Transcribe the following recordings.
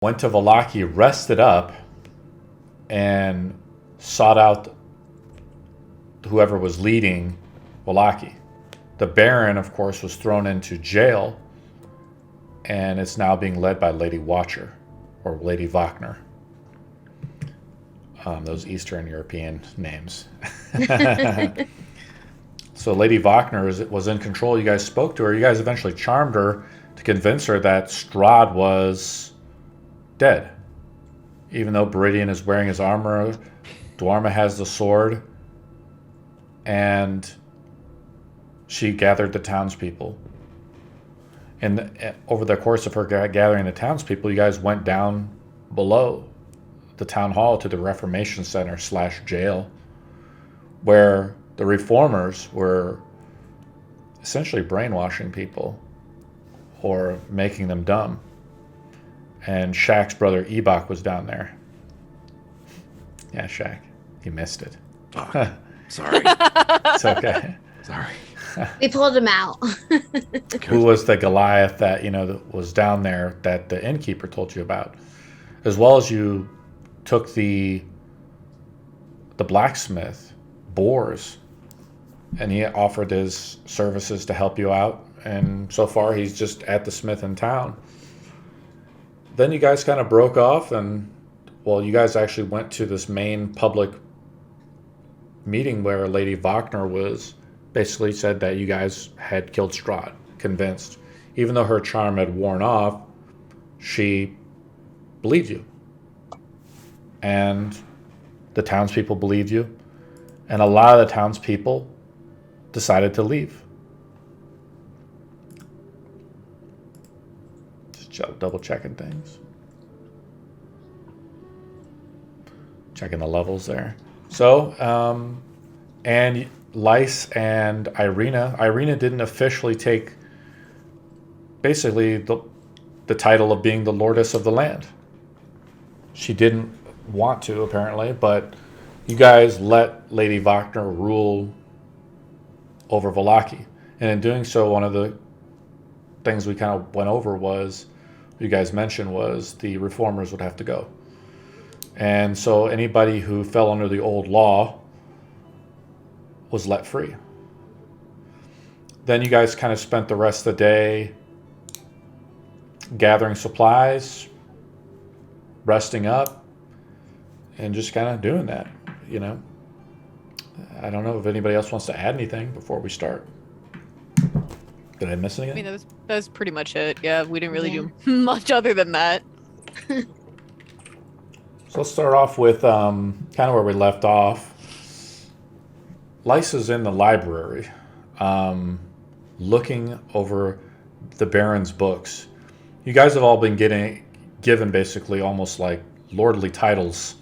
went to Vallaki, rested up, and sought out whoever was leading Vallaki. The Baron, of course, was thrown into jail, and it's now being led by Lady Watcher, or Lady Wagner. Those Eastern European names. So Lady Wagner was in control. You guys spoke to her. You guys eventually charmed her to convince her that Strahd was dead. Even though Beridian is wearing his armor, Dwarma has the sword, and she gathered the townspeople. And over the course of her gathering the townspeople, you guys went down below the town hall to the Reformation Center / jail, where the reformers were essentially brainwashing people or making them dumb. And Shaq's brother Ebok was down there. Yeah, Shaq, you missed it. Oh, sorry. It's okay. Sorry. We pulled him out. Who was the Goliath that, that was down there that the innkeeper told you about? As well as you took the blacksmith, Boars, and he offered his services to help you out. And so far, he's just at the smith in town. Then you guys kind of broke off, and, well, you guys actually went to this main public meeting where Lady Wagner was basically said that you guys had killed Strahd, convinced. Even though her charm had worn off, she believed you. And the townspeople believed you. And a lot of the townspeople decided to leave. Just double checking things. Checking the levels there. So, and Lice and Ireena didn't officially take basically the title of being the Lordess of the land. She didn't want to, apparently, but you guys let Lady Wagner rule over Vallaki. And in doing so, one of the things we kind of went over was, you guys mentioned, was the reformers would have to go. And so anybody who fell under the old law was let free. Then you guys kind of spent the rest of the day gathering supplies, resting up, and just kind of doing that, I don't know if anybody else wants to add anything before we start. Did I miss anything? I mean, that was pretty much it. Yeah, we didn't really do much other than that. So let's start off with kind of where we left off. Lice is in the library, looking over the Baron's books. You guys have all been given basically almost like lordly titles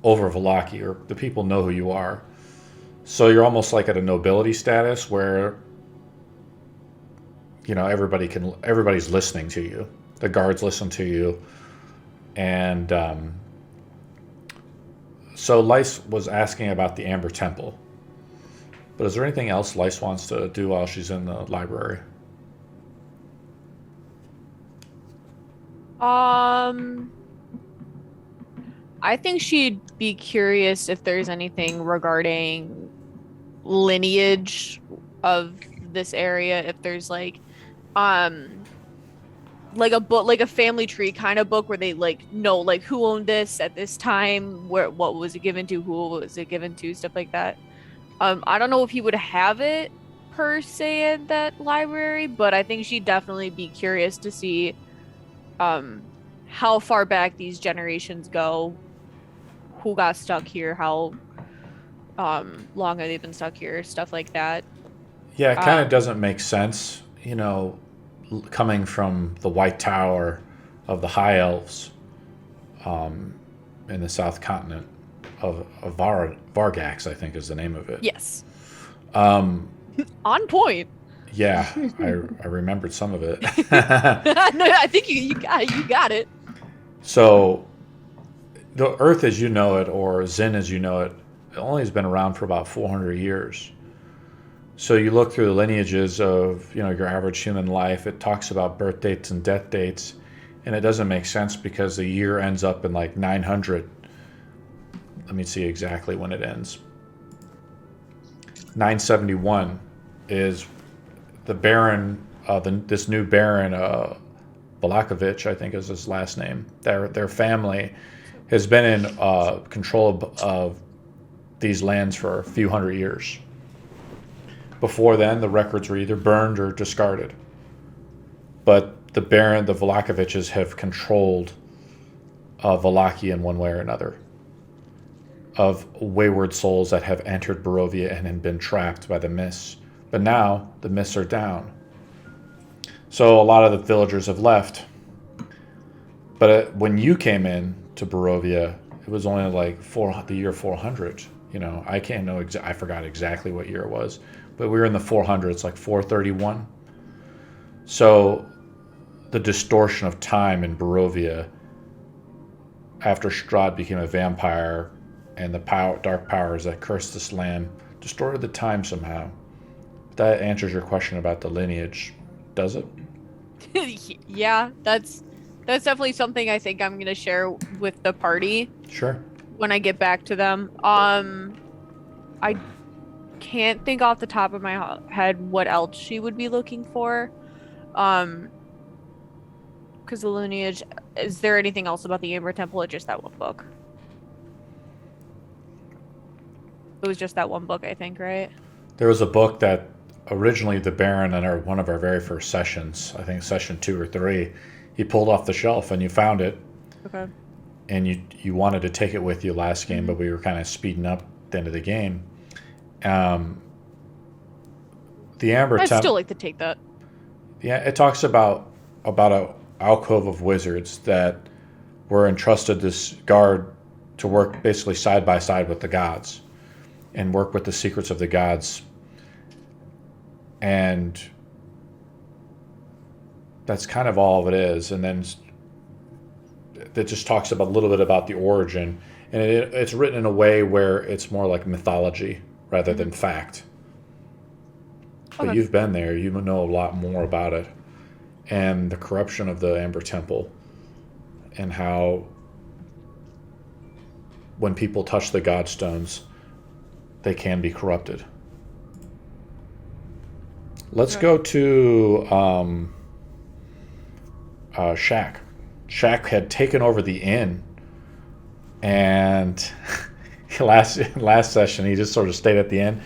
over Vallaki, or the people know who you are. So you're almost like at a nobility status where, everybody's listening to you. The guards listen to you. And so Lice was asking about the Amber Temple. But is there anything else Lice wants to do while she's in the library? I think she'd be curious if there's anything regarding lineage of this area, if there's like a book, like a family tree kind of book where they know who owned this at this time, what was it given to, who was it given to, stuff like that. I don't know if he would have it per se at that library, but I think she'd definitely be curious to see how far back these generations go, who got stuck here, how long have they been stuck here, stuff like that. Yeah, it kind of doesn't make sense, coming from the White Tower of the High Elves in the South Continent of Vargax, I think is the name of it. Yes. On point. Yeah, I remembered some of it. No, I think you got it. So, the Earth as you know it, or Zin as you know it, only has been around for about 400 years. So you look through the lineages of your average human life. It talks about birth dates and death dates, and it doesn't make sense because the year ends up in like 900. Let me see exactly when it ends. 971 is the Baron, this new Baron, Balakovich, I think is his last name. Their family has been in control of these lands for a few hundred years. Before then, the records were either burned or discarded. But the Baron, the Vlakoviches, have controlled Wallachia in one way or another, of wayward souls that have entered Barovia and have been trapped by the mists. But now the mists are down. So a lot of the villagers have left. But when you came in to Barovia, it was only like the year 400. You know, I can't know. I forgot exactly what year it was, but we were in the 400s, like 431. So the distortion of time in Barovia after Strahd became a vampire and the dark powers that cursed this land distorted the time somehow. That answers your question about the lineage, does it? Yeah, that's definitely something I think I'm gonna share with the party. Sure. When I get back to them. I can't think off the top of my head what else she would be looking for. Because the lineage, is there anything else about the Amber Temple or just that one book? It was just that one book, I think, right? There was a book that originally the Baron in one of our very first sessions, I think session 2 or 3, he pulled off the shelf and you found it. Okay. And you wanted to take it with you last game, but we were kind of speeding up at the end of the game. The Amber Temple. I'd still like to take that. Yeah, it talks about a alcove of wizards that were entrusted this guard to work basically side by side with the gods and work with the secrets of the gods. And that's kind of all of it is. And then that just talks about a little bit about the origin, and it's written in a way where it's more like mythology rather than fact. But Okay. you've been there, you know a lot more about it, and the corruption of the Amber Temple, and how when people touch the Godstones, they can be corrupted. Let's go to Shaq. Shaq had taken over the inn, and last session he just sort of stayed at the inn.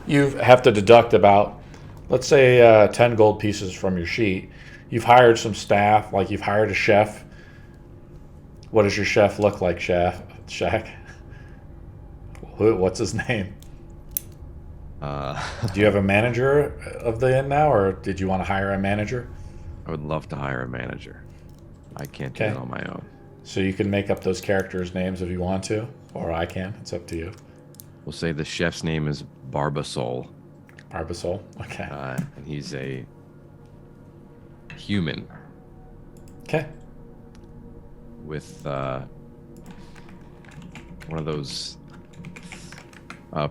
You have to deduct about, let's say, 10 gold pieces from your sheet. You've hired some staff, like you've hired a chef. What does your chef look like, Shaq? What's his name? Do you have a manager of the inn now, or did you want to hire a manager? I would love to hire a manager. I can't do it on my own. So you can make up those characters' names if you want to, or I can. It's up to you. We'll say the chef's name is Barbasol. Barbasol, okay. And he's a human. Okay. With one of those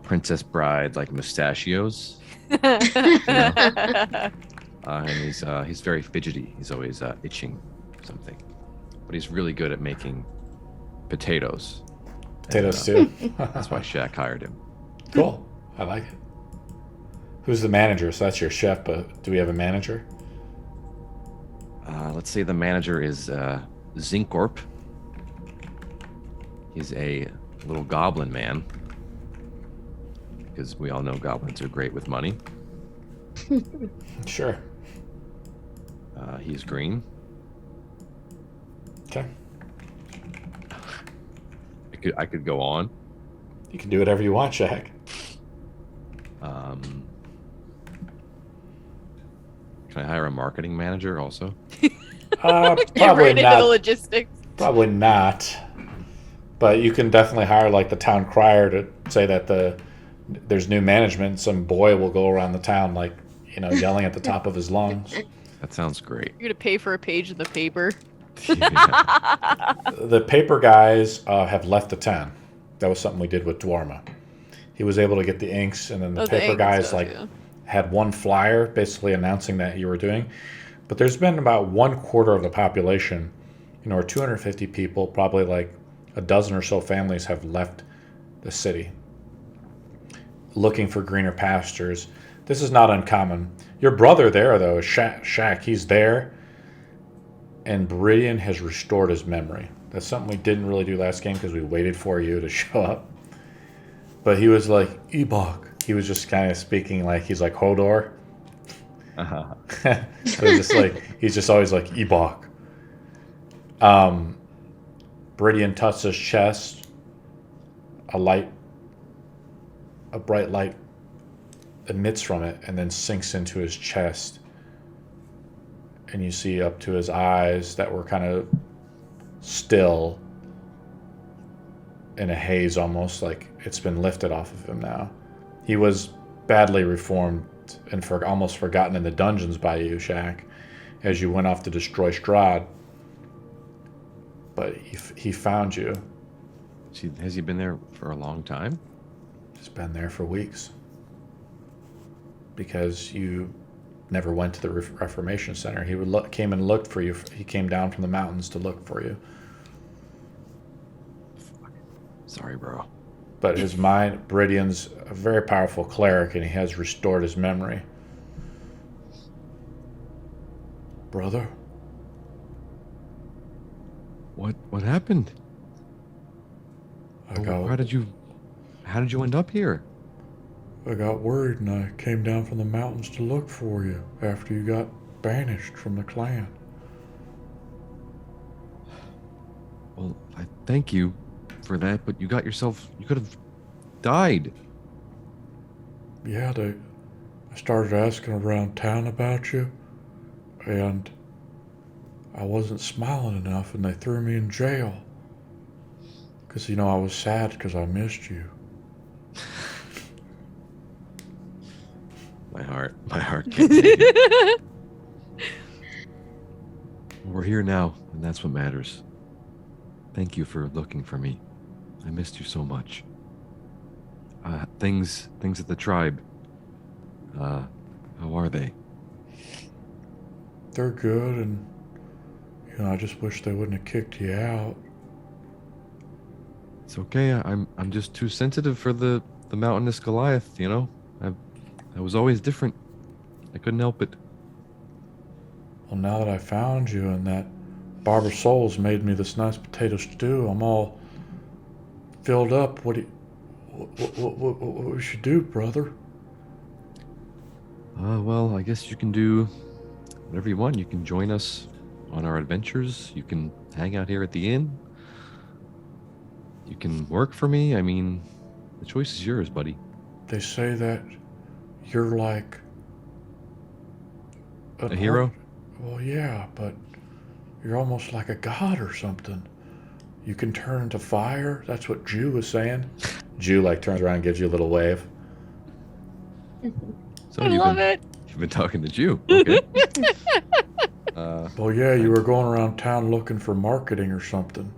Princess Bride like mustachios. You know? And he's very fidgety. He's always itching something, but he's really good at making potatoes. Potatoes too. That's why Shaq hired him. Cool. I like it. Who's the manager? So that's your chef, but do we have a manager? Let's say the manager is Zincorp. He's a little goblin man, because we all know goblins are great with money. Sure. He's green. Okay. I could go on. You can do whatever you want, Shaq. Can I hire a marketing manager also? Probably right into the not. logistics. Probably not. But you can definitely hire like the town crier to say that there's new management. Some boy will go around the town like, yelling at the top of his lungs. That sounds great. You're gonna pay for a page in the paper. Yeah. The paper guys have left the town. That was something we did with Dwarma. He was able to get the inks, and then the paper guys had one flyer basically announcing that you were doing. But there's been about 1/4 of the population or 250 people, probably like a dozen or so families have left the city looking for greener pastures. This is not uncommon. Your brother there, though, is Shaq. He's there, and Brilliant has restored his memory. That's something we didn't really do last game because we waited for you to show up. But he was like, Ebok. He was just kind of speaking like he's like Hodor. Uh-huh. It was just like, he's just always like, Ebok. Brilliant touched his chest. A bright light emits from it and then sinks into his chest. And you see up to his eyes that were kind of still in a haze, almost like it's been lifted off of him now. He was badly reformed and almost forgotten in the dungeons by you, Shaq, as you went off to destroy Strahd. But he found you. Has he been there for a long time? He's been there for weeks. Because you never went to the Reformation Center. He came and looked for you. He came down from the mountains to look for you. Sorry, bro. But his mind, Bridion's a very powerful cleric, and he has restored his memory. Brother? What happened? How did you end up here? I got worried and I came down from the mountains to look for you after you got banished from the clan. Well, I thank you for that, but you could have died. Yeah, I started asking around town about you, and I wasn't smiling enough, and they threw me in jail. Because, I was sad because I missed you. My heart can't take it. We're here now, and that's what matters. Thank you for looking for me. I missed you so much. Things at the tribe. How are they? They're good, and I just wish they wouldn't have kicked you out. It's okay. I'm just too sensitive for the mountainous Goliath. I was always different. I couldn't help it. Well, now that I found you and that Barbara Souls made me this nice potato stew, I'm all filled up. What we should do, brother? Well, I guess you can do whatever you want. You can join us on our adventures. You can hang out here at the inn. You can work for me. I mean, the choice is yours, buddy. They say that you're like a hero? Well, yeah, but you're almost like a god or something. You can turn into fire. That's what Jew was saying. Jew turns around and gives you a little wave. So I love it. You've been talking to Jew. Okay. Well, yeah, you were going around town looking for marketing or something.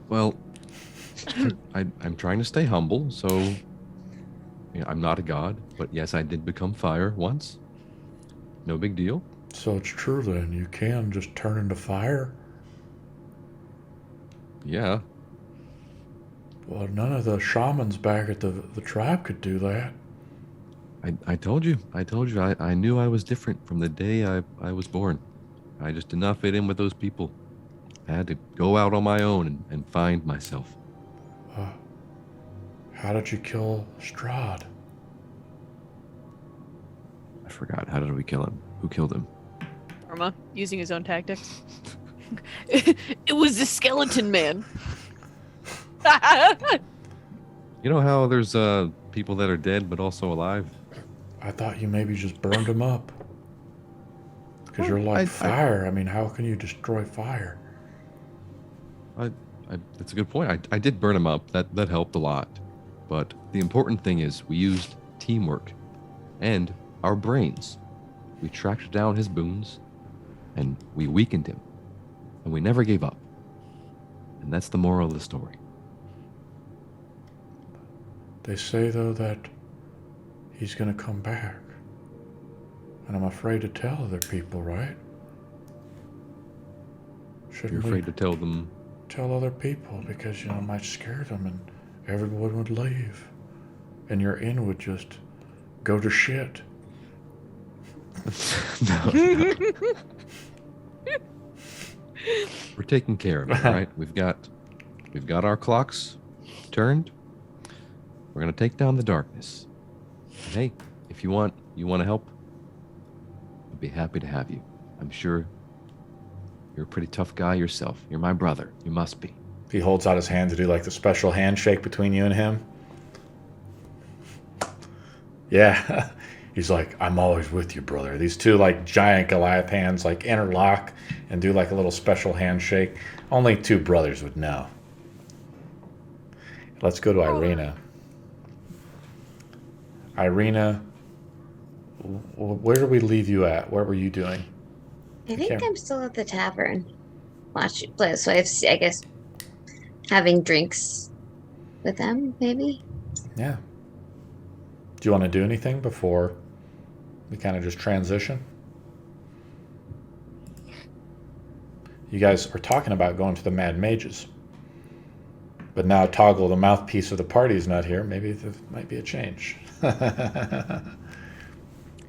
Well, I'm trying to stay humble, so I'm not a god, but yes, I did become fire once. No big deal. So it's true then. You can just turn into fire? Yeah. Well, none of the shamans back at the tribe could do that. I told you. I knew I was different from the day I was born. I just did not fit in with those people. I had to go out on my own and find myself. How did you kill Strahd? I forgot. How did we kill him? Who killed him? Norma, using his own tactics. It was the skeleton man. You know how there's people that are dead but also alive? I thought you maybe just burned him up. Because you're like fire. I mean, how can you destroy fire? That's a good point. I did burn him up. That helped a lot. But the important thing is we used teamwork and our brains. We tracked down his boons and we weakened him. And we never gave up. And that's the moral of the story. They say, though, that he's going to come back. And I'm afraid to tell other people, right? Shouldn't You're we afraid to tell them. tell other people because, it might scare them and everyone would leave. And your inn would just go to shit. No. We're taking care of it, all right? We've got our clocks turned. We're gonna take down the darkness. And hey, if you want to help, I'd be happy to have you. I'm sure you're a pretty tough guy yourself. You're my brother. You must be. He holds out his hand to do like the special handshake between you and him. Yeah. He's like, I'm always with you, brother. These two like giant Goliath hands like interlock and do like a little special handshake. Only two brothers would know. Let's go to Ireena. Ireena, where did we leave you at? What were you doing? I think can't- I'm still at the tavern. So I guess having drinks with them, maybe. Yeah. Do you want to do anything before we kind of just transition? You guys are talking about going to the Mad Mages. But now Toggle, the mouthpiece of the party, is not here. Maybe there might be a change.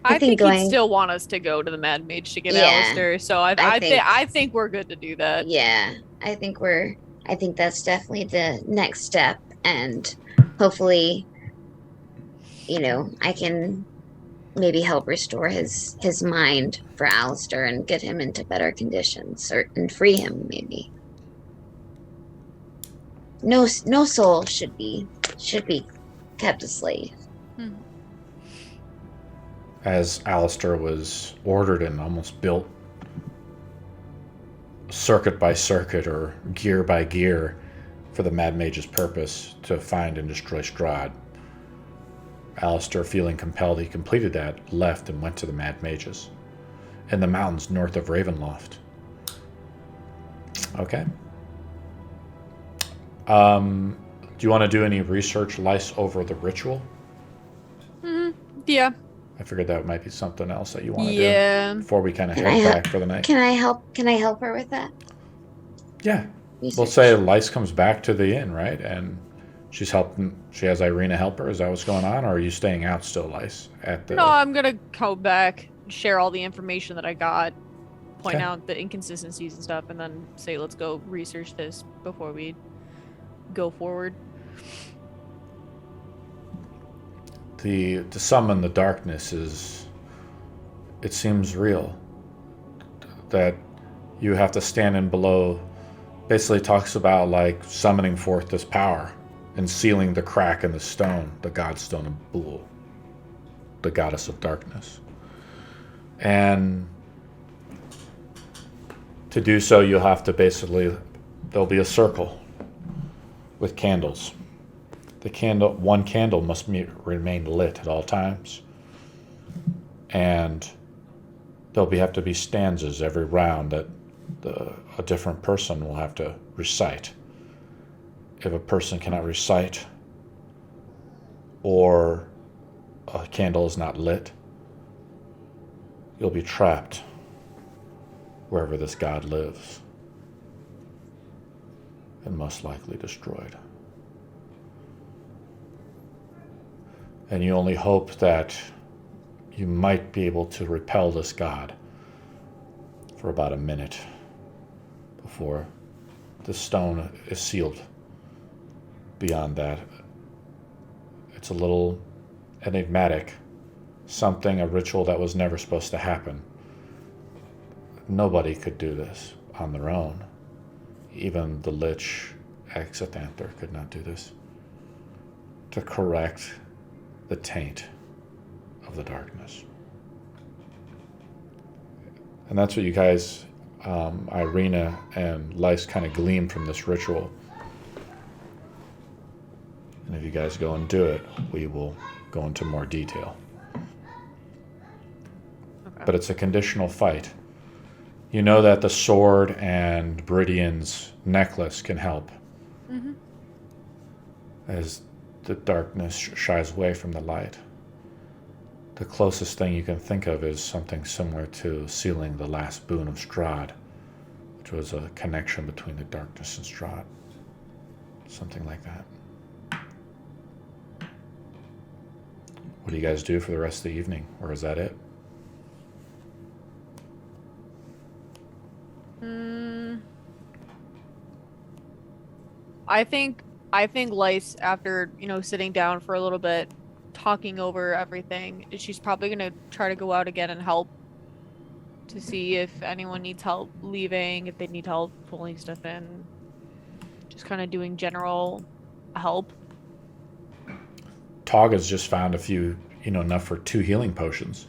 I think think going- he'd still want us to go to the Mad Mage to get Yeah, ALASTOR. So I think we're good to do that. Yeah, I think that's definitely the next step, and hopefully, I can maybe help restore his mind for ALASTOR and get him into better conditions, and free him maybe. No soul should be kept a slave. As ALASTOR was ordered and almost built circuit by circuit or gear by gear for the Mad Mage's purpose to find and destroy Strahd. ALASTOR, feeling compelled he completed that, left and went to the Mad Mages in the mountains north of Ravenloft. Okay. Do you want to do any research, Lice, over the ritual? Yeah. I figured that might be something else that you want to Yeah. do before we kind of Can I head help- back for the night. Can I help her with that? Yeah. We'll Research? say Lice comes back to the inn, right? And she has Ireena help her. Is that what's going on? Or are you staying out still, Lice? No, I'm gonna go back, share all the information that I got, point Okay. out the inconsistencies and stuff, and then say, let's go research this before we go forward. To summon the darkness it seems real. That you have to stand in below, basically talks about like summoning forth this power and sealing the crack in the stone, the godstone of Bul, the goddess of darkness. And to do so, you'll have to there'll be a circle with candles. One candle must remain lit at all times. And there'll have to be stanzas every round that a different person will have to recite. If a person cannot recite or a candle is not lit, you'll be trapped wherever this god lives and most likely destroyed. And you only hope that you might be able to repel this god for about a minute before the stone is sealed. Beyond that, it's a little enigmatic, a ritual that was never supposed to happen. Nobody could do this on their own. Even the Lich Exithanther could not do this. To correct the taint of the darkness. And that's what you guys, Ireena and Lice, kind of glean from this ritual. And if you guys go and do it, we will go into more detail. Okay. But it's a conditional fight. You know that the sword and Bridian's necklace can help. Mm-hmm. As the darkness shies away from the light. the closest thing you can think of is something similar to sealing the last boon of Strahd, which was a connection between the darkness and Strahd. Something like that. What do you guys do for the rest of the evening? Or is that it? I think Lice, after, sitting down for a little bit, talking over everything, she's probably gonna try to go out again and help to see if anyone needs help leaving, if they need help pulling stuff in. Just kind of doing general help. Tog has just found a few, enough for 2 healing potions.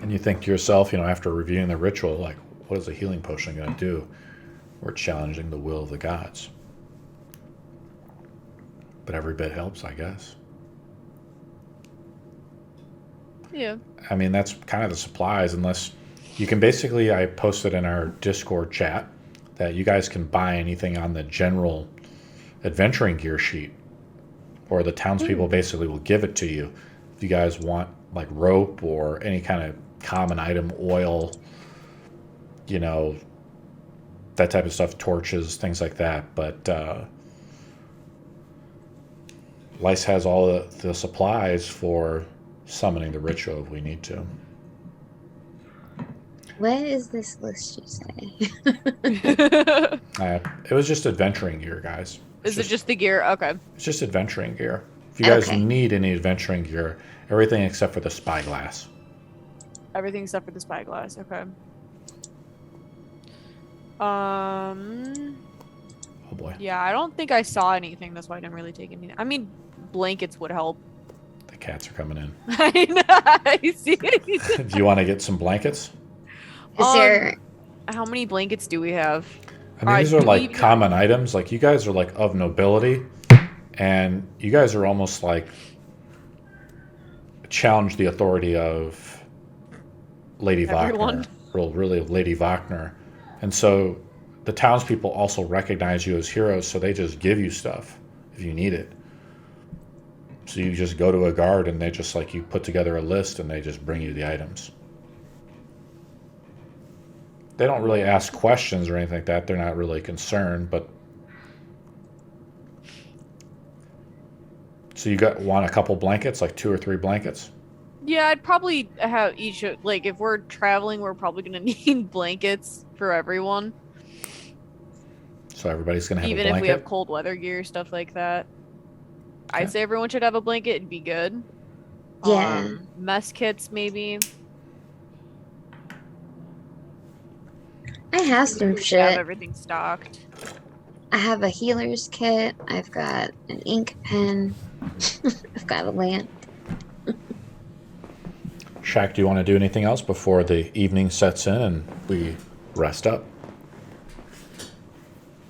And you think to yourself, after reviewing the ritual, like, what is a healing potion going to do? We're challenging the will of the gods. But every bit helps, I guess. Yeah. I mean, that's kind of the supplies, unless you can basically, I posted in our Discord chat that you guys can buy anything on the general adventuring gear sheet, or the townspeople basically will give it to you. If you guys want like rope or any kind of common item, oil, that type of stuff, torches, things like that. But Lice has all the supplies for summoning the ritual if we need to. What is this list you say? It was just adventuring gear, guys. Is it just the gear? Okay. It's just adventuring gear. If you guys Okay. need any adventuring gear, everything except for the spyglass. Everything except for the spyglass. Okay. Oh boy, Yeah, I don't think I saw anything. That's why I didn't really take anything. I mean, blankets would help. the cats are coming in. I know. I see it. Do you want to get some blankets? Is there? How many blankets do we have? I mean, these are do we like even- common items. Like, you guys are like of nobility, and you guys are almost like challenge the authority of Lady Everyone. Wagner. Well, really, Lady Wagner. And so the townspeople also recognize you as heroes, so they just give you stuff if you need it. So you just go to a guard, and they just you put together a list, and they just bring you the items. They don't really ask questions or anything like that. They're not really concerned, but so you want a couple blankets, like 2 or 3 blankets? Yeah, I'd probably have each. Like, if we're traveling, we're probably gonna need blankets for everyone. So everybody's gonna have Even a if blanket. we have cold weather gear, stuff like that. Okay. I'd say everyone should have a blanket. It'd be good. Yeah. Mess kits, maybe. I have some Have shit. everything stocked. I have a healer's kit. I've got an ink pen. I've got a lamp. Shaq, do you want to do anything else before the evening sets in and we rest up?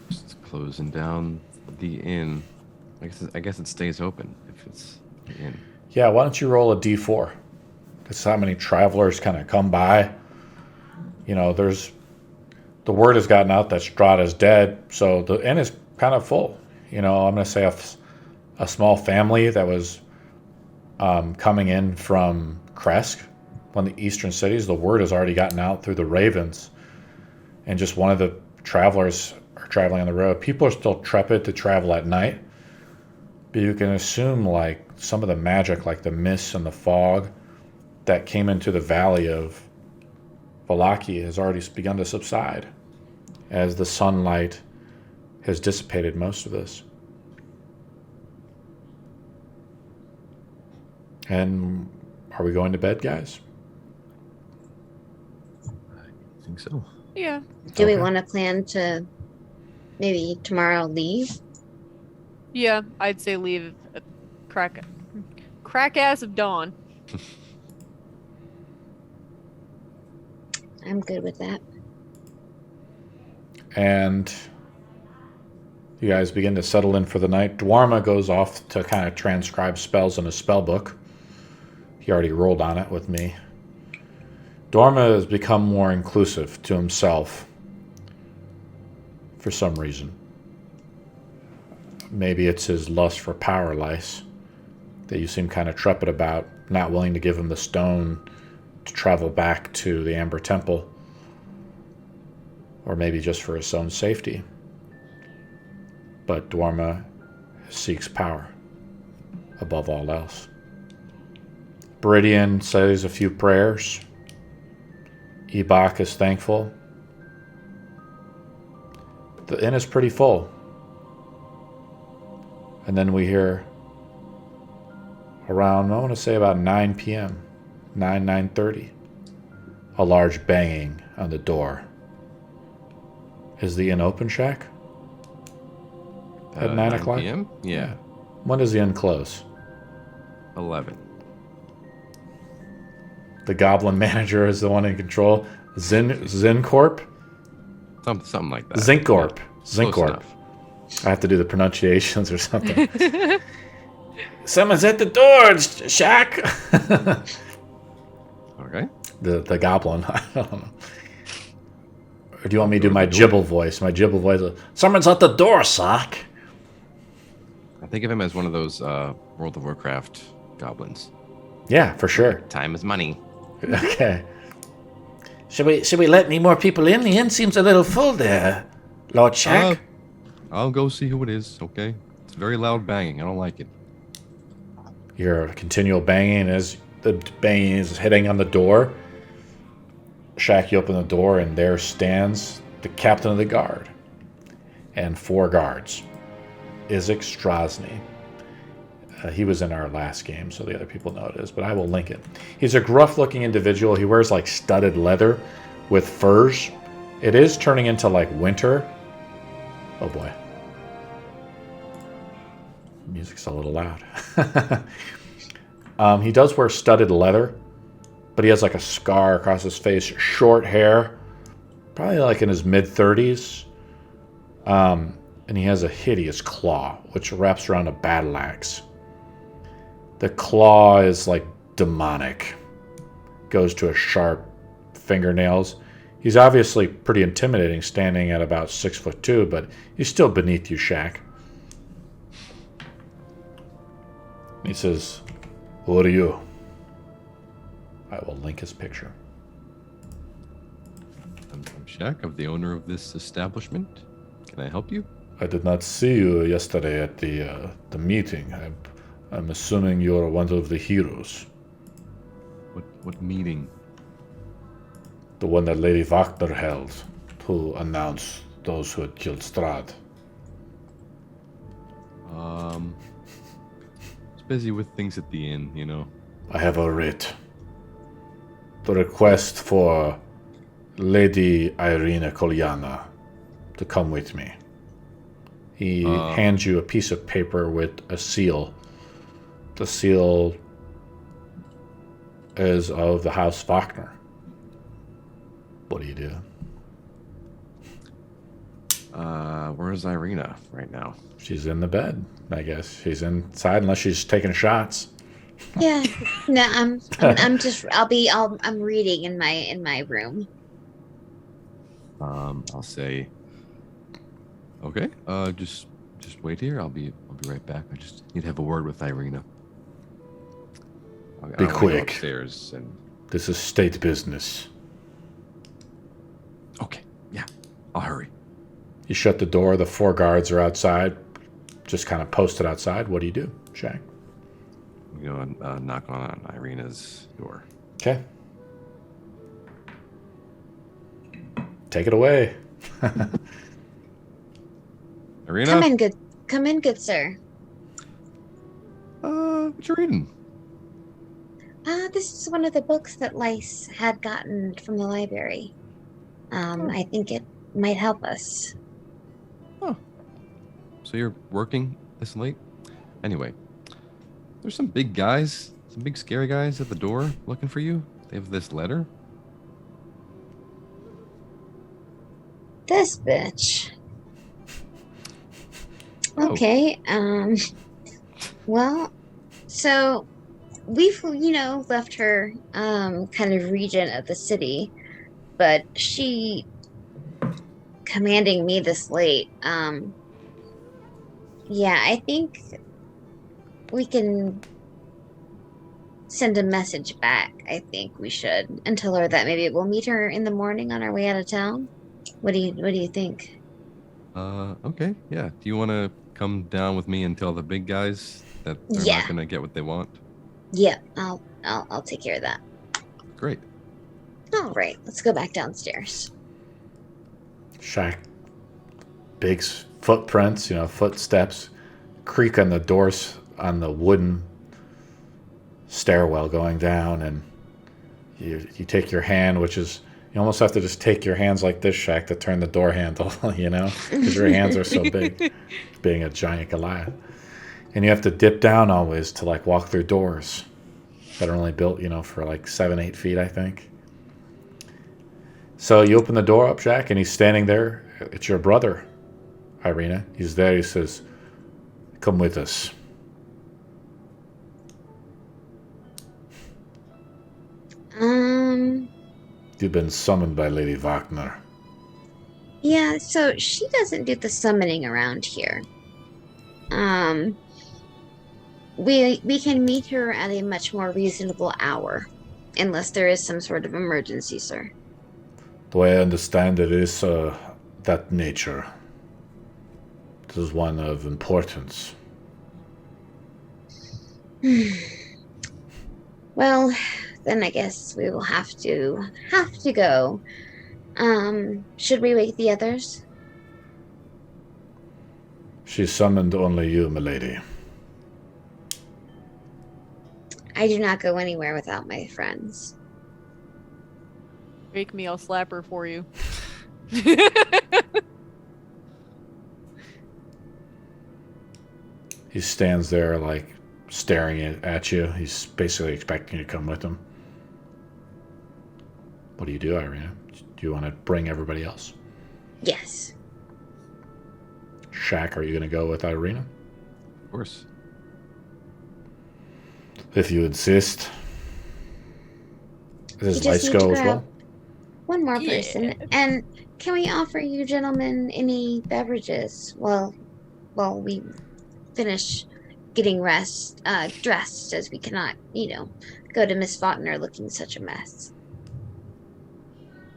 Just closing down the inn. I guess it stays open if it's the inn. Yeah, why don't you roll a d4? That's how many travelers kind of come by. The word has gotten out that Strahd is dead, so the inn is kind of full. I'm going to say a small family that was coming in from Kresk, one of the eastern cities. The word has already gotten out through the ravens, and just one of the travelers are traveling on the road. People are still trepid to travel at night, but you can assume some of the magic, like the mists and the fog that came into the valley of Valaki, has already begun to subside as the sunlight has dissipated most of this. And are we going to bed, guys? I think so. Yeah. Do we Okay. want to plan to maybe tomorrow leave? Yeah, I'd say leave at crack ass of dawn. I'm good with that. And you guys begin to settle in for the night. Dwarma goes off to kind of transcribe spells in a spell book. He already rolled on it with me. Dwarma has become more inclusive to himself for some reason. Maybe it's his lust for power, Lice. that you seem kind of trepid about, not willing to give him the stone to travel back to the Amber Temple, or maybe just for his own safety. But Dwarma seeks power above all else. Beridian says a few prayers. Ebok is thankful. The inn is pretty full. And then we hear around, I want to say about 9 p.m., 9:30, a large banging on the door. Is the inn open, Shaq? At 9 o'clock? PM? Yeah. When does the inn close? 11. The goblin manager is the one in control. Zincorp? Something like that. Zincorp. Yeah. Zincorp. enough. I have to do the pronunciations or something. Someone's at the door, Shaq. Okay. The goblin. I don't know. Or do you want me to do my Jibble voice? My Jibble voice is, someone's at the door, Sock. I think of him as one of those World of Warcraft goblins. Yeah, for sure. Time is money. Okay. Should we let any more people in? The inn seems a little full there, Lord Shaq. I'll go see who it is, okay? It's very loud banging. I don't like it. Your continual banging as the banging is hitting on the door. Shaq, you open the door, and there stands the captain of the guard and 4 guards. Izek Strazi. He was in our last game, so the other people know it is, but I will link it. He's a gruff-looking individual. He wears like studded leather with furs. It is turning into like winter. Oh boy. Music's a little loud. He does wear studded leather, but he has like a scar across his face, short hair, probably like in his mid-30s. And he has a hideous claw, which wraps around a battle axe. The claw is like demonic. Goes to his sharp fingernails. He's obviously pretty intimidating, standing at about 6'2", but he's still beneath you, Shaq. He says, "Who are you?" I will link his picture. I'm Shaq. I'm the owner of this establishment. Can I help you? I did not see you yesterday at the meeting. I'm assuming you're one of the heroes. What meeting? The one that Lady Wagner held to announce those who had killed Strahd. It's busy with things at the inn, you know. I have a writ. The request for Lady Ireena Kolyana to come with me. He hands you a piece of paper with a seal. The seal is of the House Wagner. What do you do? Where's Ireena right now? She's in the bed, I guess. She's inside unless she's taking shots. Yeah. No, I'm reading in my room. I'll say, okay, just wait here. I'll be right back. I just need to have a word with Ireena. Be I'll quick. Go upstairs and This is state business. okay, yeah, I'll hurry. You shut the door. The 4 guards are outside, just kind of posted outside. What do you do, Shaq? I'm gonna knock on Ireena's door. Okay. Take it away. Ireena? Come in, good sir. What you reading? This is one of the books that Lice had gotten from the library. I think it might help us. Oh. So you're working this late? Anyway, there's some big guys, some big scary guys at the door looking for you. They have this letter. This bitch. Oh. Okay, well, so we've, left her, kind of region of the city, but she commanding me this late, yeah, I think we can send a message back. I think we should, and tell her that maybe we'll meet her in the morning on our way out of town. What do you think? Okay, yeah. Do you want to come down with me and tell the big guys that they're Yeah. not going to get what they want? Yep, I'll take care of that. Great. All right, let's go back downstairs. Shack, big footprints, footsteps, creak on the doors on the wooden stairwell going down, and you take your hand, which is, you almost have to just take your hands like this, Shack, to turn the door handle, because your hands are so big, being a giant Goliath. And you have to dip down always to like walk through doors that are only built, for like 7-8 feet, I think. So you open the door up, Jack, and he's standing there. It's your brother, Ireena. He's there. He says, "Come with us." You've been summoned by Lady Wagner. Yeah, so she doesn't do the summoning around here. We can meet her at a much more reasonable hour, unless there is some sort of emergency, sir. The way I understand it is that nature. This is one of importance. Well, then I guess we will have to go. Should we wake the others? She summoned only you, milady. I do not go anywhere without my friends. Wake me, I'll slap her for you. He stands there, like, staring at you. He's basically expecting you to come with him. What do you do, Ireena? Do you want to bring everybody else? Yes. Shack, are you going to go with Ireena? Of course. If you insist. Does You just Lights need go to as well? One more Yeah. person. And can we offer you gentlemen any beverages while we finish getting dressed, as we cannot, go to Miss Faulkner looking such a mess.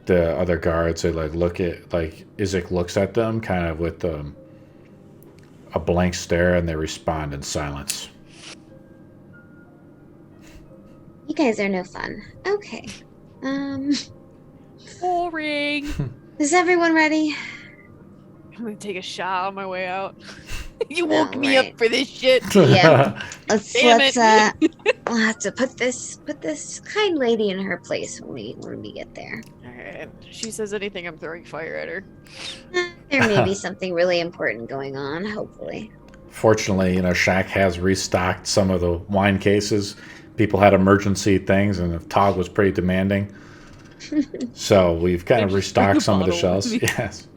The other guards, they look at, Izek looks at them kind of with a blank stare, and they respond in silence. You guys are no fun. Okay. Boring. Is everyone ready? I'm gonna take a shot on my way out. You woke me Alright. up for this shit. Yeah. Let's Damn we'll have to put this kind lady in her place when we get there. Alright. If she says anything, I'm throwing fire at her. There may be something really important going on, hopefully. Fortunately, Shack has restocked some of the wine cases. People had emergency things, and the Tog was pretty demanding. So we've kind of Just bring restocked a some of the bottle shelves. with me. Yes.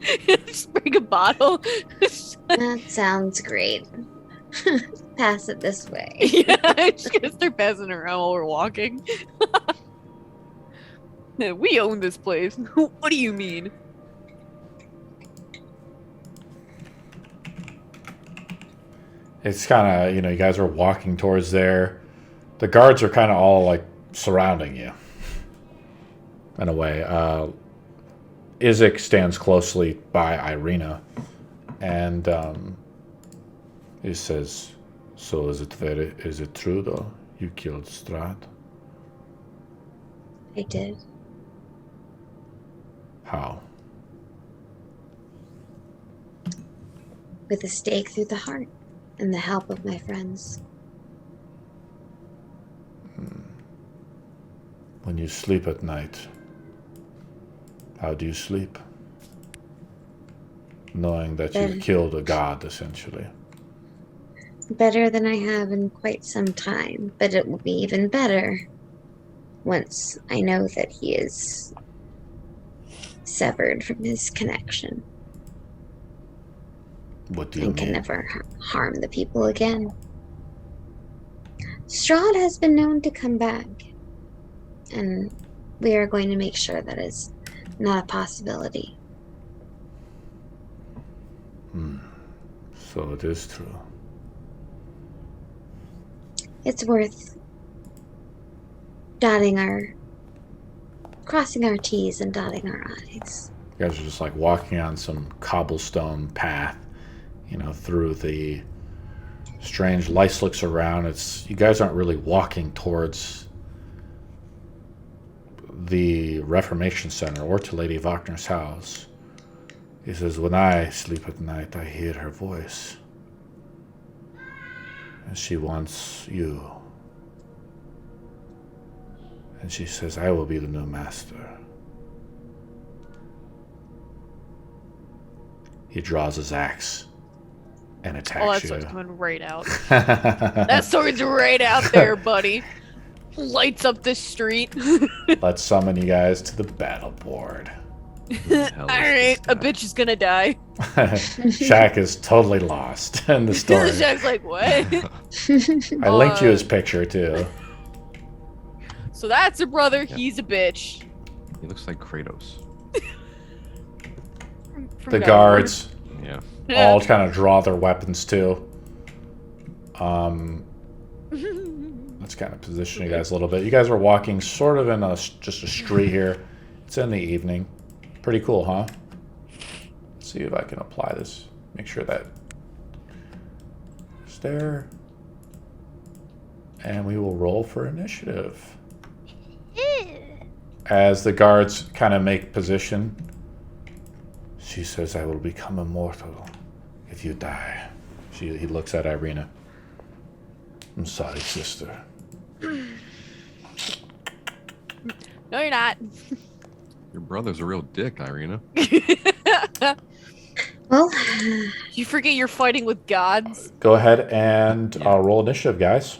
Just bring a bottle. That sounds great. Pass it this way. Yeah, I'm just gonna start passing around while we're walking. Yeah, we own this place. What do you mean? It's kind of, you guys are walking towards there. The guards are kind of all surrounding you. In a way. Izek stands closely by Ireena, and he says, "So is it true though? You killed Strahd? I did. How?" With a stake through the heart and the help of my friends. When you sleep at night, how do you sleep? Knowing that Better. you've killed a god, essentially. Better than I have in quite some time, but it will be even better once I know that he is severed from his connection What do you and can mean? never harm the people again. Strahd has been known to come back, and we are going to make sure that is not a possibility. So it is true. It's worth crossing our T's and dotting our I's. You guys are just like walking on some cobblestone path, through the strange. Lyce looks around. You guys aren't really walking towards the Reformation Center or to Lady Wagner's house. He says, when I sleep at night, I hear her voice. And she wants you. And she says, I will be the new master. He draws his axe and attacks Oh, that you. sword's coming right out. That sword's right out there, buddy. Lights up the street. Let's summon you guys to the battle board. Alright, a bitch is gonna die. Shaq is totally lost in the story. Shaq's like, what? I linked you his picture too. So that's a brother, he's a bitch. He looks like Kratos. From The God. guards Yeah. all kind of draw their weapons too. Let's kind of position you guys a little bit. You guys are walking sort of in just a street here. It's in the evening. Pretty cool, huh? Let's see if I can apply this. Make sure that is there. And we will roll for initiative. As the guards kind of make position, she says, I will become immortal if you die. He looks at Ireena. I'm sorry, sister. No, you're not. Your brother's a real dick, Ireena. Well, You forget you're fighting with gods. Go ahead and roll initiative, guys.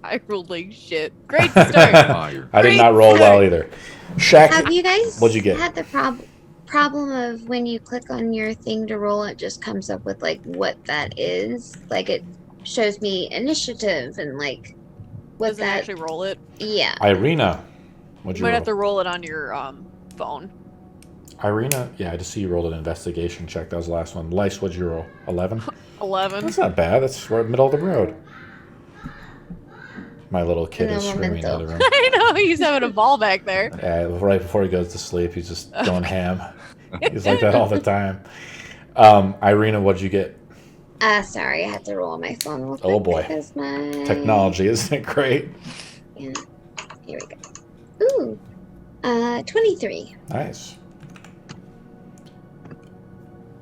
I rolled like shit. Great start. Fire. I did not roll well either. Shaq, have you guys what'd you get? had the problem of when you click on your thing to roll, it just comes up with like what that is? Like it shows me initiative and like what Doesn't that. actually roll it. Yeah. Ireena, what'd You you might have to roll? roll it on your phone. Ireena, yeah, I just see you rolled an investigation check. That was the last one. Lyce, what'd you roll? 11? 11. That's not bad. That's right middle of the road. My little kid And is a screaming in the memento. room. I know, he's having a ball back there. Right before he goes to sleep, he's just going ham. He's like that all the time. Ireena, what'd you get? Sorry, I had to roll on my phone real quick. Oh, boy. Because my Technology, isn't it great? Yeah. Here we go. Ooh. 23. Nice.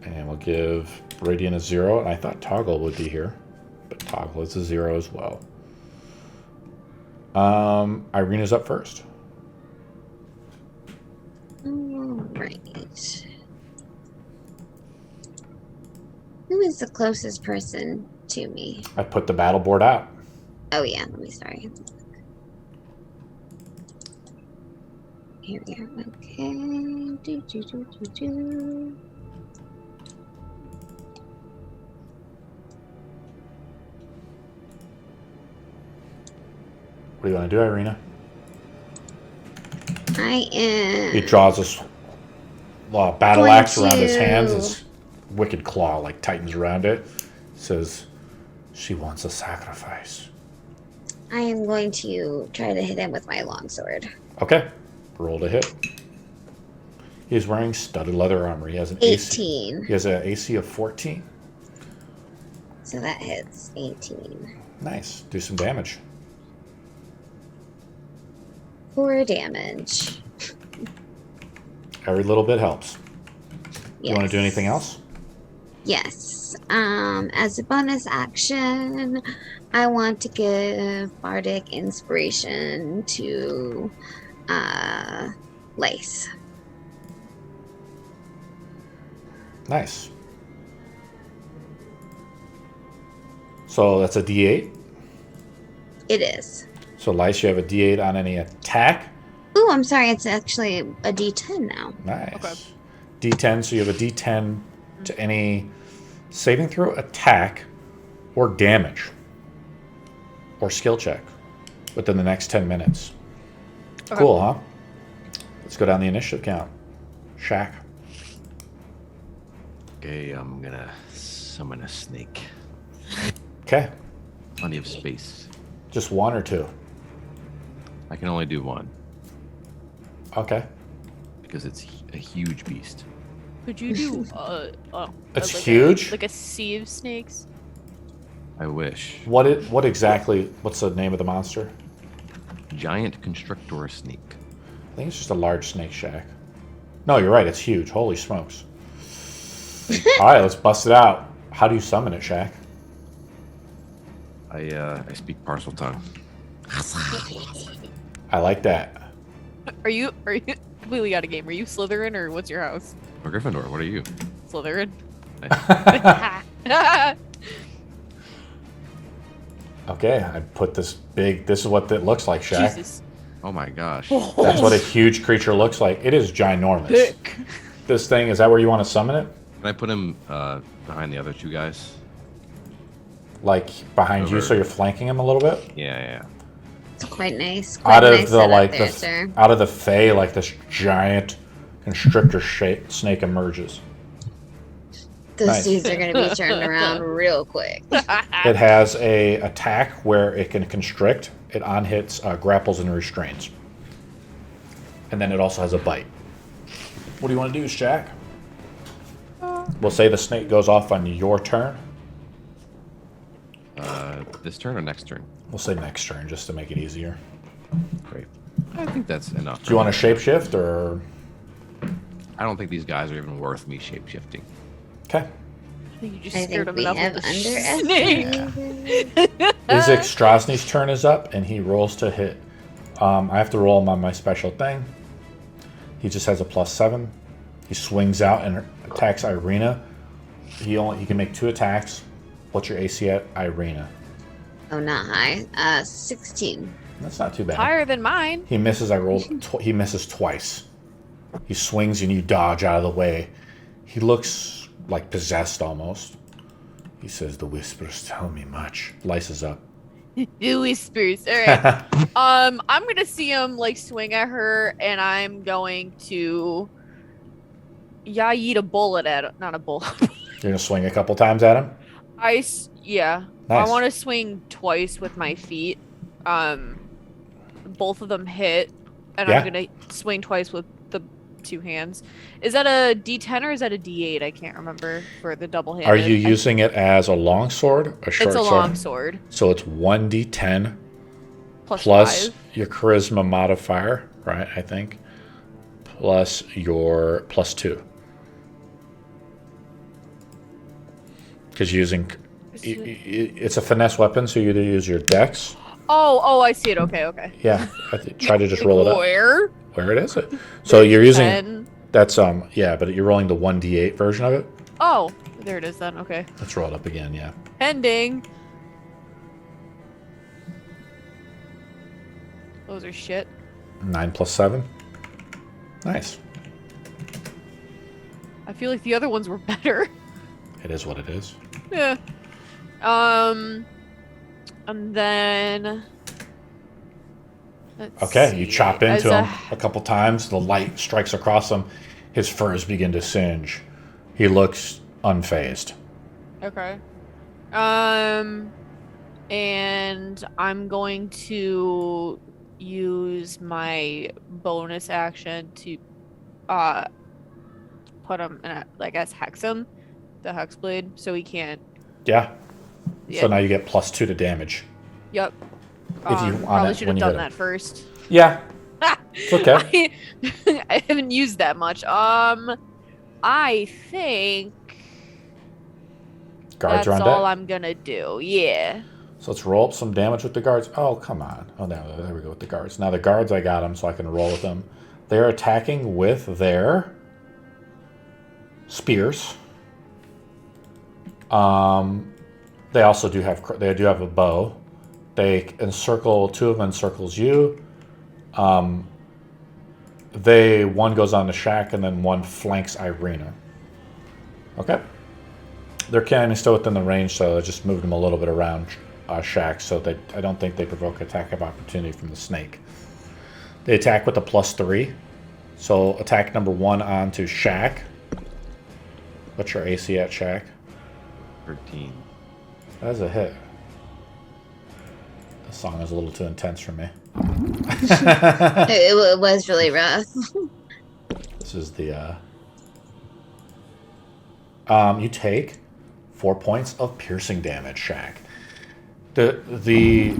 And we'll give Radiant a 0. And I thought Toggle would be here, but Toggle is a 0 as well. Ireena's up first. Alright. Who is the closest person to me? I put the battle board out. Oh yeah, let me sorry. Here we go. Okay. Do. What do you want to do, Ireena? I am. He draws his battle Going axe around his to- hands. His wicked claw like tightens around it. Says, she wants a sacrifice. I am going to try to hit him with my longsword. Okay. Roll to hit. He's wearing studded leather armor. He has an AC. 18. He has an AC of 14. So that hits 18. Nice. Do some damage. 4 damage. Every little bit helps. Yes. You want to do anything else? Yes. As a bonus action, I want to give Bardic Inspiration to Lace. Nice. So that's a D8. It is. So Lyce, you have a D8 on any attack. Ooh, I'm sorry. It's actually a D10 now. Nice. Okay. D10, so you have a D10 to any saving throw, attack, or damage, or skill check within the next 10 minutes. Okay. Cool, huh? Let's go down the initiative count. Shaq. Okay, I'm gonna summon a snake. Okay. Plenty of space. Just one or two? I can only do one Okay. because it's a huge beast. Could you do It's like huge? like a sea of snakes? I wish. What exactly? What's the name of the monster? Giant constrictor snake. I think it's just a large snake shack. No, you're right. It's huge. Holy smokes! All right, let's bust it out. How do you summon it, Shaq? I speak parcel tongue. I like that. Are you completely out of game? Are you Slytherin or what's your house? Or Gryffindor, what are you? Slytherin. Okay, I put this big. This is what it looks like, Shaq. Jesus. Oh my gosh. That's what a huge creature looks like. It is ginormous. Thick. This thing, is that where you want to summon it? Can I put him behind the other two guys? Like behind you, Over. so you're flanking him a little bit? Yeah. It's quite nice. Quite Out of nice the setup like there, the sir. out of the Fae, like this giant constrictor shape snake emerges. Those nice. dudes are going to be turned around real quick. It has a attack where it can constrict. It on hits, grapples, and restrains. And then it also has a bite. What do you want to do, Shaq? We'll say the snake goes off on your turn. This turn or next turn? We'll say next turn, just to make it easier. Great. I think that's enough. Do you want to shapeshift, or... I don't think these guys are even worth me shapeshifting. Okay. I think you just I scared think him we enough have with the snake. underestimated. Izek Strazi's turn is up, and he rolls to hit. I have to roll him on my special thing. He just has a +7. He swings out and attacks Ireena. He can make 2 attacks. What's your AC at Ireena? Oh, not high. 16. That's not too bad. Higher than mine. He misses. He misses twice. He swings and you dodge out of the way. He looks like possessed almost. He says, "The whispers tell me much." Lices up. The whispers. All right. I'm gonna see him like swing at her, and I'm going to eat a bullet at him. Not a bullet. You're gonna swing a couple times at him. Yeah. Nice. I want to swing twice with my feet. Both of them hit, and Yeah. I'm gonna swing twice with the 2 hands. Is that a D10 or is that a D8? I can't remember for the double handed. Are you using it as a long sword, a short It's a sword? long sword. So it's 1d10 Plus plus 5. your charisma modifier, right? I think plus your +2. Because it's a finesse weapon, so you either use your dex. Oh, I see it. Okay. Yeah, try to just roll it up. Where? Where it is it? So you're using 10. that's yeah, but you're rolling the 1d8 version of it. Oh, there it is then. Okay. Let's roll it up again. Yeah. Pending. Those are shit. 9 plus 7. Nice. I feel like the other ones were better. It is what it is. Yeah. And then. Let's Okay, you see. chop into As him a couple times. The light strikes across him. His furs begin to singe. He looks unfazed. Okay. And I'm going to use my bonus action to put him in I guess hex him, the hex blade, so he can't. Yeah. Yeah. So now you get +2 to damage. Yep. If you want Probably it should when have you hit done him. that first. Yeah. It's okay. I haven't used that much. I think Guards that's are on all deck. I'm gonna do. Yeah. So let's roll up some damage with the guards. Oh, come on. Oh, no, there we go with the guards. Now the guards, I got them, so I can roll with them. They're attacking with their spears. They also do have a bow. They encircle, 2 of them encircles you. One goes on the shack, and then 1 flanks Ireena. Okay. They're kind of still within the range, so I just moved them a little bit around shack, so that I don't think they provoke attack of opportunity from the snake. They attack with a +3. So attack number 1 onto shack. What's your AC at shack? 13. That is a hit. This song is a little too intense for me. It was really rough. This is the you take 4 points of piercing damage, Shaq. The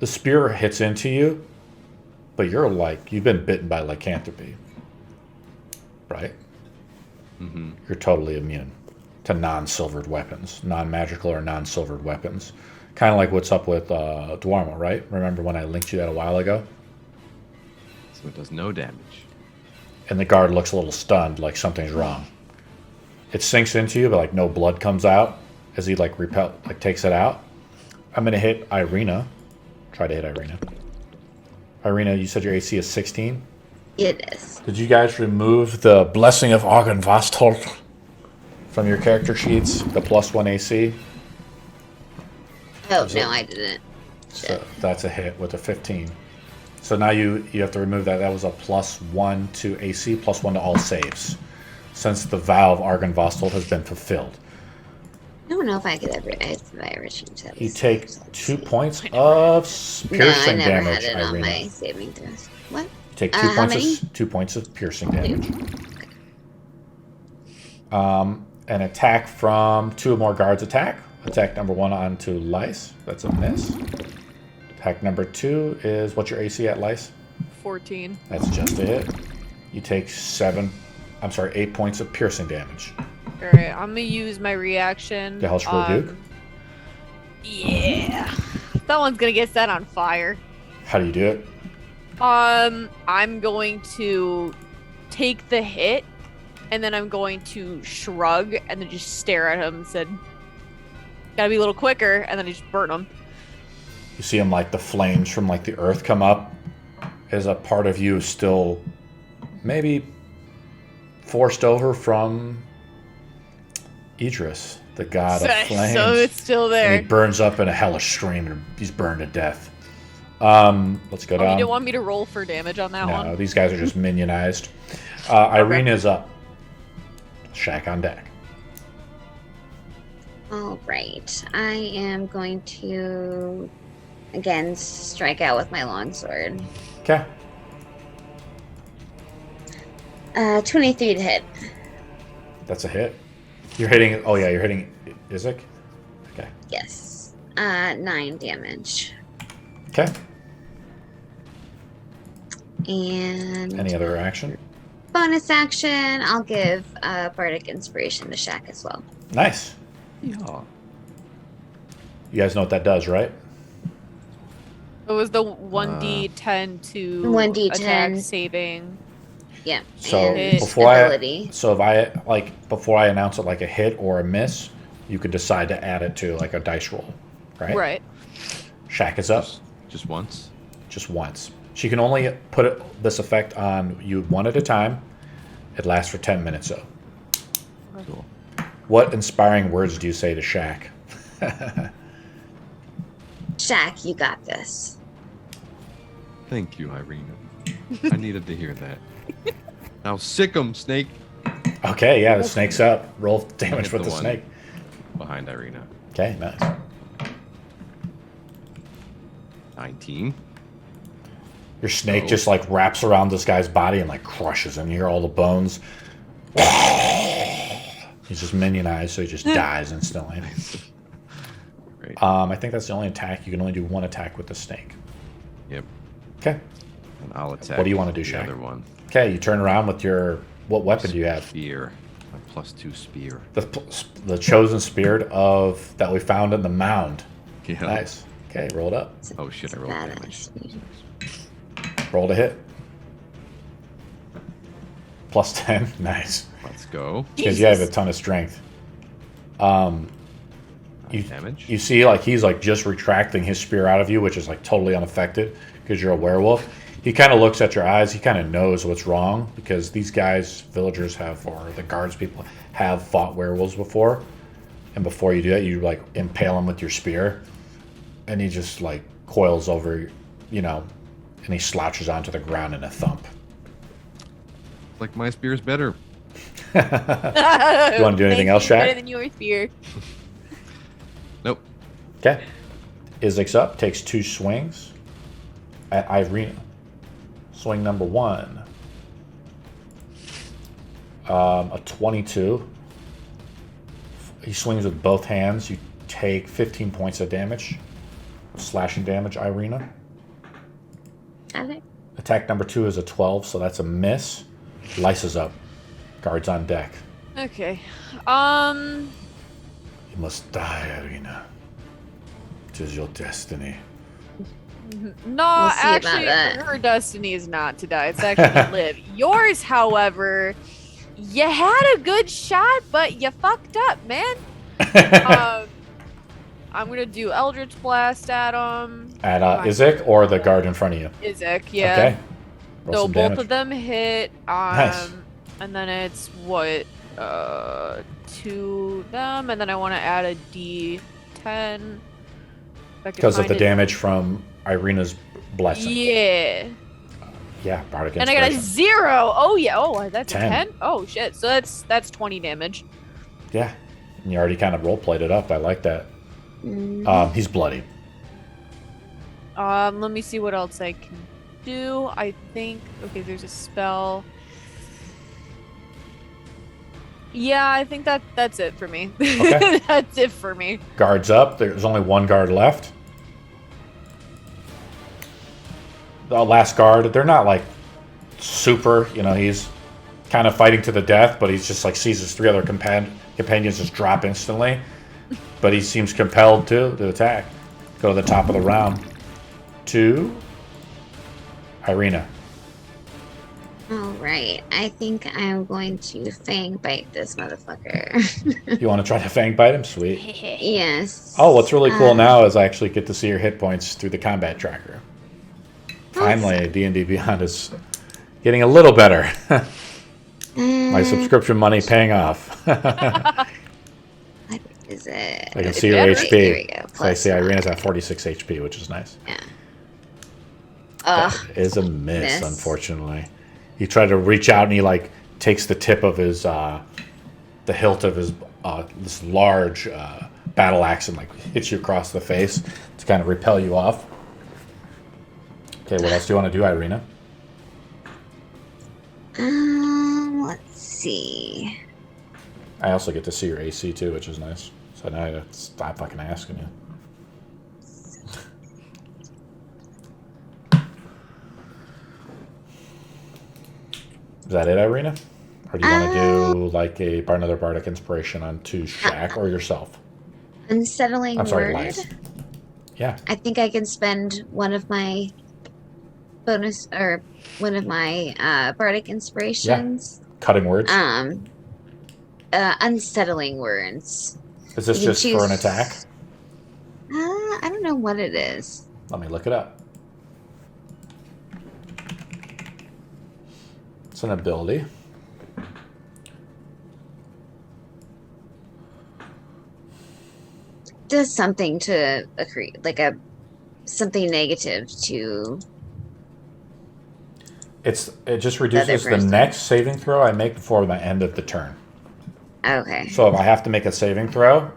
spear hits into you, but you've been bitten by lycanthropy, right? Mm-hmm. You're totally immune to non-silvered weapons, non-magical or non-silvered weapons. Kind of like what's up with Dwarma, right? Remember when I linked you that a while ago? So it does no damage. And the guard looks a little stunned, like something's wrong. It sinks into you, but like no blood comes out as he takes it out. I'm gonna hit Ireena. Try to hit Ireena. Ireena, you said your AC is 16? It is. Did you guys remove the Blessing of Argynvostholt from your character sheets? The +1 AC? Oh, no, I didn't. So that's a hit with a 15. So now you have to remove that. That was a +1 to AC, +1 to all saves. Since the vow of Argynvostholt has been fulfilled. I don't know if I could ever change that. You take 2 points of piercing no, I never damage, had it on my Ireena. saving throws. What? You take how many? 2 points of piercing damage. An attack from 2 or more guards attack. Attack number 1 onto Lice. That's a miss. Attack number 2 is, what's your AC at Lice? 14. That's just a hit. You take 8 points of piercing damage. Alright, I'm gonna use my reaction. The Hellscroll Duke? Yeah. That one's gonna get set on fire. How do you do it? I'm going to take the hit, and then I'm going to shrug, and then just stare at him and said, gotta be a little quicker, and then I just burn him. You see him like the flames from like the earth come up as a part of you is still maybe forced over from Idris, the god of flames. So it's still there. And he burns up in a hellish scream and he's burned to death. Let's go down. You didn't want me to roll for damage on that No, one? these guys are just minionized. Ireena's up. Shaq on deck. All right. I am going to, again, strike out with my longsword. Okay. 23 to hit. That's a hit. You're hitting. Oh yeah, you're hitting Izek. Okay. Yes. 9 damage. Okay. And Any other action? bonus action, I'll give Bardic Inspiration to Shaq as well. Nice. Yeah. You guys know what that does, right? It was the 1d10 to 1d10. attack saving. Yeah. So and before ability. before I announce it like a hit or a miss, you could decide to add it to like a dice roll, right? Right. Shaq is up Just once. just once. She can only put this effect on you one at a time. It lasts for 10 minutes though. Cool. What inspiring words do you say to Shaq? Shaq, you got this. Thank you, Ireena. I needed to hear that. Now sick 'em, snake. Okay, yeah, the snake's up. Roll damage Hit with the one snake. Behind Ireena. Okay, nice. 19. Your snake Oh. just like wraps around this guy's body and like crushes him. You hear all the bones. He's just minionized, so he just dies instantly. Great. I think that's the only attack. You can only do one attack with the snake. Yep. Okay. And I'll attack. What do you wanna do, the Shaq? other one. Okay, you turn around with your... What weapon do you have? Spear. My +2 spear. The chosen spirit of... that we found in the mound. Yeah. Nice. Okay, roll it up. Oh shit, I rolled damage. Badass. Roll to hit. +10. Nice. Let's go. Because you have a ton of strength. Damage. You see, like, he's, like, just retracting his spear out of you, which is, like, totally unaffected because you're a werewolf. He kind of looks at your eyes. He kind of knows what's wrong because these guys, villagers have, or the guards people, have fought werewolves before. And before you do that, you, like, impale him with your spear. And he just, like, coils over, you know, and he slouches onto the ground in a thump. Like my spear's better. You want to do anything else, Better Shaq? than your spear. Nope. Okay. Izek's up, takes 2 swings. at Ireena. Swing number 1. A 22. He swings with both hands. You take 15 points of damage. Slashing damage, Ireena. Okay. Attack number 2 is a 12, so that's a miss. Lice is up. Guards on deck. Okay. You must die, Ireena. It is your destiny. No, We'll see about actually, that. her destiny is not to die. It's actually to live. Yours, however, you had a good shot, but you fucked up, man. I'm gonna do Eldritch Blast at him. At Izek or the guard in front of you? Izek, yeah. Okay. Roll So some both damage. of them hit. Nice. And then it's what? 2 them, and then I want to add a D10. Because of the damage from Ireena's blessing. Yeah. Yeah, Bardic And I got a Inspiration. 0. Oh yeah. Oh, that's 10. a 10. Oh shit. So that's 20 damage. Yeah. And you already kind of role-played it up. I like that. He's bloody. Let me see what else I can do. I think okay, there's a spell. Yeah, I think that's it for me. Okay. That's it for me. Guards up. There's only one guard left. The last guard, they're not like super, he's kind of fighting to the death, but he's just like sees his 3 other companions just drop instantly. But he seems compelled to attack. Go to the top of the round. 2. Ireena. All right. I think I'm going to fang bite this motherfucker. You want to try to fang bite him? Sweet. Yes. Oh, what's really cool now is I actually get to see your hit points through the combat tracker. Finally, D&D Beyond is getting a little better. My subscription money paying off. What is it? I can see your better. HP. There we go. So I see Plus Ireena's 9. at 46 HP, which is nice. Yeah. That is a miss, miss. unfortunately. He tried to reach out and he like takes the tip of his, the hilt of his, this large battle axe and like hits you across the face to kind of repel you off. Okay, what else do you want to do, Ireena? Let's see. I also get to see your AC too, which is nice. So now I have to stop fucking asking you. Is that it, Ireena? Or do you want to do like another Bardic Inspiration onto Shaq or yourself? Unsettling I'm sorry, word. Lice. Yeah. I think I can spend one of my bardic inspirations. Cutting words. Unsettling words. Is this you can just for an choose- attack? I don't know what it is. Let me look it up. It's an ability. Does something to accrete, like something negative to. It just reduces the person. next saving throw I make before the end of the turn. Okay. So if I have to make a saving throw,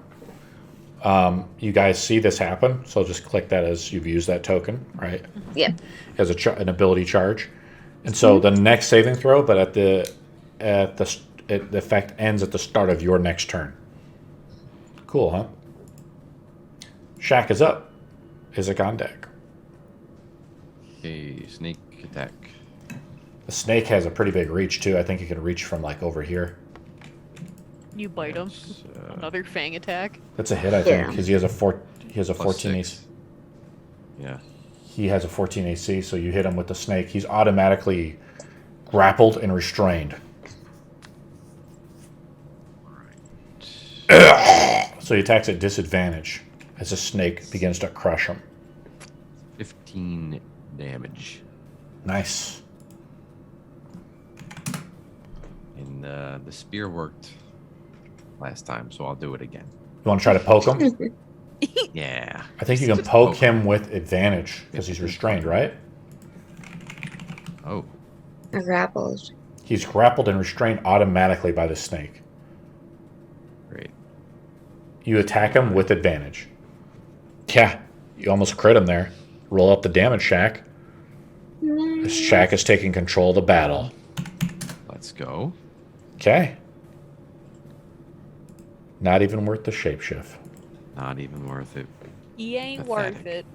you guys see this happen. So just click that as you've used that token, right? Yep. As an ability charge, and so the next saving throw, but the effect ends at the start of your next turn. Cool, huh? Shaq is up. Izek on deck. A snake attack. The snake has a pretty big reach too. I think he can reach from like over here. You bite him. Another fang attack. That's a hit, I think, Yeah. because he has a 14 Plus AC. 6. Yeah. He has a 14 AC, so you hit him with the snake. He's automatically grappled and restrained. So he attacks at disadvantage as the snake begins to crush him. 15 damage. Nice. And the spear worked last time, so I'll do it again. You want to try to poke him? Yeah. I think you can Just poke him with advantage because he's restrained, right? Oh. Grappled. He's grappled and restrained automatically by the snake. Great. You attack him with advantage. Yeah, you almost crit him there. Roll up the damage, Shaq. Shaq is taking control of the battle. Let's go. Okay. Not even worth the shapeshift. Not even worth it. He ain't Pathetic. worth it.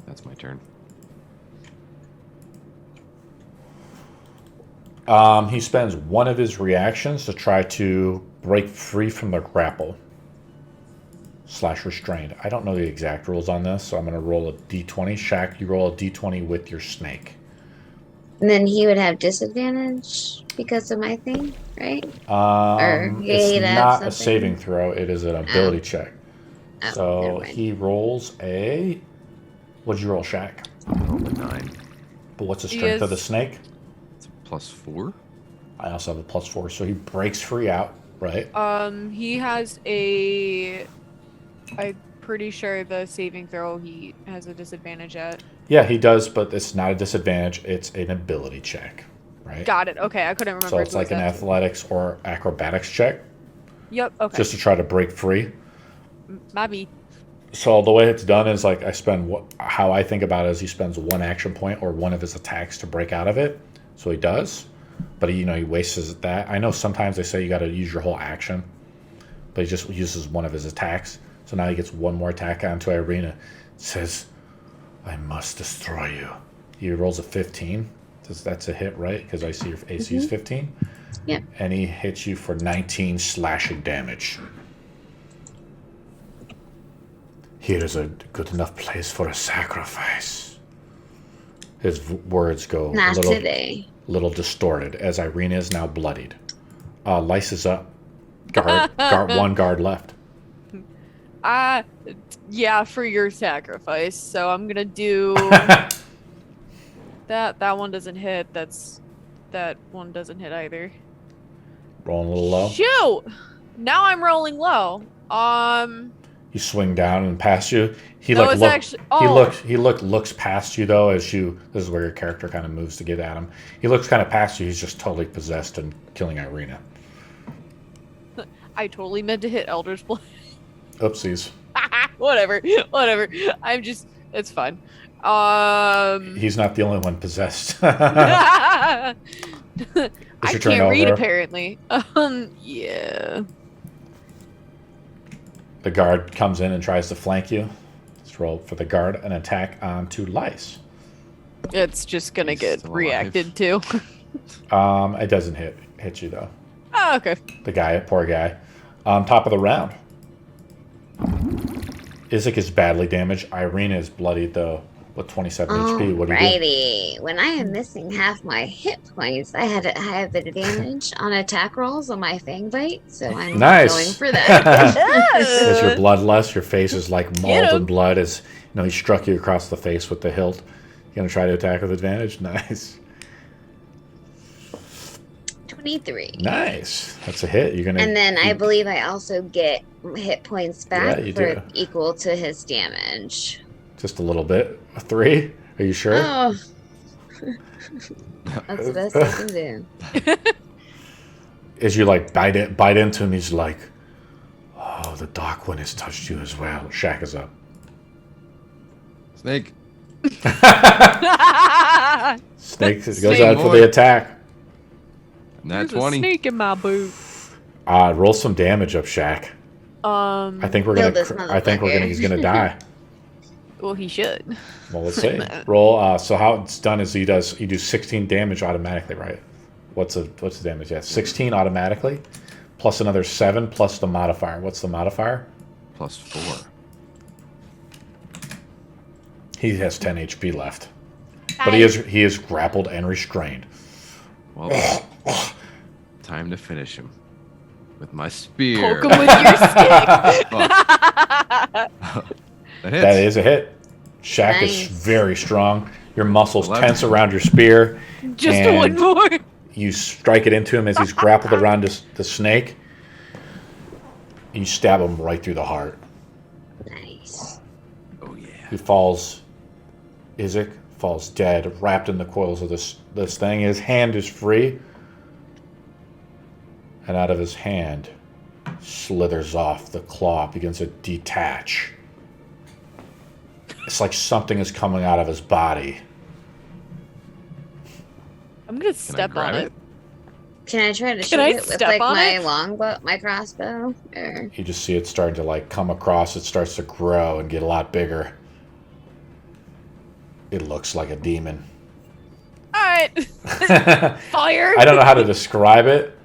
That's my turn. He spends one of his reactions to try to break free from the grapple / restrained. I don't know the exact rules on this, so I'm going to roll a d20. Shaq, you roll a d20 with your snake. And then he would have disadvantage because of my thing, right? It's he'd have not a something. saving throw. It is an ability check. Oh, never So mind. he rolls a... What'd you roll, Shaq? Roll a 9. But what's the He strength of the is- snake? It's a +4. I also have a +4, so he breaks free out, right? He has a. I'm pretty sure the saving throw he has a disadvantage at. Yeah, he does, but it's not a disadvantage. It's an ability check, right? Got it. Okay, I couldn't remember. So if it's it like was an that. athletics or acrobatics check, Yep. Okay. just to try to break free. Maybe. So the way it's done is like I spend how I think about it is he spends one action point or one of his attacks to break out of it. So he does, but he wastes that. I know sometimes they say you got to use your whole action, but he just uses one of his attacks. So now he gets one more attack onto Ireena. It says, "I must destroy you." He rolls a 15. That's a hit, right? Because I see your AC is 15. Yep. And he hits you for 19 slashing damage. Here is a good enough place for a sacrifice. His words go a Not little, today. little distorted as Ireena is now bloodied. Lice is up. One guard left. Yeah, for your sacrifice. So I'm gonna do that. That one doesn't hit. That one doesn't hit either. Rolling a little low. Shoot! Now I'm rolling low. You swing down and past you. He No, like it's look, actually- oh. he looks past you though as you. This is where your character kind of moves to get at him. He looks kind of past you. He's just totally possessed and killing Ireena. I totally meant to hit Eldritch Blast. Oopsies. Whatever. It's fine. He's not the only one possessed. I your turn can't read over? apparently. Yeah. The guard comes in and tries to flank you. Let's roll for the guard an attack onto Lice. It's just gonna He's get still alive. reacted to. It doesn't hit you though. Oh, okay. The guy, poor guy. Top of the round. Izek is badly damaged. Ireena is bloodied though with 27 HP. What do you do? Alrighty. When I am missing half my hit points, I have advantage on attack rolls on my fang bite, so I'm Nice. going for that. As your bloodlust, your face is like mauled him. in blood. As he struck you across the face with the hilt. You gonna try to attack with advantage? Nice. 23. Nice. That's a hit. You're gonna. And then I believe I also get hit points back Yeah, you for do. equal to his damage. Just a little bit. A 3. Are you sure? Oh. That's the best I can do. As you like bite into him, he's like, "Oh, the dark one has touched you as well." Shaq is up. Snake. Snake goes Snake out for boy. the attack. Nat There's a 20. snake in my boot. Roll some damage up, Shaq. I think we're Kill gonna. this He's gonna die. Well, he should. Well, let's see. Roll. So how it's done is you do 16 damage automatically, right? What's the damage? Yeah, 16 automatically, plus another 7 plus the modifier. What's the modifier? +4. He has 10 HP left, but he is grappled and restrained. Well, time to finish him with my spear. Poke him with your stick. That hits. That is a hit. Shaq is Nice. very strong. Your muscles 11. tense around your spear. Just And- one more. You strike it into him as he's grappled around the snake. You stab him right through the heart. Nice. Oh yeah. He falls. Izek falls dead, wrapped in the coils of this thing. His hand is free, and out of his hand slithers off the claw, begins to detach. It's like something is coming out of his body. I'm gonna step on grab it. it? Can I try to shoot Can I it with step like on my it? longbow, my crossbow? Or You just see it starting to like come across. It starts to grow and get a lot bigger. It looks like a demon. Alright. Fire. I don't know how to describe it.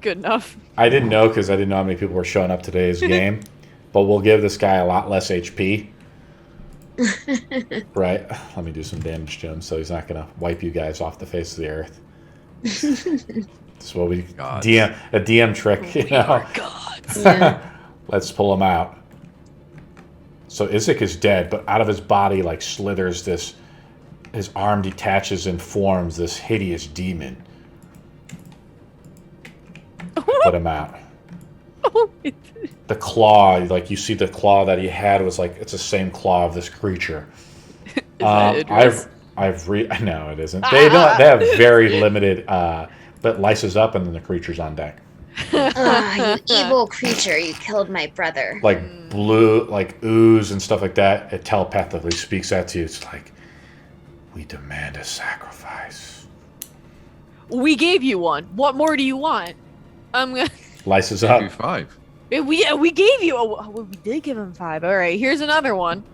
Good enough. I didn't know because I didn't know how many people were showing up today's game. But we'll give this guy a lot less HP. Right? Let me do some damage to him so he's not going to wipe you guys off the face of the earth. That's what we Gods. a DM trick, you know. Gods. Yeah. Let's pull him out. So Izek is dead, but out of his body like slithers this. His arm detaches and forms this hideous demon. Put him out. The claw, like you see the claw that he had was like it's the same claw of this creature. I know it isn't. They have very limited but lices up and then the creature's on deck. You evil creature, you killed my brother. Like blue, like ooze and stuff like that. It telepathically speaks that to you. It's like, we demand a sacrifice. We gave you one. What more do you want? I'm gonna. Lices up. 5. We gave you a. We did give him 5. All right, here's another one.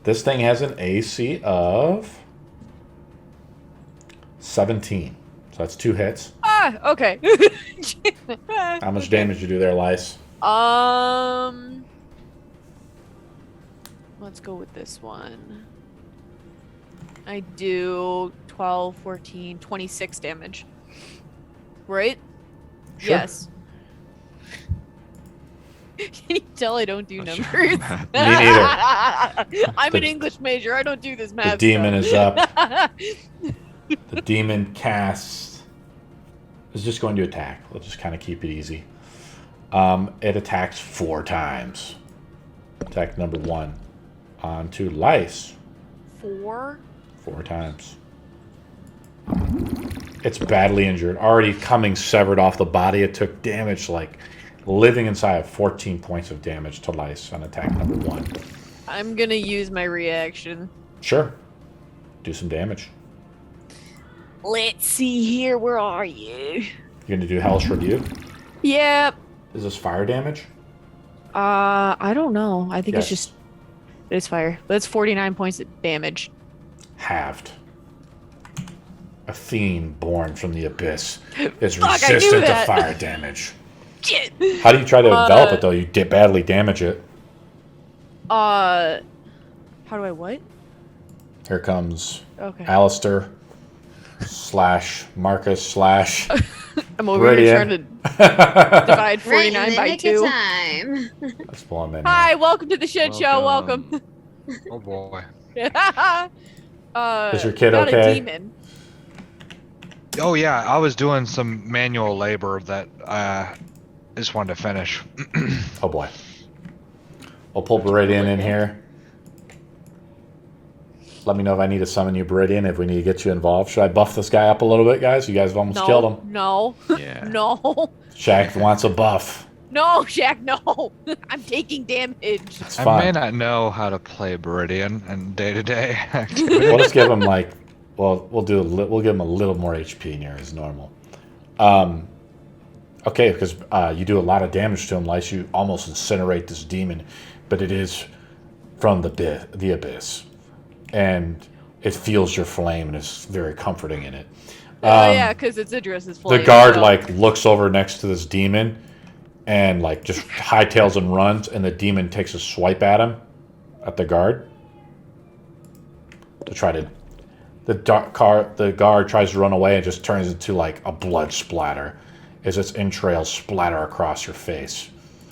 This thing has an AC of 17. So that's 2 hits. Okay. How much damage you do there, Lice? Let's go with this one. I do 12, 14, 26 damage. Right? Sure. Yes. Can you tell I don't do Not numbers? sure about Me neither. I'm an The- English major. I don't do this The math. demon is up. up. The demon casts. Is just going to attack. We'll just kind of keep it easy. It attacks 4 times. Attack number 1 onto Lice. 4? 4 times. It's badly injured. Already coming severed off the body. It took damage like living inside of 14 points of damage to Lice on attack number 1. I'm gonna use my reaction. Sure. Do some damage. Let's see here. Where are you? You're going to do Hellish Rebuke. Yep. Is this fire damage? I don't know. I think Yes. it's just it's fire. That's 49 points of damage. Halved. A fiend born from the abyss is Fuck, I knew resistant to that. fire damage. Shit. How do you try to envelop it though? You badly damage it. How do I what? Here comes Okay. ALASTOR / Marcus / I'm over here trying to divide 49 right in the by nick 2. of time. Let's pull him in. Hi, Here. welcome to the shit show. Welcome. Oh boy. Is your kid got okay? a demon. Oh yeah, I was doing some manual labor that I just wanted to finish. Oh boy. We'll pull Beridian in here. Let me know if I need to summon you, Beridian, if we need to get you involved. Should I buff this guy up a little bit, guys? You guys have almost killed him. No. Yeah. No. Shaq wants a buff. No, Shaq, no. I'm taking damage. It's I fine. may not know how to play Beridian and day to day. We'll just give him like, well, we'll give him a little more HP near his normal. Okay, because you do a lot of damage to him, Lice. You almost incinerate this demon, but it is from the abyss, and it feels your flame and is very comforting in it. Oh yeah, because it's Idris's flame. The guard so- like looks over next to this demon, and like just hightails and runs, and the demon takes a swipe at him, at the guard, to try to. The guard tries to run away and just turns into like a blood splatter as its entrails splatter across your face.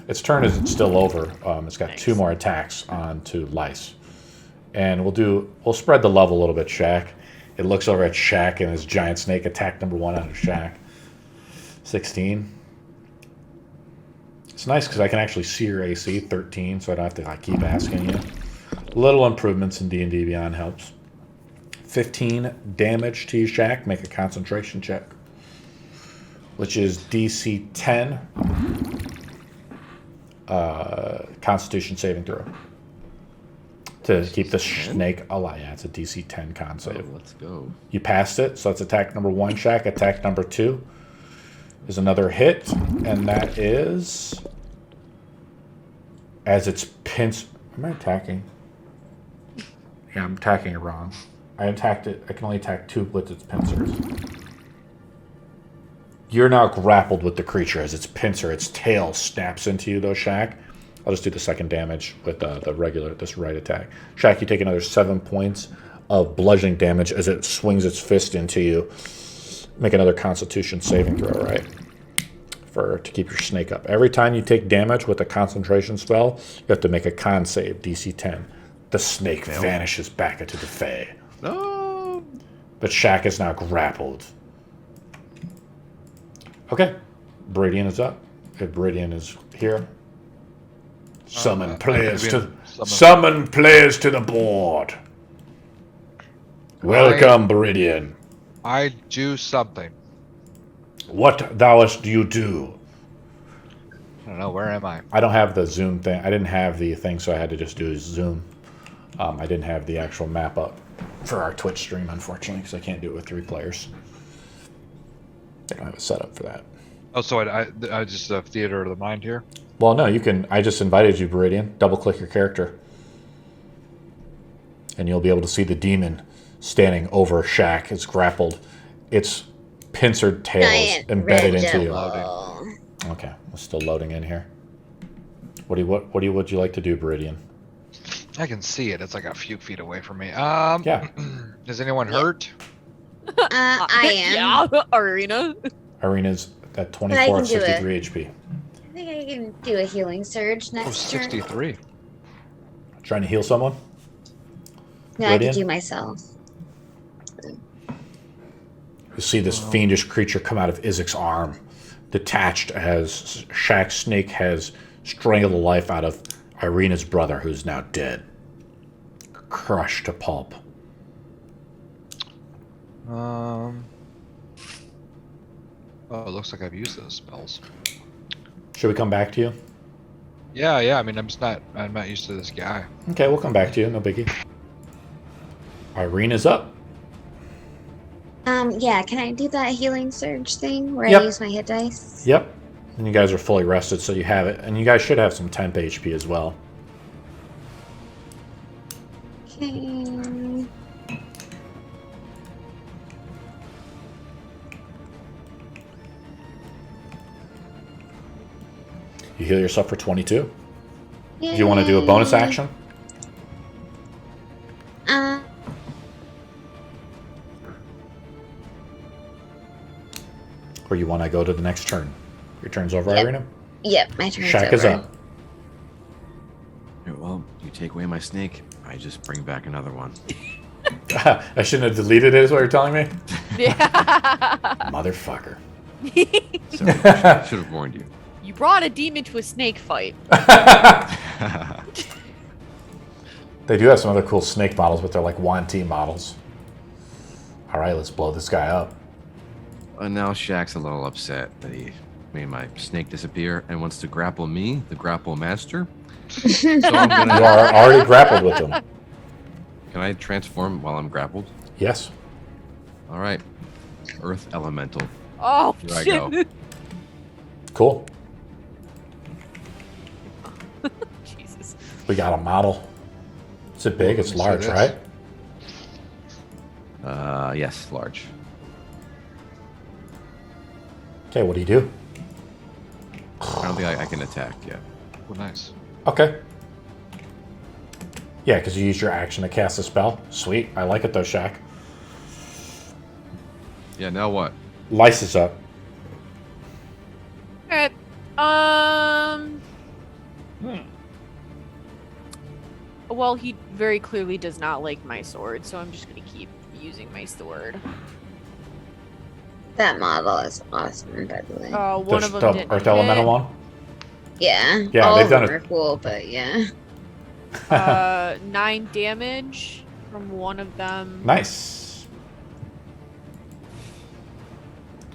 Its turn isn't still over. It's got Nice. 2 more attacks onto Lice. And we'll spread the level a little bit, Shaq. It looks over at Shaq and his giant snake attack number 1 on Shaq. 16. It's nice because I can actually see your AC, 13, so I don't have to like keep asking you. Little improvements in D&D Beyond helps. 15 damage to you, Shaq. Make a concentration check, which is DC 10. Constitution saving throw to keep the 10? snake alive. Yeah, it's a DC 10 con save. Oh, let's go. You passed it, so that's attack number 1, Shaq. Attack number 2 is another hit, and that is as its pins. Am I attacking? Yeah, I'm attacking it wrong. I attacked it. I can only attack 2 with its pincers. You're now grappled with the creature as its pincer, its tail snaps into you, though, Shaq. I'll just do the second damage with the regular, this right attack. Shaq, you take another 7 points of bludgeoning damage as it swings its fist into you. Make another Constitution saving throw, right? To keep your snake up. Every time you take damage with a concentration spell, you have to make a con save, DC 10. The snake vanishes back into the Fae. No. But Shaq is now grappled. Okay. Beridian is up. If Beridian is here. Summon players to the board. Welcome, Beridian. I do something. What thouest do you do? I don't know. Where am I? I don't have the Zoom thing. I didn't have the thing, so I had to just do Zoom. I didn't have the actual map up for our Twitch stream, unfortunately, because I can't do it with 3 players. I don't have it set up for that. Oh, so I just theater of the mind here. Well, no, you can. I just invited you, Beridian. Double-click your character, and you'll be able to see the demon standing over Shaq. It's grappled. Its pincered tail is embedded into you. Okay, we're still loading in here. Would you like to do, Beridian? I can see it. It's like a few feet away from me. Yeah. Is anyone hurt? I am. Yeah, Ireena. Ireena's at 24 63 HP. I think I can do a healing surge Oh, next turn. 63. Trying to heal someone? No, I can Beridian? do myself. You see this fiendish creature come out of Izek's arm, detached as Shaq's snake has strangled the life out of Ireena's brother, who's now dead. Crushed to pulp. Oh, it looks like I've used those spells. Should we come back to you? Yeah. I mean, I'm not used to this guy. Okay, we'll come back to you. No biggie. Ireena's up. Yeah, can I do that healing surge thing where Yep. I use my hit dice? Yep. And you guys are fully rested, so you have it. And you guys should have some temp HP as well. Okay. You heal yourself for 22. Do you want to do a bonus action? Or you want to go to the next turn? Your turn's over, Yep. Ireena? Yep, my turn's Shaq over. is up. Well, you take away my snake, I just bring back another one. I shouldn't have deleted it, is what you're telling me? Yeah. Motherfucker. Sorry, should have warned you. You brought a demon to a snake fight. They do have some other cool snake models, but they're like 1T models. Alright, let's blow this guy up. And now Shaq's a little upset that he made my snake disappear and wants to grapple me, the grapple master. So I'm You gonna. are already grappled with him. Can I transform while I'm grappled? Yes. All right. Earth elemental. Oh, Here I shit. go. Cool. Jesus. We got a model. Is it big? It's Let me see large, this. right? Yes, large. Okay, what do you do? I don't think I can attack yet. Oh, nice. Okay. Yeah, because you used your action to cast a spell. Sweet. I like it though, Shaq. Yeah, now what? Lice is up. Alright. Well, he very clearly does not like my sword, so I'm just gonna keep using my sword. That model is awesome, by the way. One of them The didn't Earth hit. Elemental one? Yeah. Yeah, all they've of done them are cool, but yeah. 9 damage from one of them. Nice.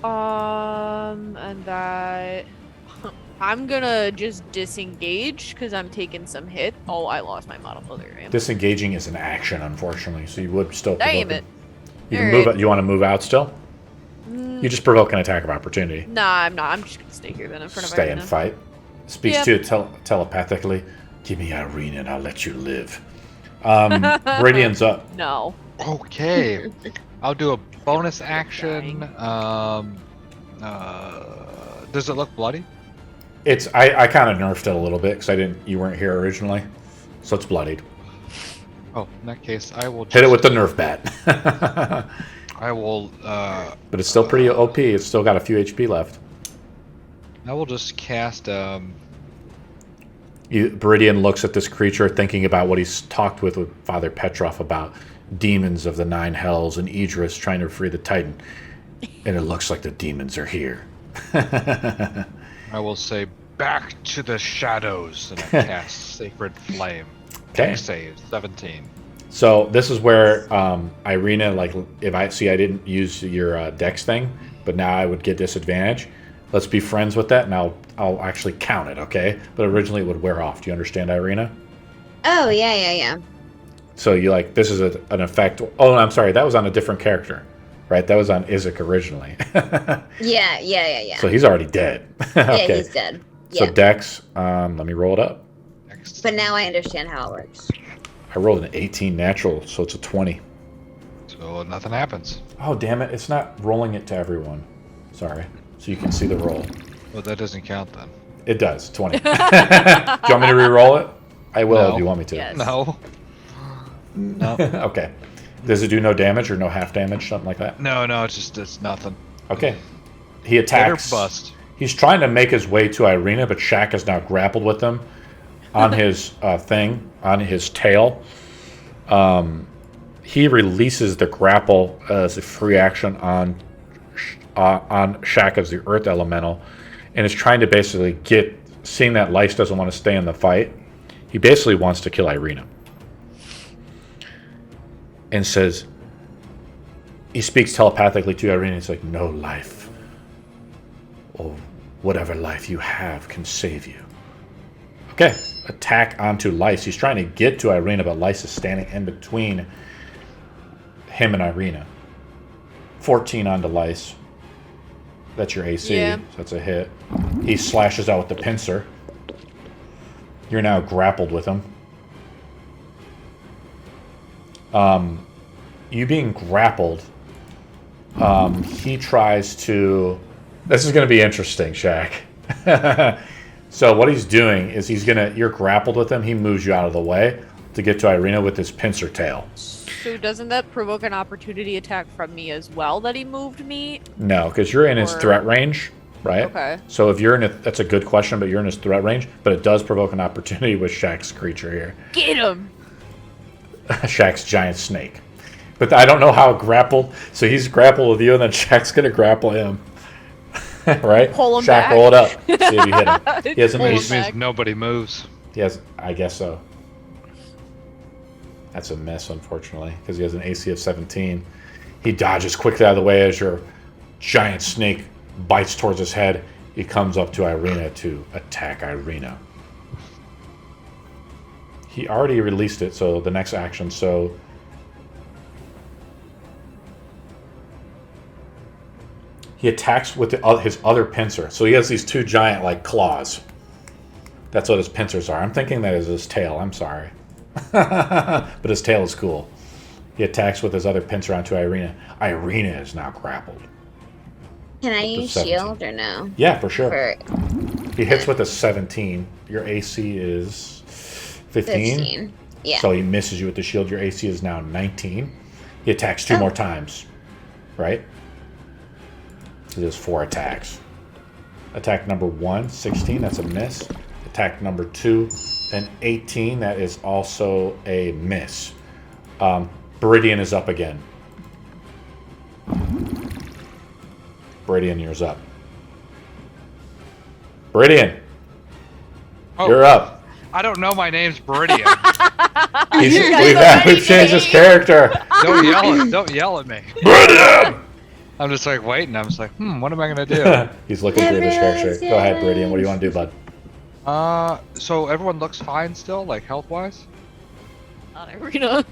And that I'm gonna just disengage because I'm taking some hit. Oh, I lost my model delirium. Disengaging is an action, unfortunately, so you would still provoke Damn it. You can Alright. move. You want to move out still? You just provoke an attack of opportunity. Nah, I'm not. I'm just gonna stay here then in front of Stay and Ireena. fight. Speaks Yep. to you telepathically. Give me Ireena and I'll let you live. Radiant's up. No. Okay. I'll do a bonus action. Does it look bloody? It's I kind of nerfed it a little bit because you weren't here originally, so it's bloodied. Oh, in that case, I will just, Hit it with the nerf bat. I will. But it's still pretty OP. It's still got a few HP left. I will just cast. Beridian looks at this creature, thinking about what he's talked with Father Petrov about demons of the nine hells and Idris trying to free the Titan. And it looks like the demons are here. I will say back to the shadows, and I cast Sacred Flame. Okay. Save 17. So this is where Ireena, like, if I didn't use your dex thing, but now I would get disadvantage. Let's be friends with that, and I'll actually count it, okay? But originally it would wear off. Do you understand, Ireena? Oh, yeah. So you like this is an effect. Oh, I'm sorry, that was on a different character, right? That was on Izek originally. Yeah. So he's already dead. Yeah, Okay. he's dead. So Yeah. Dex, let me roll it up. Next. But now I understand how it works. I rolled an 18 natural, so it's a 20. So nothing happens. Oh, damn it. It's not rolling it to everyone. Sorry. So you can see the roll. Well, that doesn't count then. It does, 20. Do you want me to re-roll it? I will No. if you want me to. Yes. No. No. Okay. Does it do no damage or no half damage, something like that? No, it's nothing. Okay. He Hit or attacks. bust. He's trying to make his way to Ireena, but Shaq is now grappled with him on his on his tail. He releases the grapple as a free action on Shaq as the Earth Elemental, and is trying to basically seeing that Lyce doesn't want to stay in the fight, he basically wants to kill Ireena. And says, he speaks telepathically to Ireena, he's like, no life, or whatever life you have can save you. Okay, attack onto Lyce. He's trying to get to Ireena, but Lyce is standing in between him and Ireena. 14 onto Lyce. That's your AC, Yeah. so that's a hit. He slashes out with the pincer. You're now grappled with him. You being grappled, he tries to... This is going to be interesting, Shaq. So what he's doing is you're grappled with him, he moves you out of the way to get to Ireena with his pincer tail. So doesn't that provoke an opportunity attack from me as well that he moved me? No, because you're in his Or- threat range, right? Okay. So if you're that's a good question, but you're in his threat range, but it does provoke an opportunity with Shaq's creature here. Get him! Shaq's giant snake. But I don't know how grappled. So he's grappled with you, and then Shaq's gonna grapple him. Right? Pull him Shaq, back. roll it up. See if you hit him. He has an Pull him Which AC. means back. nobody moves. He has, I guess so. That's a miss, unfortunately, because he has an AC of 17. He dodges quickly out of the way as your giant snake bites towards his head. He comes up to Ireena to attack Ireena. He already released it, so the next action, so... He attacks with his other pincer. So he has these two giant, like, claws. That's what his pincers are. I'm thinking that is his tail. I'm sorry. But his tail is cool. He attacks with his other pincer onto Ireena. Ireena is now grappled. Can I use 17. shield or no? Yeah, for sure. For He hits with a 17. Your AC is 15. 15. Yeah. So he misses you with the shield. Your AC is now 19. He attacks two Oh. more times. Right? He does 4 attacks. Attack number 1, 16. That's a miss. Attack number 2, an 18. That is also a miss. Beridian is up again. Beridian, yours up. Beridian, Oh, you're up. I don't know. My name's Beridian. You guys already We've changed his did. character. Don't yell at me. Beridian! I'm just like waiting. I'm just like, what am I gonna do? He's looking through this character. Everyone's Go ahead, yours. Bridian. What do you want to do, bud? So everyone looks fine still, like health-wise? Not Ireena.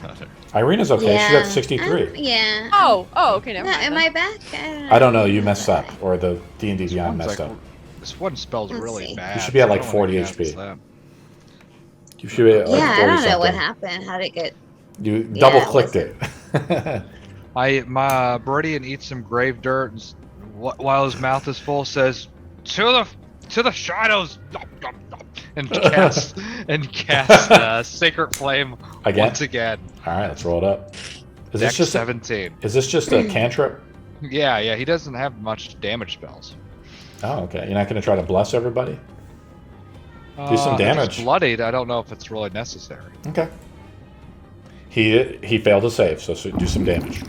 Not her. Ireena's okay. She's at 63. Yeah. Oh, okay, never mind. Am then. I back? I don't know. You messed up, or the D&D Beyond One's messed like- up. This one spells Let's really see. bad. You should be at so I like don't 40 wanna cast HP. that. You should be at like Yeah, I 40 don't know what something. happened. How did it get? You Yeah, double clicked it. My Meridian eats some grave dirt and while his mouth is full says, "To the shadows," and casts Sacred Flame Again? once again. All right, let's roll it up. Is Dex this just 17. is this just a cantrip? Yeah, he doesn't have much damage spells. Oh, okay. You're not going to try to bless everybody? Do some If damage. he's bloodied, I don't know if it's really necessary. Okay. He failed to save, so do some damage.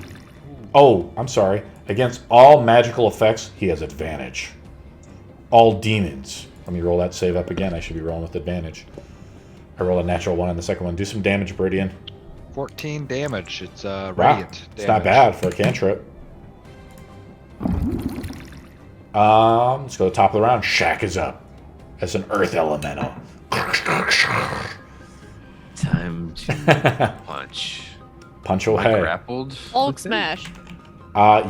Oh, I'm sorry. Against all magical effects, he has advantage. All demons. Let me roll that save up again. I should be rolling with advantage. I rolled a natural 1 on the second one. Do some damage, Bridian. 14 damage. It's Wow. radiant. It's not damage. bad for a cantrip. Let's go to the top of the round. Shaq is up as an earth elemental. Time to punch. Punch Am I away. grappled? Hulk with it? smash.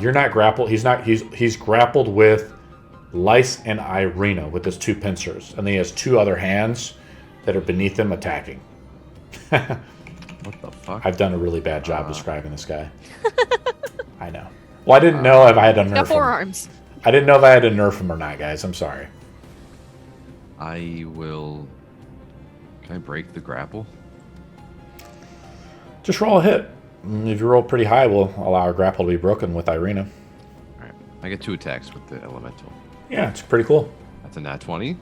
You're not grappled. He's not. He's grappled with Lice and Ireena with his 2 pincers, and then he has 2 other hands that are beneath him attacking. What the fuck? I've done a really bad job describing this guy. I know. Well, I didn't know if I had to Got nerf him. 4 arms. I didn't know if I had to nerf him or not, guys. I'm sorry. I will. Can I break the grapple? Just roll a hit. If you roll pretty high, we'll allow our grapple to be broken with Ireena. Alright. I get 2 attacks with the elemental. Yeah, it's pretty cool. That's a nat 20.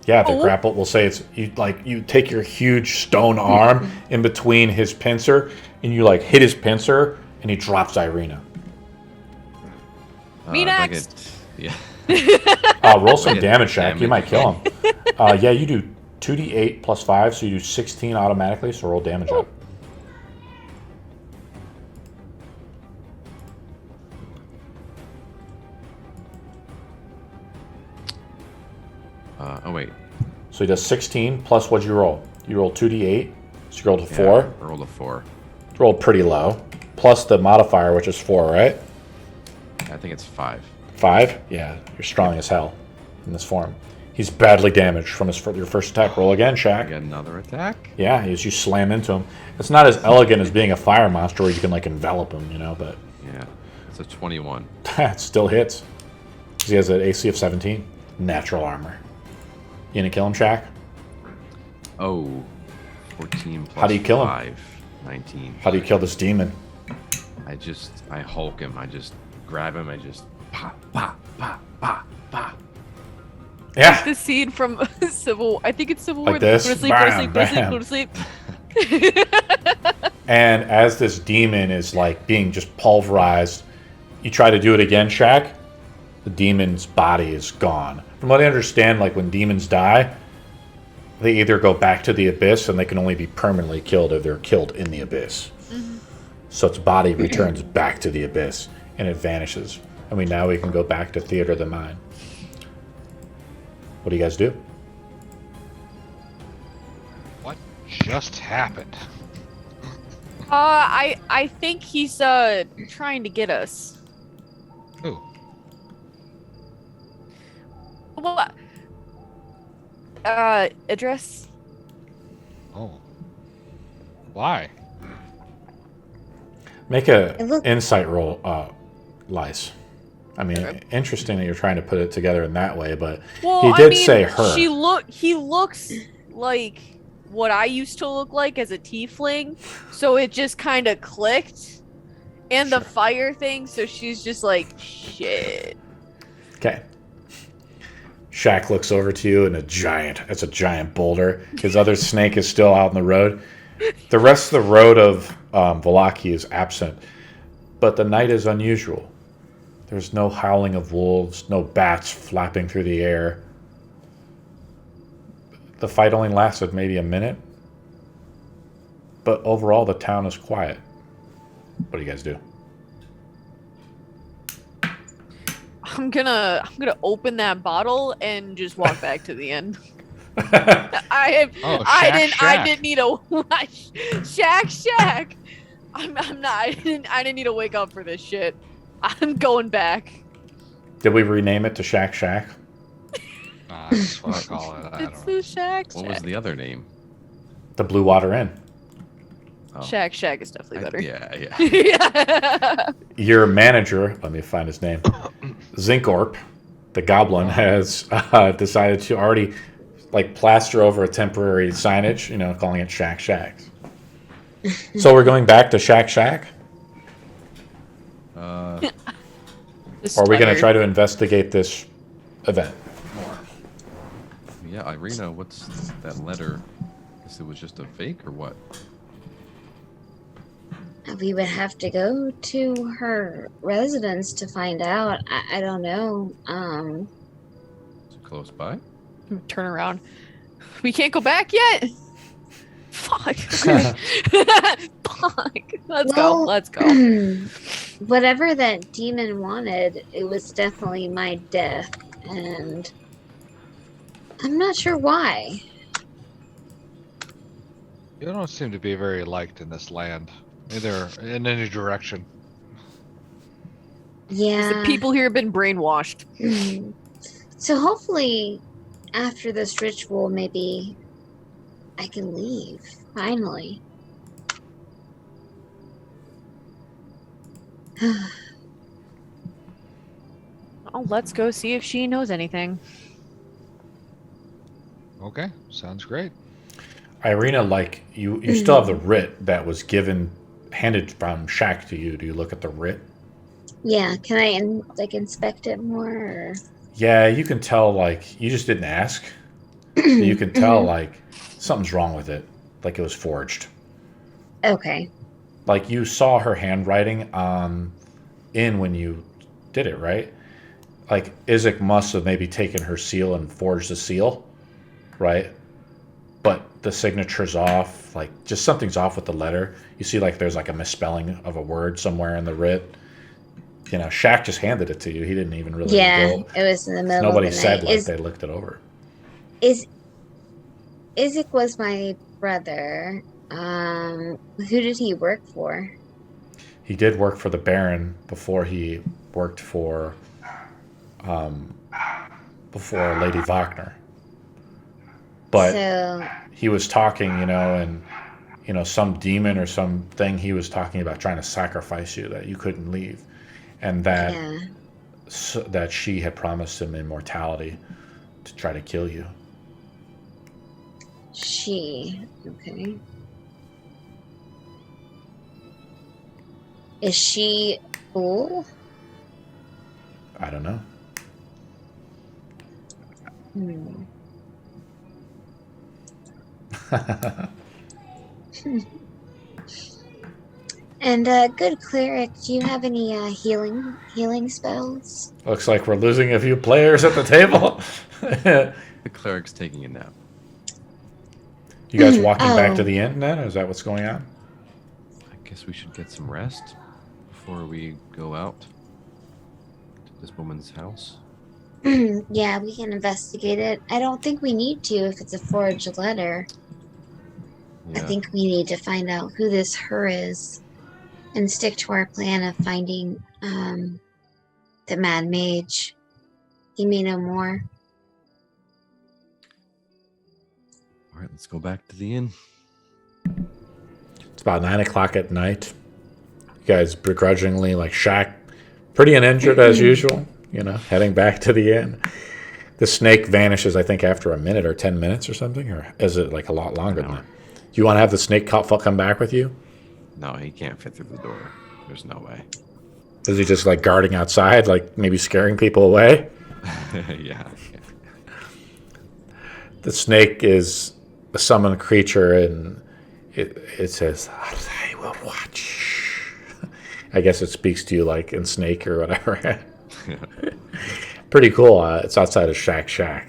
Yeah, the Oh. grapple. We'll say it's you take your huge stone arm in between his pincer, and you like hit his pincer, and he drops Ireena. Me if I next. get- yeah. Roll some Yeah, damage, Shaq. You damage. might kill him. Yeah, you do 2d8 plus 5, so you do 16 automatically. So roll damage up. Oh wait. So he does 16 plus what'd you roll? You rolled 2d8, so you rolled a Yeah, 4. I rolled a 4. Rolled pretty low. Plus the modifier, which is 4, right? I think it's 5. 5? Yeah, you're strong as hell in this form. He's badly damaged from your first attack. Roll again, I Shaq. get another attack. Yeah, as you slam into him. It's not as elegant as being a fire monster where you can like envelop him, but Yeah. It's a 21. it still hits. 'Cause he has an AC of 17. Natural armor. You gonna kill him, Shaq? Oh. 14 plus How do you kill him? 5. 19. How do you kill this demon? I Hulk him. I just grab him. I just pop, pop, pop, pop, pop. Yeah. The scene from Civil. I think it's Civil Like War. this? Go to sleep. Go to Bam, sleep. Go to sleep. bam. Go to sleep. And as this demon is like being just pulverized, you try to do it again, Shaq. The demon's body is gone. From what I understand, like when demons die, they either go back to the abyss and they can only be permanently killed if they're killed in the abyss. So its body returns back to the abyss and it vanishes. And now we can go back to Theater of the Mind. What do you guys do? What just happened? I think he's trying to get us. Ooh. What? Address. Oh. Why? Make a It look- insight roll, Lice. I mean, Okay. interesting that you're trying to put it together in that way, but Well, he I did mean, say her. He looks like what I used to look like as a tiefling, so it just kind of clicked. And the Sure. fire thing, so she's just like, shit. Okay. Shaq looks over to you and it's a giant boulder. His other snake is still out in the road. The rest of the road of Valaki is absent, but the night is unusual. There's no howling of wolves, no bats flapping through the air. The fight only lasted maybe a minute, but overall the town is quiet. What do you guys do? I'm gonna open that bottle and just walk back to the inn. I didn't need a shack. I'm not. I didn't need to wake up for this shit. I'm going back. Did we rename it to Shack Shack? That's what I call it. It's the shack. What was the other name? The Blue Water Inn. Oh. Shack is definitely better. Yeah. Yeah. Your manager, let me find his name, Zinkorp, the goblin, has decided to already plaster over a temporary signage, calling it Shack Shacks. So we're going back to Shack Shack? Or are we going to try to investigate this event more? Yeah, Ireena, what's that letter? Guess it was just a fake or what? We would have to go to her residence to find out. I don't know. Is it close by? Turn around. We can't go back yet. Fuck. Fuck. Let's go. Whatever that demon wanted, it was definitely my death, and I'm not sure why. You don't seem to be very liked in this land, either in any direction. Yeah. The people here have been brainwashed. So hopefully, after this ritual, maybe I can leave, finally. Oh, let's go see if she knows anything. Okay, sounds great. Ireena, you still have the writ that was handed from Shack to you. Do you look at the writ? Yeah, can I inspect it more? Or? Yeah, you can tell you just didn't ask. You can tell something's wrong with it, it was forged. Okay. You saw her handwriting in when you did it, right? Izek must have maybe taken her seal and forged the seal, right? But the signature's off, just something's off with the letter. You see there's a misspelling of a word somewhere in the writ. Shack just handed it to you. He didn't even really it was in the middle nobody of the said night. they looked it over. Izek was my brother. Who did he work for? He did work for the Baron before he worked for Lady Wagner. But he was talking, and some demon or something, he was talking about trying to sacrifice you, that you couldn't leave, and that that she had promised him immortality to try to kill you. Okay. Is she cool? I don't know. And good cleric, do you have any healing spells? Looks like we're losing a few players at the table. The cleric's taking a nap. You guys walking back to the inn then? Is that what's going on? I guess we should get some rest before we go out to this woman's house. Yeah, we can investigate it. I don't think we need to if it's a forged letter. Yeah. I think we need to find out who this her is and stick to our plan of finding the Mad Mage. He may know more. All right, let's go back to the inn. It's about 9 o'clock at night. You guys begrudgingly, Shack, pretty uninjured as usual, heading back to the inn. The snake vanishes, I think, after a minute or 10 minutes or something, or is it a lot longer than that? Do you want to have the snake come back with you? No, he can't fit through the door. There's no way. Is he just guarding outside, maybe scaring people away? Yeah. The snake is a summoned creature, and it says, "I will watch." I guess it speaks to you in Snake or whatever. Pretty cool. It's outside of Shack Shack,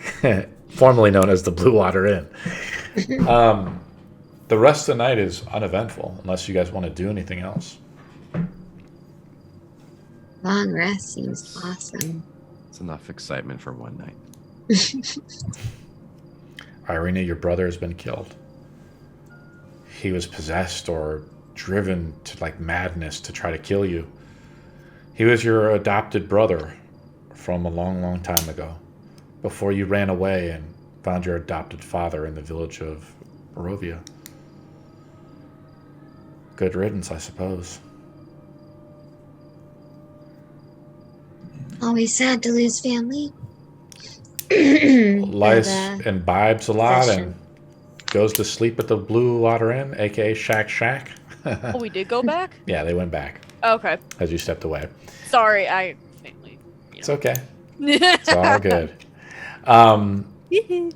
formerly known as the Blue Water Inn. The rest of the night is uneventful, unless you guys want to do anything else. Long rest seems awesome. It's enough excitement for one night. Ireena, your brother has been killed. He was possessed or driven to like madness to try to kill you. He was your adopted brother from a long, long time ago, before you ran away and found your adopted father in the village of Barovia. Good riddance, I suppose. Always sad to lose family. Lice But, imbibes a lot possession. and goes to sleep at the Blue Water Inn, aka Shack Shack. Oh, we did go back? Yeah, they went back Okay. as you stepped away. Sorry, I family. It's okay. It's all good.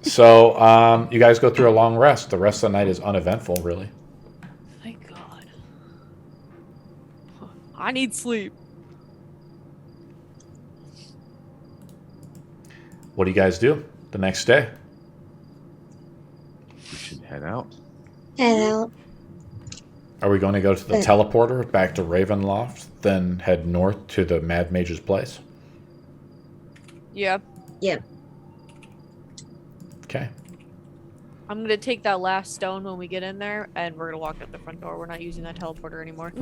So you guys go through a long rest. The rest of the night is uneventful, really. Thank God. I need sleep. What do you guys do the next day? We should head out. Head out. Are we going to go to the teleporter back to Ravenloft, then head north to the Mad Mage's place? Yeah. Yep. Okay. I'm going to take that last stone when we get in there, and we're going to walk out the front door. We're not using that teleporter anymore.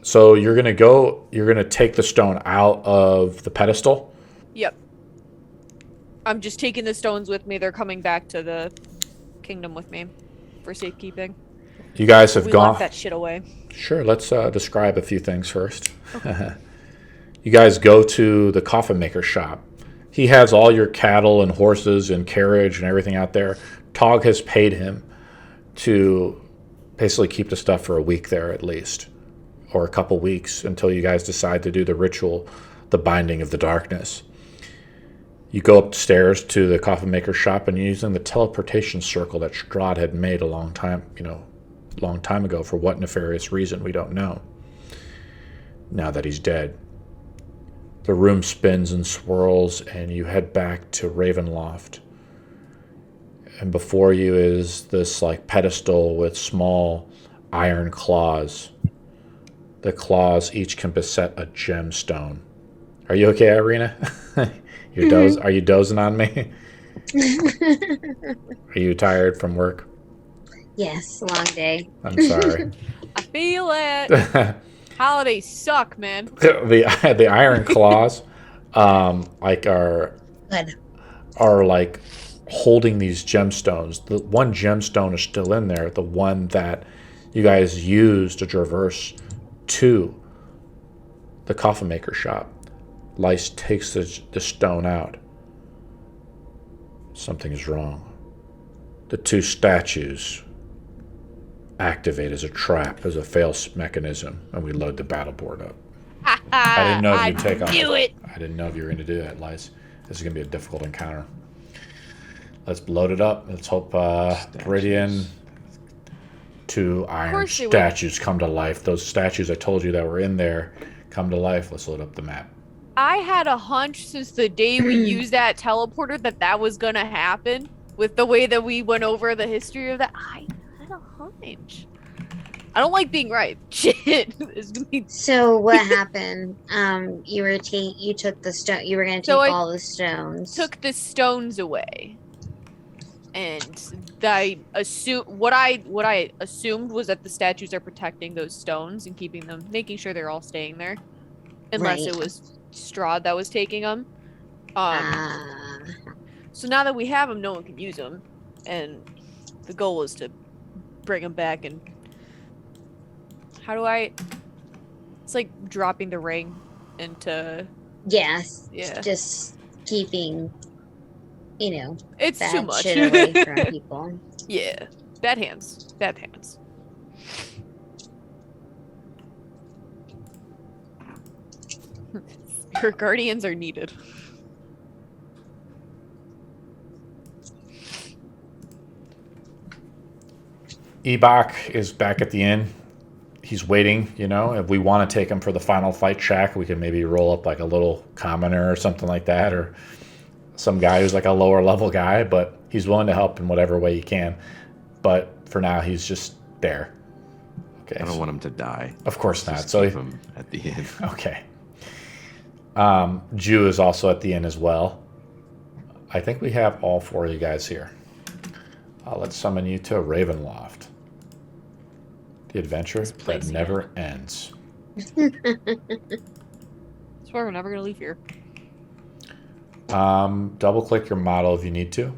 So you're going to take the stone out of the pedestal? Yep. I'm just taking the stones with me. They're coming back to the kingdom with me for safekeeping. You guys have We gone... locked that shit away. Sure, let's describe a few things first. Okay. You guys go to the coffin maker shop. He has all your cattle and horses and carriage and everything out there. Tog has paid him to basically keep the stuff for a week there at least, or a couple weeks until you guys decide to do the ritual, the binding of the darkness. You go upstairs to the coffin maker shop and using the teleportation circle that Strahd had made a long time ago, for what nefarious reason we don't know. Now that he's dead, the room spins and swirls, and you head back to Ravenloft. And before you is this like pedestal with small iron claws. The claws each can beset a gemstone. Are you okay, Ireena? Are you dozing on me? Are you tired from work? Yes, long day. I'm sorry. I feel it. Holidays suck, man. the iron claws, Good. are like holding these gemstones. The one gemstone is still in there. The one that you guys use to traverse to the coffin maker shop. Lice takes the stone out. Something is wrong. The two statues activate as a trap, as a fail mechanism, and we load the battle board up. I didn't know if you'd take on it. I didn't know if you were going to do that, Lice. This is going to be a difficult encounter. Let's load it up. Let's hope Viridian, two iron statues come to life. Those statues I told you that were in there come to life. Let's load up the map. I had a hunch since the day we used that teleporter that was going to happen with the way that we went over the history of that. I had a hunch. I don't like being right. Shit. So what happened? You took the stone. You were gonna take all the stones. Took the stones away, and what I assumed was that the statues are protecting those stones and keeping them, making sure they're all staying there, unless it was Strahd that was taking them. So now that we have them, no one can use them, and the goal is to bring them back. And it's like dropping the ring into... Yes. Yeah. Just keeping, it's bad too much. shit away from people. Yeah. Bad hands. Bad hands. Your guardians are needed. Ebok is back at the inn. He's waiting, If we want to take him for the final fight shack, we can maybe roll up like a little commoner or something like that, or some guy who's like a lower level guy, but he's willing to help in whatever way he can. But for now, he's just there. Okay. I don't want him to die. Of course not. Just So keep him at the inn. Okay. Jew is also at the inn as well. I think we have all 4 of you guys here. Let's summon you to Ravenloft. The adventure that place never ends. Swear we're never gonna leave here. Double click your model if you need to.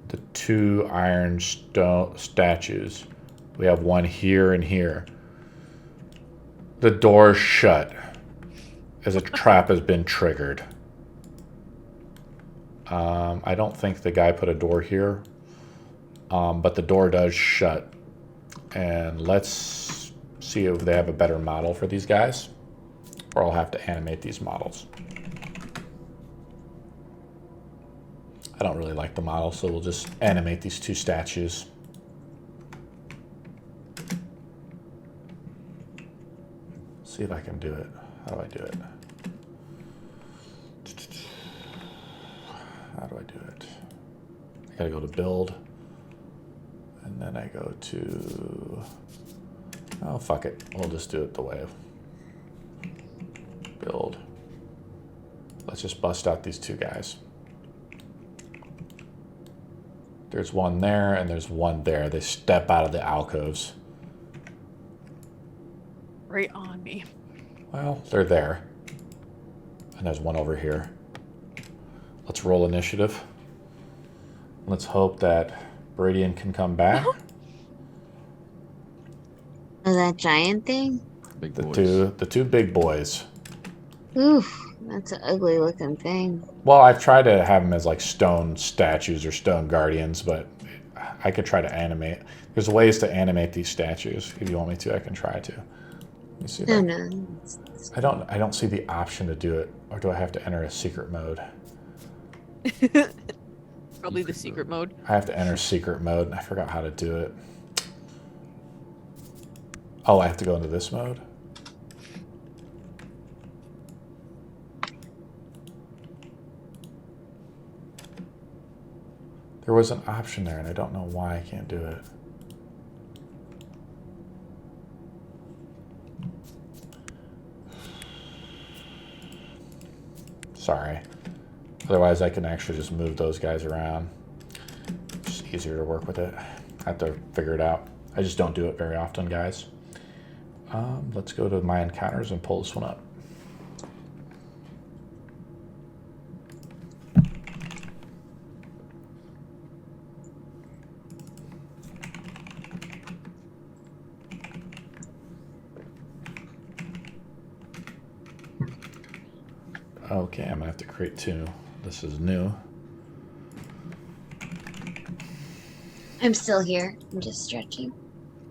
The 2 iron stone statues. We have one here and here. The door is shut as a trap has been triggered. I don't think the guy put a door here, but the door does shut. And let's see if they have a better model for these guys, or I'll have to animate these models. I don't really like the model, so we'll just animate these 2 statues. See if I can do it. How do I do it? How do I do it? I gotta go to build. And then I go to... Oh, fuck it. We'll just do it the way of build. Let's just bust out these 2 guys. There's one there, and there's one there. They step out of the alcoves. Right on me. Well, they're there. And there's one over here. Let's roll initiative. Let's hope that Bradian can come back. Oh, that giant thing? Big The boys. two big boys. Oof, that's an ugly looking thing. Well, I've tried to have them as like stone statues or stone guardians, but I could try to animate. There's ways to animate these statues. If you want me to, I can try to. Let me see. No, no. I don't see the option to do it, or do I have to enter a secret mode? Probably the secret mode. I have to enter secret mode, and I forgot how to do it. Oh, I have to go into this mode? There was an option there, and I don't know why I can't do it. Sorry. Otherwise, I can actually just move those guys around. It's just easier to work with it. I have to figure it out. I just don't do it very often, guys. Let's go to my encounters and pull this one up. Okay, I'm gonna have to create 2. This is new. I'm still here. I'm just stretching.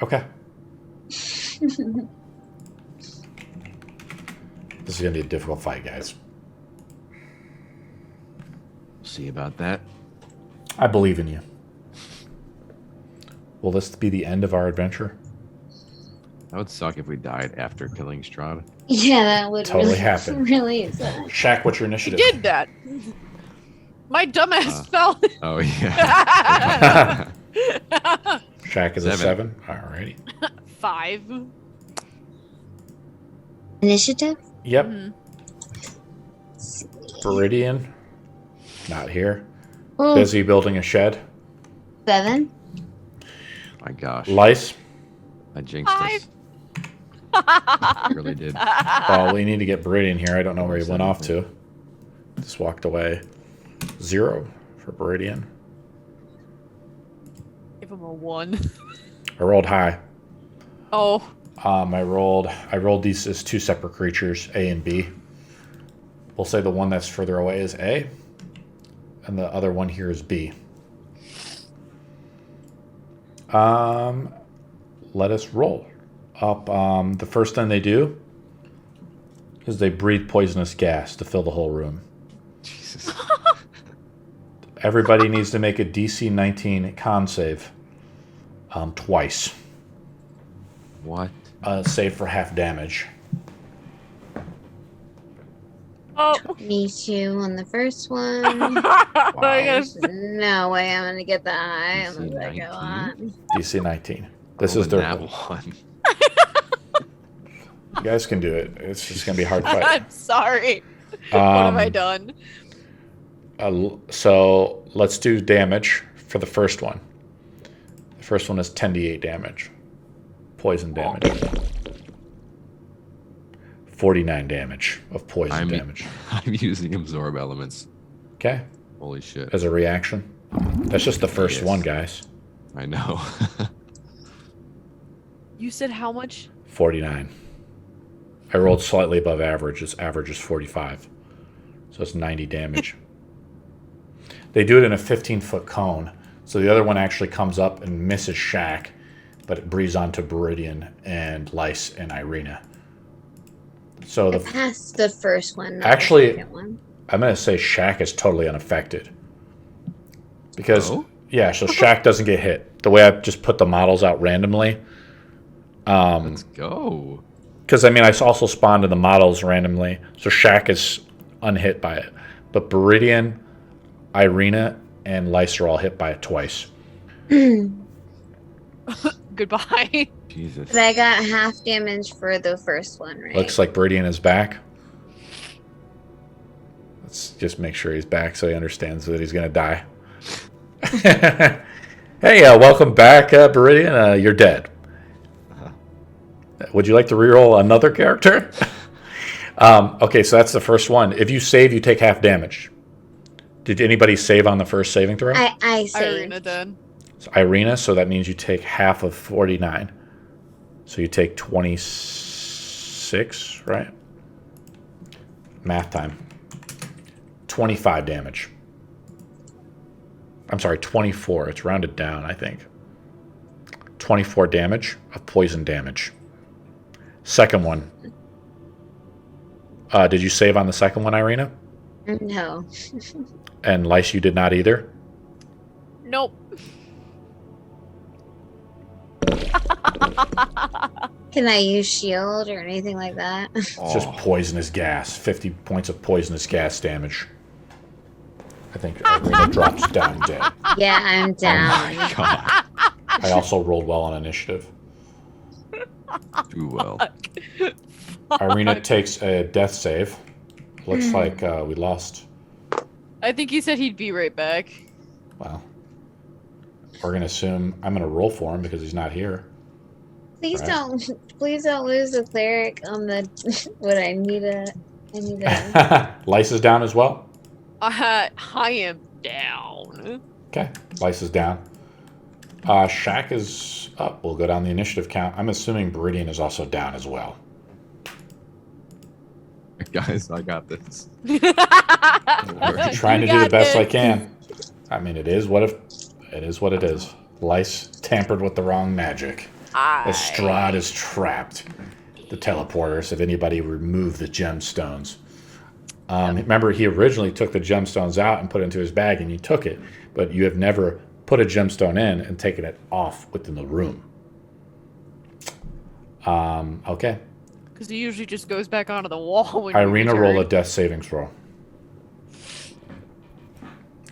Okay. This is gonna be a difficult fight, guys. See about that. I believe in you. Will this be the end of our adventure? That would suck if we died after killing Strahd. Yeah, that would Totally really happen. Really suck. Shaq, what's your He initiative? did that. My dumbass fell. Oh yeah. Shaq is a 7. Alrighty. 5. Initiative? Yep. Mhm. Viridian. Not here. Oh, Busy building a shed. 7. My gosh. Lice. I jinxed us. 5. I really did. Well, we need to get Viridian here. I don't know where he went off to. Just walked away. 0 for Viridian. Give him a 1. I rolled high. Oh. I rolled these as 2 separate creatures, A and B. We'll say the one that's further away is A, and the other one here is B. Let us roll up. The first thing they do is they breathe poisonous gas to fill the whole room. Jesus. Everybody needs to make a DC 19 con save twice. What? Save for half damage. Oh. Me too on the first one. I guess. There's no way I'm gonna get that high DC unless I go 19? on. DC 19. This Oh, is their that one. You guys can do it. It's just gonna be a hard fight. I'm sorry. What have I done? So let's do damage for the first one. The first one is 10d8 damage. Poison damage. 49 damage of poison damage. I'm using absorb elements. Okay. Holy shit. As a reaction. That's just the first one, guys. I know. You said how much? 49. I rolled slightly above average. Its average is 45. So it's 90 damage. They do it in a 15-foot cone. So the other one actually comes up and misses Shaq, but it breathes onto Viridian and Lice and Ireena. So I passed the first one. Not Actually, the second one. I'm going to say Shaq is totally unaffected. Because, so Shaq doesn't get hit. The way I just put the models out randomly. Let's go. Because, I mean, I also spawned in the models randomly. So Shaq is unhit by it. But Viridian, Ireena, and Lice are all hit by it twice. Goodbye. Jesus. But I got half damage for the first one, right? Looks like Viridian is back. Let's just make sure he's back so he understands that he's going to die. Hey, welcome back, Viridian. You're dead. Would you like to reroll another character? Okay, so that's the first one. If you save, you take half damage. Did anybody save on the first saving throw? I saved. Ireena did. So Ireena, so that means you take half of 49. So you take 26, right? Math time. 25 damage. I'm sorry, 24. It's rounded down, I think. 24 damage of poison damage. Second one. Did you save on the second one, Ireena? No. And Lice, you did not either? Nope. Can I use shield or anything like that? It's just poisonous gas. 50 points of poisonous gas damage. I think Ireena drops down dead. Yeah, I'm down. My God. I also rolled well on initiative. Too well. Ireena takes a death save. Looks like we lost. I think he said he'd be right back. Well, we're going to assume I'm going to roll for him because he's not here. Please Right. please don't lose the cleric on the what I need a Lice is down as well. I am down. Okay, Lice is down. Shaq is up. We'll go down the initiative count. I'm assuming Viridian is also down as well. Guys, I got this. I'm trying to do the best I can. I mean, it is what it is. Lice tampered with the wrong magic. Strahd is trapped. The teleporters, if anybody removed the gemstones. Remember, he originally took the gemstones out and put it into his bag, and you took it, but you have never put a gemstone in and taken it off within the room. Okay. Because he usually just goes back onto the wall when Ireena, you roll a return. death saving throw.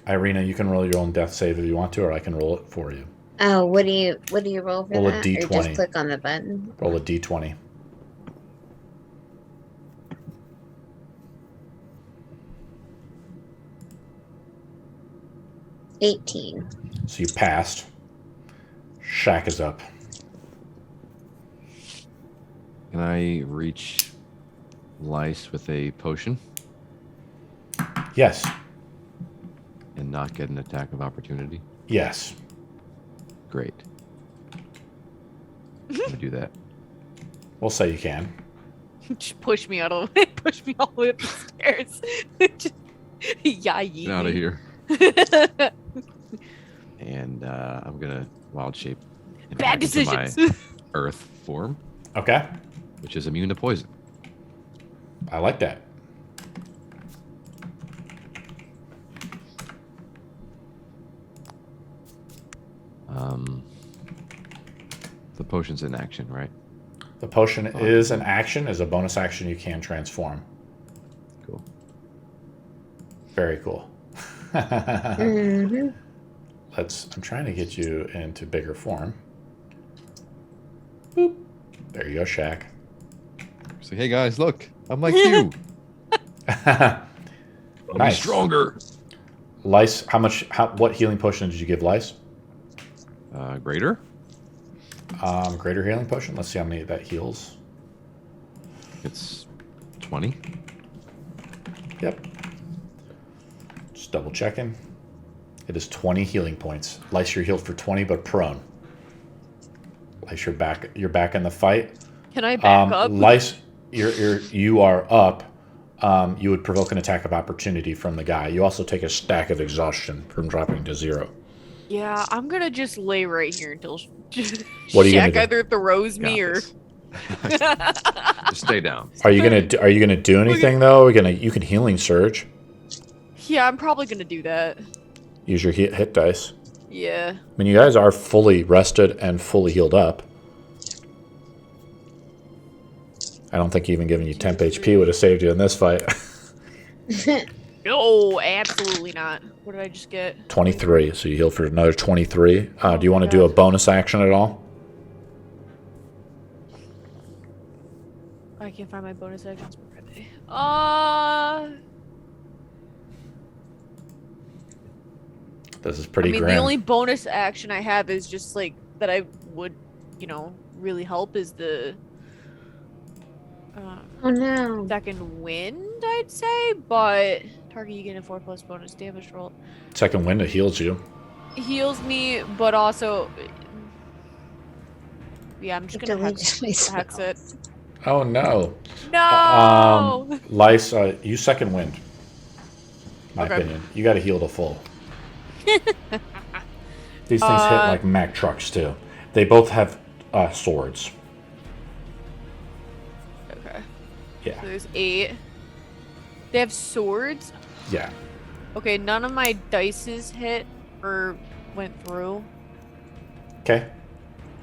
Ireena, you can roll your own death save if you want to, or I can roll it for you. Oh, what do you roll for Roll a that? D20. Or just click on the button? Roll a d20. $18. So you passed. Shaq is up. Can I reach Lice with a potion Yes. and not get an attack of opportunity? Yes. Great. I'm gonna do that. We'll say you can. Just push me out of the way. Push me all the way up the stairs. Just, yeah, Get out of here. And I'm gonna wild shape and Bad back into decisions. my earth form, Okay. which is immune to poison. I like that. The potion's in action, right? The potion is an action. As a bonus action, you can transform. Cool. Very cool. Mm-hmm. I'm trying to get you into bigger form. Boop. There you go, Shaq. So, hey guys, look, I'm like you. I'll be Nice. stronger. Lice, what healing potion did you give Lice? Greater. Greater healing potion. Let's see how many that heals. It's 20. Yep. Just double checking. It is 20 healing points. Lice, you're healed for 20, but prone. Lice, you're back. You're back in the fight. Can I back up? Lice, you are up. You would provoke an attack of opportunity from the guy. You also take a stack of exhaustion from dropping to 0. Yeah, I'm gonna just lay right here until What are you gonna Shaq do? either throws me Got or. this. Just stay down. Are you gonna do anything though? You can healing surge. Yeah, I'm probably gonna do that. Use your hit dice. Yeah. I mean, you guys are fully rested and fully healed up. I don't think even giving you temp HP would have saved you in this fight. No, absolutely not. What did I just get? 23, so you heal for another 23. Do you want to do a bonus action at all? I can't find my bonus actions. Where are they? This is pretty I mean, grim. the only bonus action I have is just like that I would, really help is the Oh no. second wind, I'd say, but target you get a 4+ bonus damage roll. Second wind, it heals you. Heals me, but also, yeah, I'm just gonna hex it. Oh no. No. Lice, use second wind. My Okay. opinion. You got to heal to full. These things hit like Mack trucks too. They both have swords. Okay. Yeah. So there's 8. They have swords. Yeah. Okay, none of my dices hit or went through. Okay.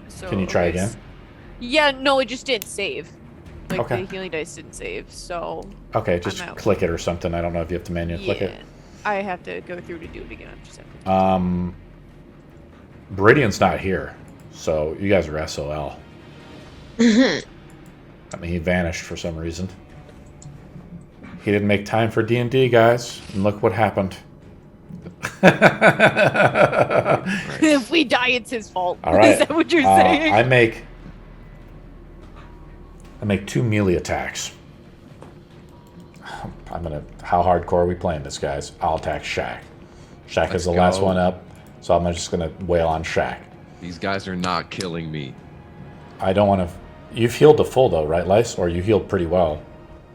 So Can you try okay, again? Yeah, no, it just didn't save. Like Okay. the healing dice didn't save, so Okay, just I'm out. click it or something. I don't know if you have to manually click it. I have to go through to do it again. I just have to. Viridian's not here, so you guys are SOL. I mean, he vanished for some reason. He didn't make time for D&D, guys, and look what happened. If we die, it's his fault. All right. Is that what you're saying? I make 2 melee attacks. How hardcore are we playing this, guys? I'll attack Shaq. Shaq is the last go. one up, so I'm just gonna wail on Shaq. These guys are not killing me. I don't want to. You've healed to full though, right, Lice? Or you healed pretty well.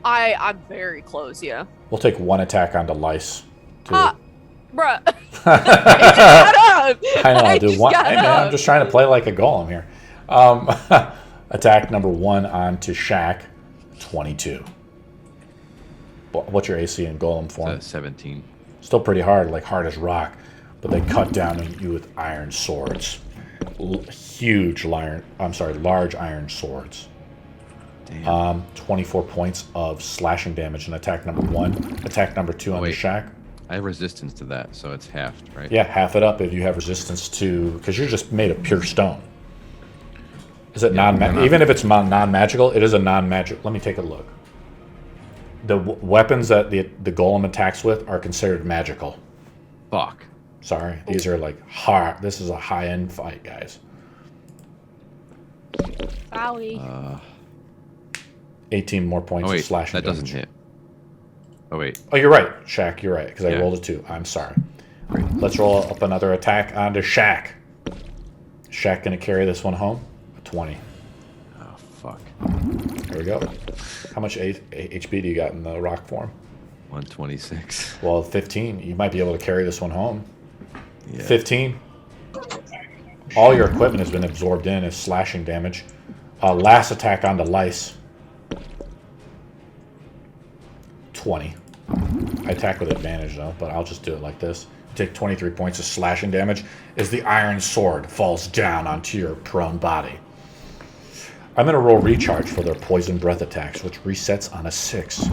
I'm very close, yeah. We'll take 1 attack onto Lice. Bruh. I know, dude. Hey, man, I'm up. just trying to play like a golem here. Attack number 1 onto Shaq, 22. What's your AC in golem form? 17. Still pretty hard, like hard as rock. But they cut down on you with iron swords. Large iron swords. Damn. 24 points of slashing damage in attack number 1. Attack number 2 on the wait. Shaq. I have resistance to that, so it's halved, right? Yeah, half it up if you have resistance to, because you're just made of pure stone. Is it even if it's non-magical, it is a non-magic. Let me take a look. The weapons that the golem attacks with are considered magical. Fuck. Sorry, these are like hard. This is a high-end fight, guys. Owie. 18 more points Oh of wait, slashing that doesn't damage. hit. Oh wait. Oh, you're right, Shaq. You're right, because I Yeah. rolled a 2. I'm sorry. Let's roll up another attack onto Shaq. Shaq gonna carry this one home. A 20. Oh fuck. There we go. How much HP do you got in the rock form? 126. Well, 15. You might be able to carry this one home. Yeah. 15. All your equipment has been absorbed in as slashing damage. Last attack onto Lice. 20. I attack with advantage though, but I'll just do it like this. Take 23 points of slashing damage as the iron sword falls down onto your prone body. I'm going to roll recharge for their poison breath attacks, which resets on a 6.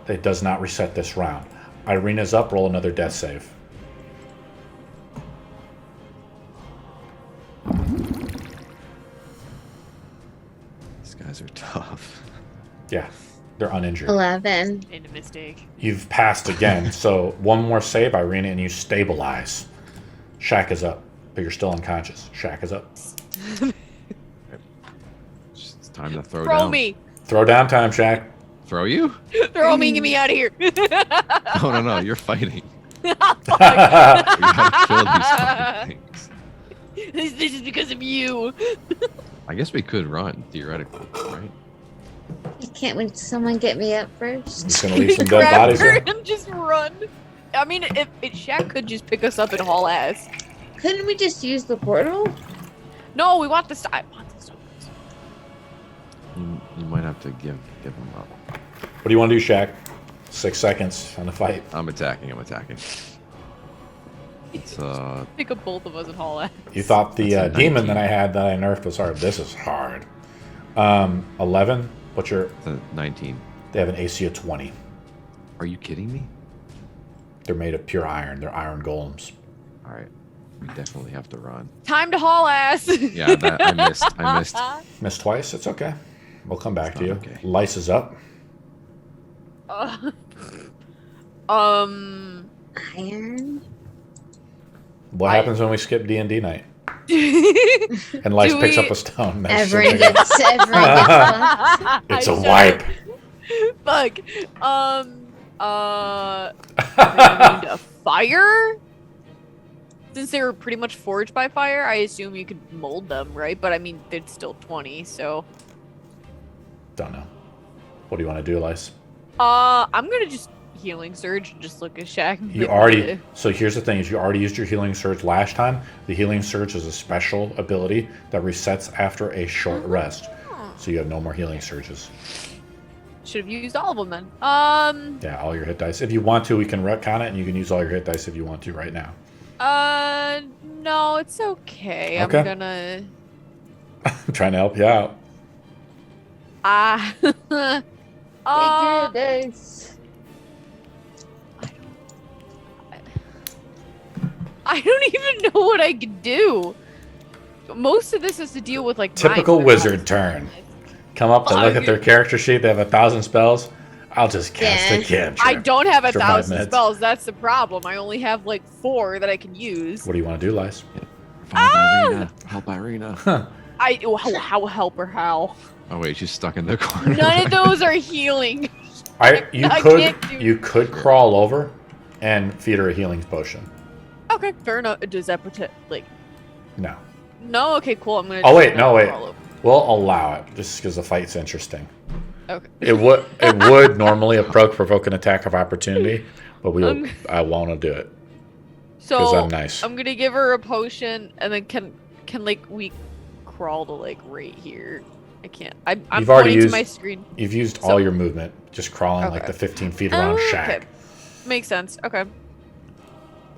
It does not reset this round. Ireena's up, roll another death save. These guys are tough. Yeah, they're uninjured. 11. Made a mistake. You've passed again, so one more save, Ireena, and you stabilize. Shaq is up, but you're still unconscious. Shaq is up. It's time to throw Throw down. me! Throw down time, Shaq. Throw you? Throw me and get me out of here! No, you're fighting. Fuck. We gotta kill these fucking things. This is because of you. I guess we could run, theoretically, right? Can't wait someone get me up He's first. gonna leave some dead Grab bodies her there. and just run. I mean, if Shaq could just pick us up and haul ass. Couldn't we just use the portal? No, we want this. I want this. You might have to give them up. What do you want to do, Shaq? 6 seconds on the fight. I'm attacking. It's Pick up both of us and haul ass. You thought the That's a demon 19. that I had that I nerfed was hard. This is hard. 11. What's your... it's a 19. They have an AC of 20. Are you kidding me? They're made of pure iron. They're iron golems. All right, we definitely have to run. Time to haul ass. Yeah, I missed. Missed twice. It's okay. We'll come back It's to you. not okay. Lice is up. Iron. What happens when we skip D&D night? I And Lice Do picks we- up a stone. That's Everyone super good. gets fucked. It's a should- wipe. Fuck. Immune to fire? Since they were pretty much forged by fire, I assume you could mold them, right? But I mean, they're still 20, so. Don't know. What do you want to do, Lice? I'm gonna just healing surge and just look at Shaq. and You be already... like, So here's the thing, is you already used your healing surge last time. The healing surge is a special ability that resets after a short rest. So you have no more healing surges. Should have used all of them then. Yeah, all your hit dice. If you want to, we can retcon it, and you can use all your hit dice if you want to right now. No, it's okay. Okay. I'm gonna. I'm trying to help you out. Take your dice. I don't even know what I could do. Most of this is to deal with like Typical mines. wizard turn. Come up, they look at their character sheet, they have 1,000 spells. I'll just cast a Yeah. cantrip. I don't have For 5 1,000 minutes. spells. That's the problem. I only have like 4 that I can use. What do you want to do, Lice? Help Ireena. How help her? How? Oh wait, she's stuck in the corner. None of those are healing. You I could can't do- you could crawl over and feed her a healing potion. Okay, fair enough. Does that protect like? No. No. Okay, cool. I'm gonna. Oh, just wait, no, wait. crawl over. We'll allow it just because the fight's interesting. Okay. It would normally provoke an attack of opportunity, but I want to do it because So I'm nice. I'm gonna give her a potion, and then can like we crawl to like right here? I can't. I'm You've already pointing to used- my screen. You've used So- all your movement, just crawling like Okay. the 15 feet around Shaq. Okay. Makes sense. Okay.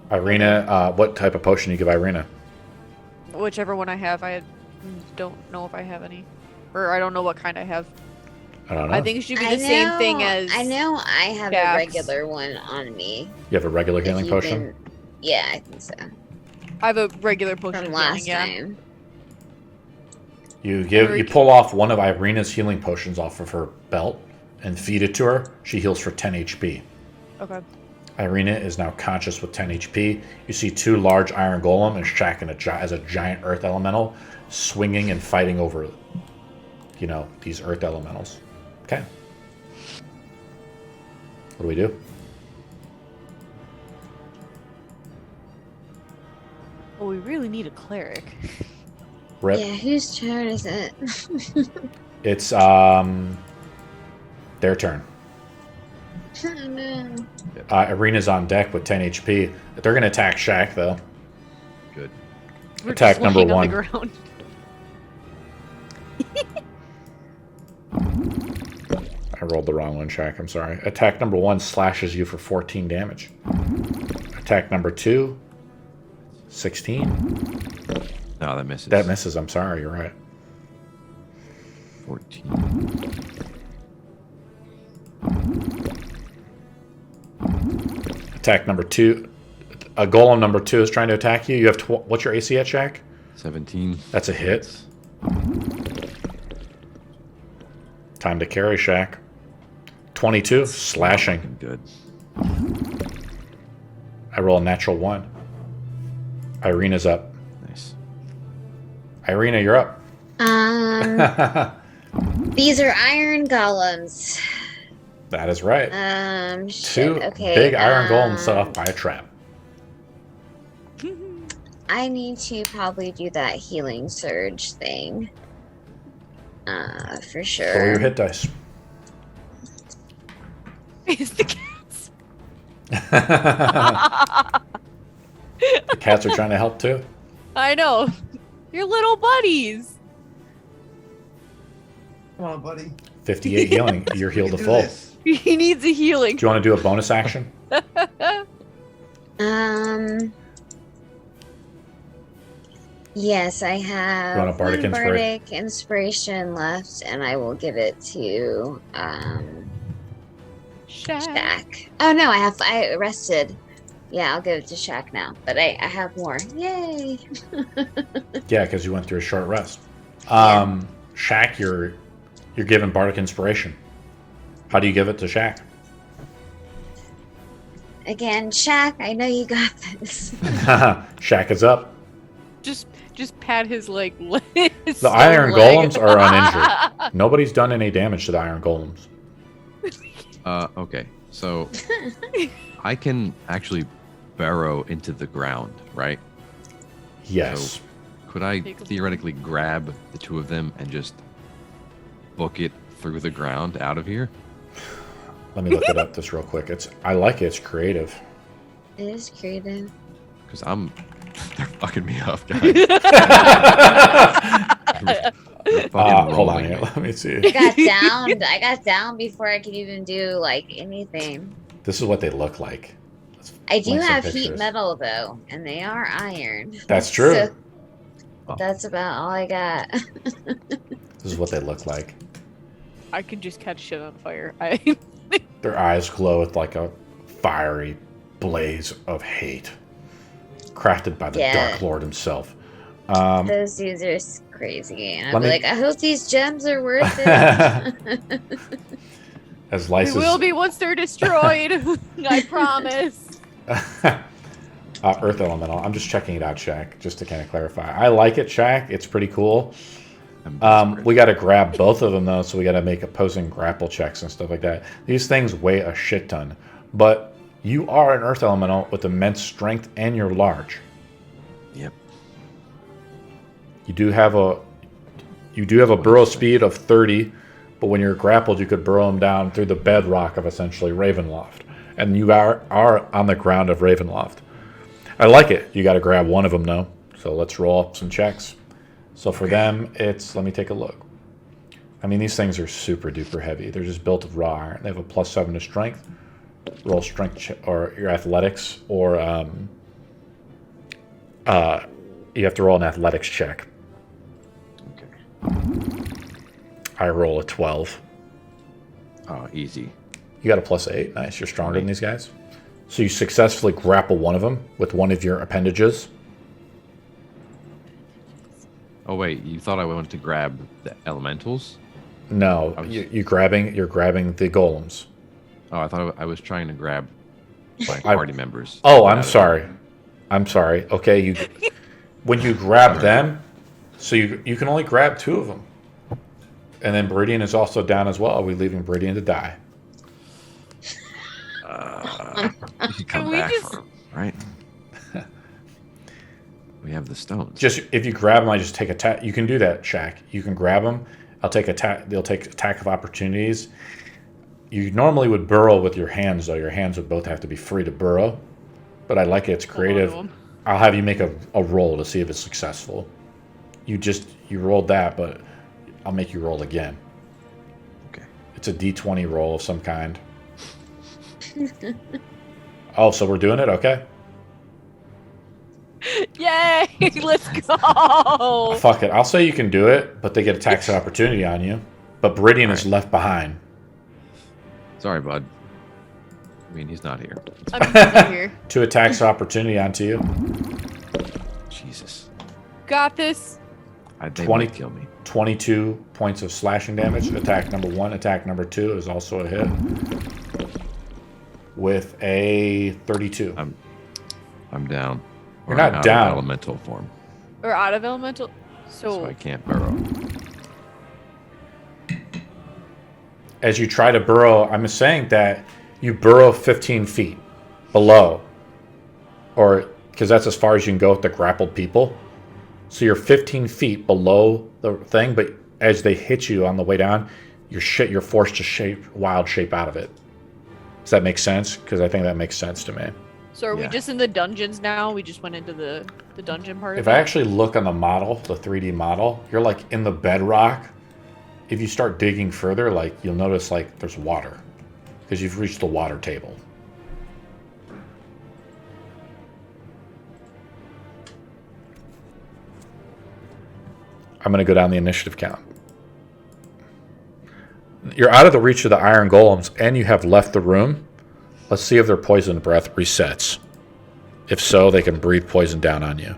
Ireena, what type of potion do you give Ireena? Whichever one I have, I don't know if I have any, or I don't know what kind I have. I don't know. I think it should be the same thing as. I know I have Jax. a regular one on me. You have a regular if healing you've potion? been- Yeah, I think so. I have a regular potion From of healing, last yeah. time. You pull off one of Ireena's healing potions off of her belt and feed it to her. She heals for 10 HP. Okay. Ireena is now conscious with 10 HP. You see 2 large iron golem and Shaq as a giant earth elemental swinging and fighting over, these earth elementals. Okay. What do we do? Well, we really need a cleric. Rip. Yeah, whose turn is it? It's their turn. Oh, no. Ireena's on deck with 10 HP. They're going to attack Shaq, though. Good. We're Attack just number laying on 1. the ground. I rolled the wrong one, Shaq. I'm sorry. Attack number 1 slashes you for 14 damage. Attack number 2, 16. No, that misses. That misses. I'm sorry. You're right. 14. Attack number 2. A golem number 2 is trying to attack you. You have what's your AC at, Shaq? 17. That's a hit. Time to carry, Shaq. 22, slashing. Fucking good. I roll a natural 1. Ireena's up. Nice. Ireena, you're up. These are iron golems. That is right. Shit. Two Okay. big iron golems set off by a trap. I need to probably do that healing surge thing. For sure. Roll your hit dice. It's the cats. The cats are trying to help too. I know. Your little buddies. Come on, buddy. 58 healing. You're healed to Do full. this. He needs a healing. Do you want to do a bonus action? Yes, I have You want a bardic one inspiration? bardic inspiration left, and I will give it to Shaq. Oh no, I rested. Yeah, I'll give it to Shaq now, but I have more. Yay! Yeah, because you went through a short rest. Yeah. Shaq, you're given bardic inspiration. How do you give it to Shaq? Again, Shaq, I know you got this. Shaq is up. Just pat his like The iron golems are uninjured. Nobody's done any damage to the iron golems. Okay. So I can actually burrow into the ground, right? Yes. So could I Take a- theoretically grab the two of them and just book it through the ground out of here? Let me look it up this real quick. I like it. It's creative. It is creative. Because they're fucking me up, guys. They're fucking Hold on rolling here. me. Let me see. I got down before I could even do like anything. This is what they look like. Let's I do link some have heat pictures. metal though, and they are iron. That's true. So that's about all I got. This is what they look like. I could just catch shit on fire. Their eyes glow with like a fiery blaze of hate, crafted by the Yeah. Dark Lord himself. Those dudes are crazy. And I'll Let be me- like, I hope these gems are worth it. As They Lysis, will be once they're destroyed. I promise. Earth Elemental. I'm just checking it out, Shaq, just to kind of clarify. I like it, Shaq. It's pretty cool. I'm desperate. We got to grab both of them though, so we got to make opposing grapple checks and stuff like that. These things weigh a shit ton, but you are an Earth Elemental with immense strength, and you're large. Yep. You do have a burrow speed of 30, but when you're grappled, you could burrow them down through the bedrock of essentially Ravenloft, and you are on the ground of Ravenloft. I like it. You got to grab one of them though, so let's roll up some checks. So for them, it's, let me take a look. I mean, these things are super duper heavy. They're just built of raw iron. They have a +7 to strength. Roll strength or your athletics, or you have to roll an athletics check. Okay. I roll a 12. Oh, easy. You got a +8. Nice. You're stronger than these guys. So you successfully grapple one of them with one of your appendages. Oh wait, you thought I wanted to grab the elementals? No, I was- you're grabbing the golems. Oh, I thought I was trying to grab my I- party members. Oh, I'm sorry. I'm sorry. Okay, when you grab them, so you can only grab 2 of them. And then Beridian is also down as well. Are we leaving Beridian to die? You can come Can we back just- for 'em, right? We have the stones. Just if you grab them, I just take attack. You can do that, Shaq. You can grab them. I'll take attack. They'll take attack of opportunities. You normally would burrow with your hands, though. Your hands would both have to be free to burrow. But I like it. It's creative. Hold on. I'll have you make a roll to see if it's successful. You rolled that, but I'll make you roll again. Okay. It's a D20 roll of some kind. Oh, so we're doing it? Okay. Yay! Let's go. Fuck it. I'll say you can do it, but they get a tax of opportunity on you. But Beridian is left behind. Sorry, bud. I mean, he's not here. I'm not here. 2 attacks of opportunity onto you. Jesus. Got this. They 20 might kill me. 22 points of slashing damage. Attack number 1. Attack number 2 is also a hit. With a 32. I'm down. You're Or not I'm out of down. elemental form, Or out of elemental. so I So can't burrow. As you try to burrow, I'm saying that you burrow 15 feet below. Or, because that's as far as you can go with the grappled people. So you're 15 feet below the thing, but as they hit you on the way down, you're forced to wild shape out of it. Does that make sense? Because I think that makes sense to me. so are we Yeah. just in the dungeons now? We just went into the dungeon part If of I it? actually look on the model, the 3D model, you're like in the bedrock. If you start digging further, like you'll notice like there's water. Because you've reached the water table. I'm going to go down the initiative count. You're out of the reach of the iron golems, and you have left the room. Let's see if their poison breath resets. If so, they can breathe poison down on you.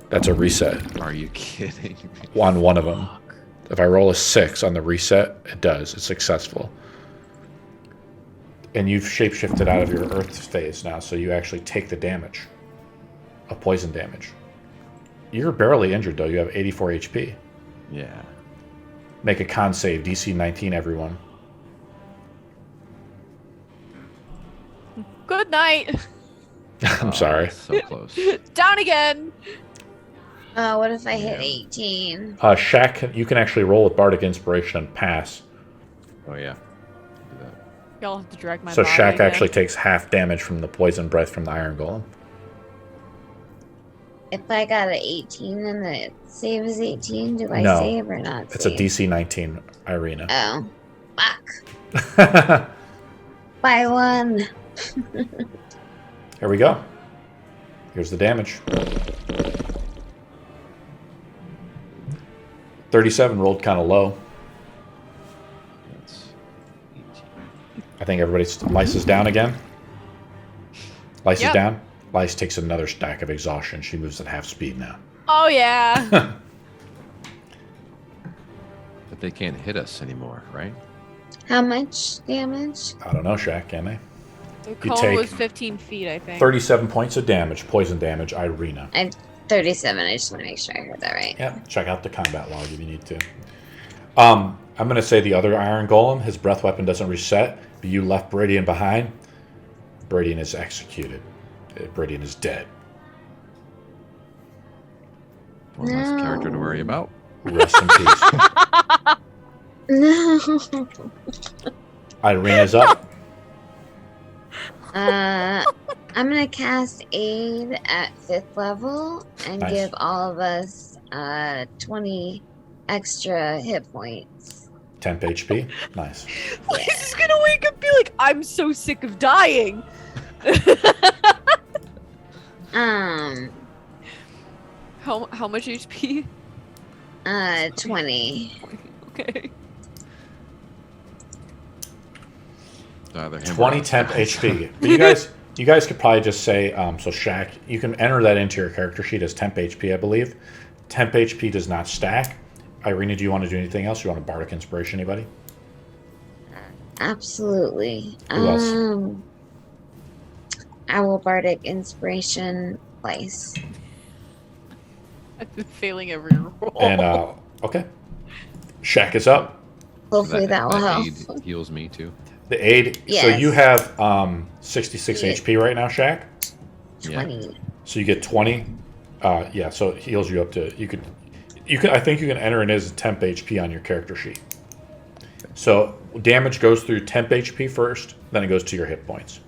That's a reset Are you kidding me? on one of them. If I roll a 6 on the reset, it does. It's successful. And you've shapeshifted out of your earth phase now, so you actually take the damage of poison damage. You're barely injured, though. You have 84 HP. Yeah. Make a con save, DC 19, everyone. Good night. I'm sorry. So close. Down again. What if I hit Yeah. 18? Shaq, you can actually roll with Bardic Inspiration and pass. Oh yeah. Do that. Y'all have to drag my So body Shaq again. actually takes half damage from the poison breath from the Iron Golem. If I got an 18 and the save is 18, do I No. save or not It's a save? DC 19, Ireena. Oh. Fuck. By 1. Here we go. Here's the damage. 37 rolled kind of low. That's 18. I think everybody's... Lice is down again. Lice is Yep. down. Lice takes another stack of exhaustion. She moves at half speed now. Oh yeah. But they can't hit us anymore, right? How much damage? I don't know, Shaq, can they? The You cone take was 15 feet, I think. 37 points of damage, poison damage, Ireena. I'm 37. I just want to make sure I heard that right. Yeah, check out the combat log if you need to. I'm going to say the other Iron Golem, his breath weapon doesn't reset, but you left Beridian behind. Beridian is executed. Beridian is dead. One less No. character to worry about. Rest in peace. No. Ireena's up. I'm gonna cast Aid at 5th level and Nice. give all of us 20 extra hit points. 10 HP. Nice. Liz is gonna wake up and be like, I'm so sick of dying. How much HP? 20. Okay. Either him or 20 us. temp HP. But you guys could probably just say, so Shaq, you can enter that into your character sheet as temp HP, I believe. Temp HP does not stack. Ireena, do you want to do anything else? You want a Bardic Inspiration, anybody? Absolutely. Who else? I will Bardic Inspiration twice. I've been failing every roll. And, okay. Shaq is up. Hopefully that will help. aid heals me too. The aid. So Yes. you have 66 Yeah. HP right now, Shaq. Yeah. 20. So you get 20. Yeah, so it heals you up to you can I think you can enter it as temp HP on your character sheet. So damage goes through temp HP first, then it goes to your hit points.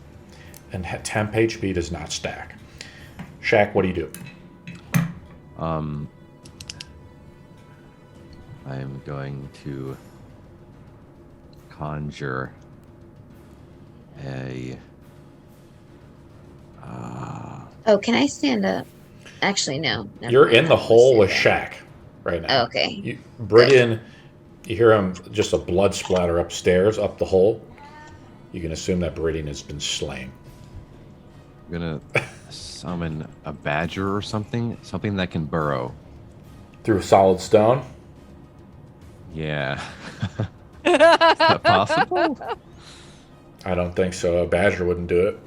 And temp HP does not stack. Shaq, what do you do? I am going to conjure a. Oh, can I stand up? Actually, no. Never You're mind. in the I'll hole stay with there. Shaq right now. Oh, okay. Brilliant. You hear him just a blood splatter upstairs, up the hole. You can assume that Brilliant has been slain. I'm gonna summon a badger or something that can burrow. Through solid stone. Yeah. Is that possible? I don't think so. A badger wouldn't do it.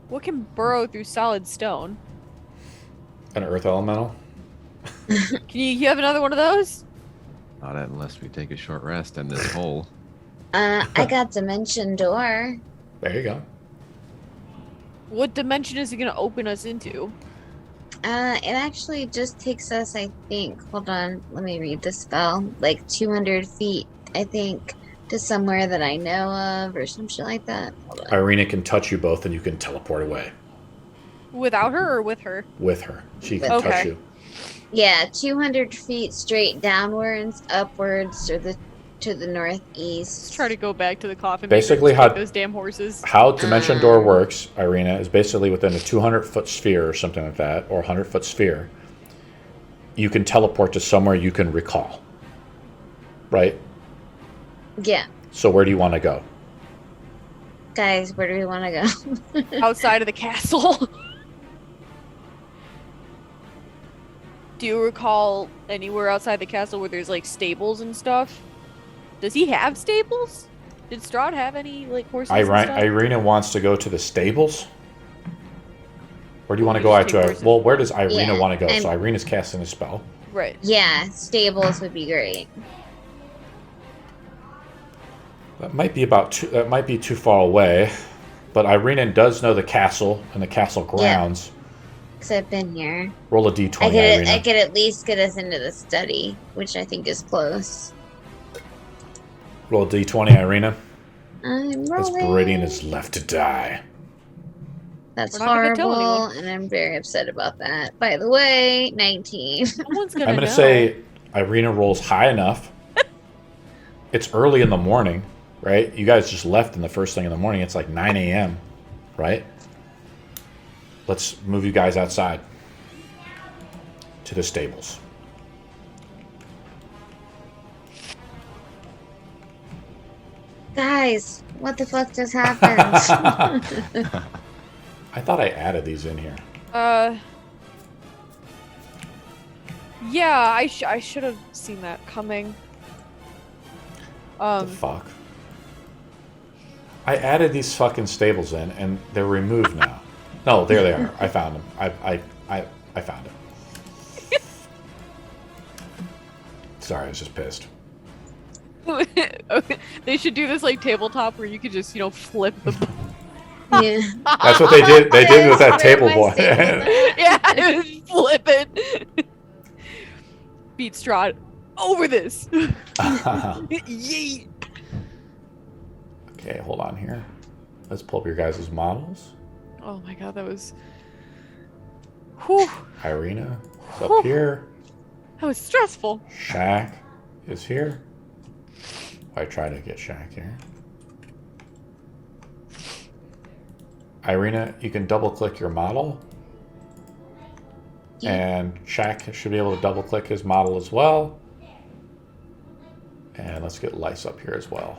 What can burrow through solid stone? An earth elemental. Can you have another one of those? Not unless we take a short rest in this hole. I got dimension door. There you go. What dimension is it gonna open us into? It actually just takes us, I think. Hold on, let me read the spell. Like 200 feet, I think, to somewhere that I know of, or some shit like that. Hold on. Ireena can touch you both, and you can teleport away Without her or with her? with her. She can Okay. touch you. Yeah, 200 feet straight downwards, upwards, or to the northeast. Let's try to go back to the coffin. Basically, maker and how- take those damn horses. How Dimension Door works, Ireena, is basically within a 200-foot sphere or something like that, or 100-foot sphere. You can teleport to somewhere you can recall. Right? Yeah, So where do you want to go? guys, where do we want to go? Outside of the castle. Do you recall anywhere outside the castle where there's like stables and stuff? Does he have stables? Did Strahd have any like horses and stuff? Ireena wants to go to the stables. Where do you want to We go just take out horses. to? Well, where does Ireena Yeah, want to go? I'm- So Ireena's casting a spell. Right. Yeah, stables would be great. That might be too far away, but Ireena does know the castle and the castle grounds. Because I've been here. Roll a d20, I Ireena. could at least get us into the study, which I think is close. Roll a d20, Ireena. I'm As rolling. Viridian is left to die. That's We're not gonna tell horrible, anyone. and I'm very upset about that. By the way, 19. No one's gonna I'm going know. to say Ireena rolls high enough. It's early in the morning, right? You guys just left in the first thing in the morning. It's like 9 a.m., right? Let's move you guys outside to the stables. Guys, what the fuck just happened? I thought I added these in here. Yeah, I should have seen that coming. The fuck? I added these fucking stables in, and they're removed now. No, there they are. I found them. I found it. Sorry, I was just pissed. They should do this like tabletop where you could just, flip the. Yeah. That's what they did. They did with that Where's table my boy. stable? Yeah, just flip it. Beat Strahd over this. Yeet. Okay, hold on here. Let's pull up your guys' models. Oh my god, that was. Whew, Ireena is Whew. up here. that was stressful. Shaq is here. I try to get Shaq here. Ireena, you can double click your model. Yeah. And Shaq should be able to double click his model as well. And let's get Lice up here as well.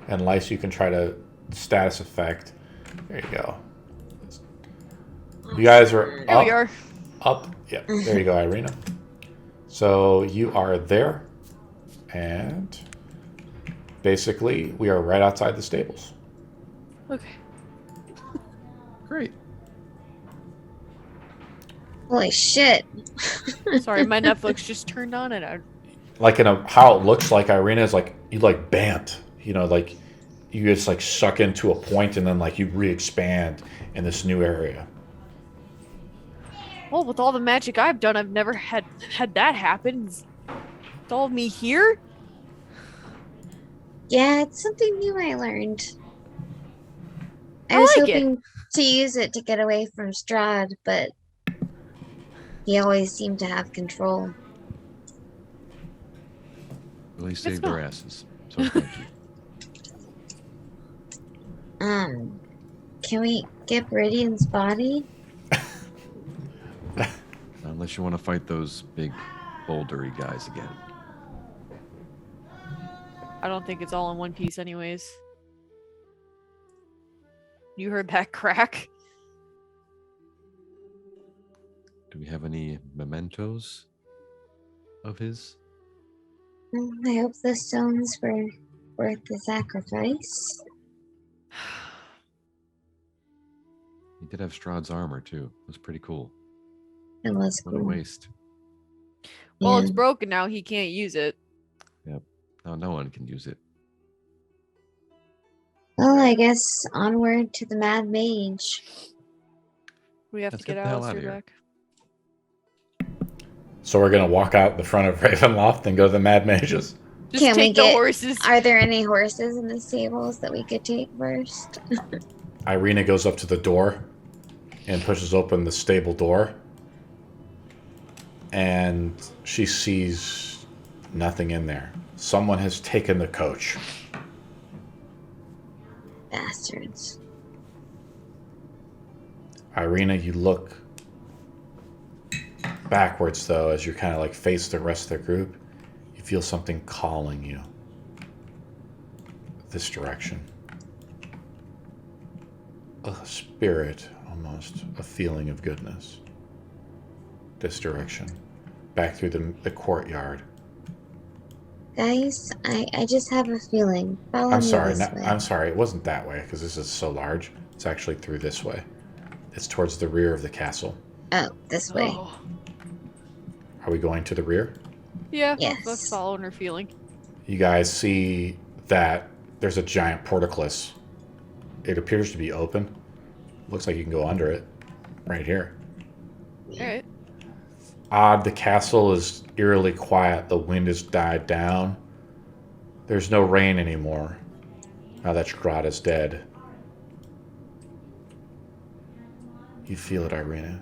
And Lice, you can try to status effect. There you go. You guys are There we are. up. Yep, there you go, Ireena. So you are there. And basically, we are right outside the stables. Okay. Great. Holy shit. Sorry, my Netflix just turned on and I. Like how it looks like Ireena is like you like bant, like you just like suck into a point and then like you re-expand in this new area. Well, with all the magic I've done, I've never had that happen. Is all of me here? Yeah, it's something new I learned. I I was like it. hoping to use it to get away from Strahd, but he always seemed to have control. Really saved not. our asses. So thank you. Can we get Viridian's body? Unless you want to fight those big bouldery guys again. I don't think it's all in one piece, anyways. You heard that crack? Do we have any mementos of his? Well, I hope the stones were worth the sacrifice. He did have Strahd's armor too. It was pretty cool. It was What a cool. waste. Well, Yeah. it's broken now. He can't use it. No one can use it. Well, I guess onward to the Mad Mage. We have Let's to get get the hell outta Alistair here. back. So we're gonna walk out the front of Ravenloft and go to the Mad Mages. Just Can we take the get- horses. Are there any horses in the stables that we could take first? Ireena goes up to the door and pushes open the stable door. And she sees nothing in there. Someone has taken the coach. Bastards. Ireena, you look backwards, though, as you kind of like face the rest of the group. You feel something calling you this direction. A spirit, almost, a feeling of goodness. This direction. Back through the courtyard. Guys, I just have a feeling. Follow I'm me sorry, this way. I'm sorry, it wasn't that way, because this is so large. It's actually through this way. It's towards the rear of the castle. Oh, this way. Oh. Are we going to the rear? Yeah, Yes. that's following her feeling. You guys see that there's a giant portcullis. It appears to be open. Looks like you can go under it. Right here. Alright. Odd, the castle is eerily quiet. The wind has died down. There's no rain anymore. Now that Strahd is dead. You feel it, Ireena.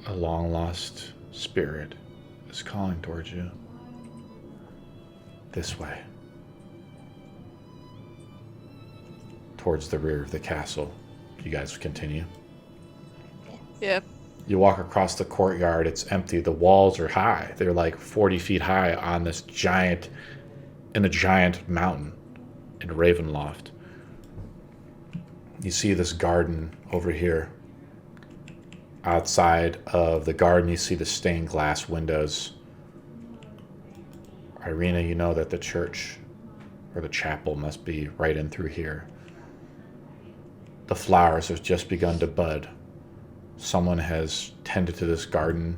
A long-lost spirit is calling towards you. This way. Towards the rear of the castle. You guys continue. Yeah. You walk across the courtyard, it's empty. The walls are high. They're like 40 feet high on this giant, in a giant mountain in Ravenloft. You see this garden over here. Outside of the garden, you see the stained glass windows. Ireena, you know that the church or the chapel must be right in through here. The flowers have just begun to bud. Someone has tended to this garden,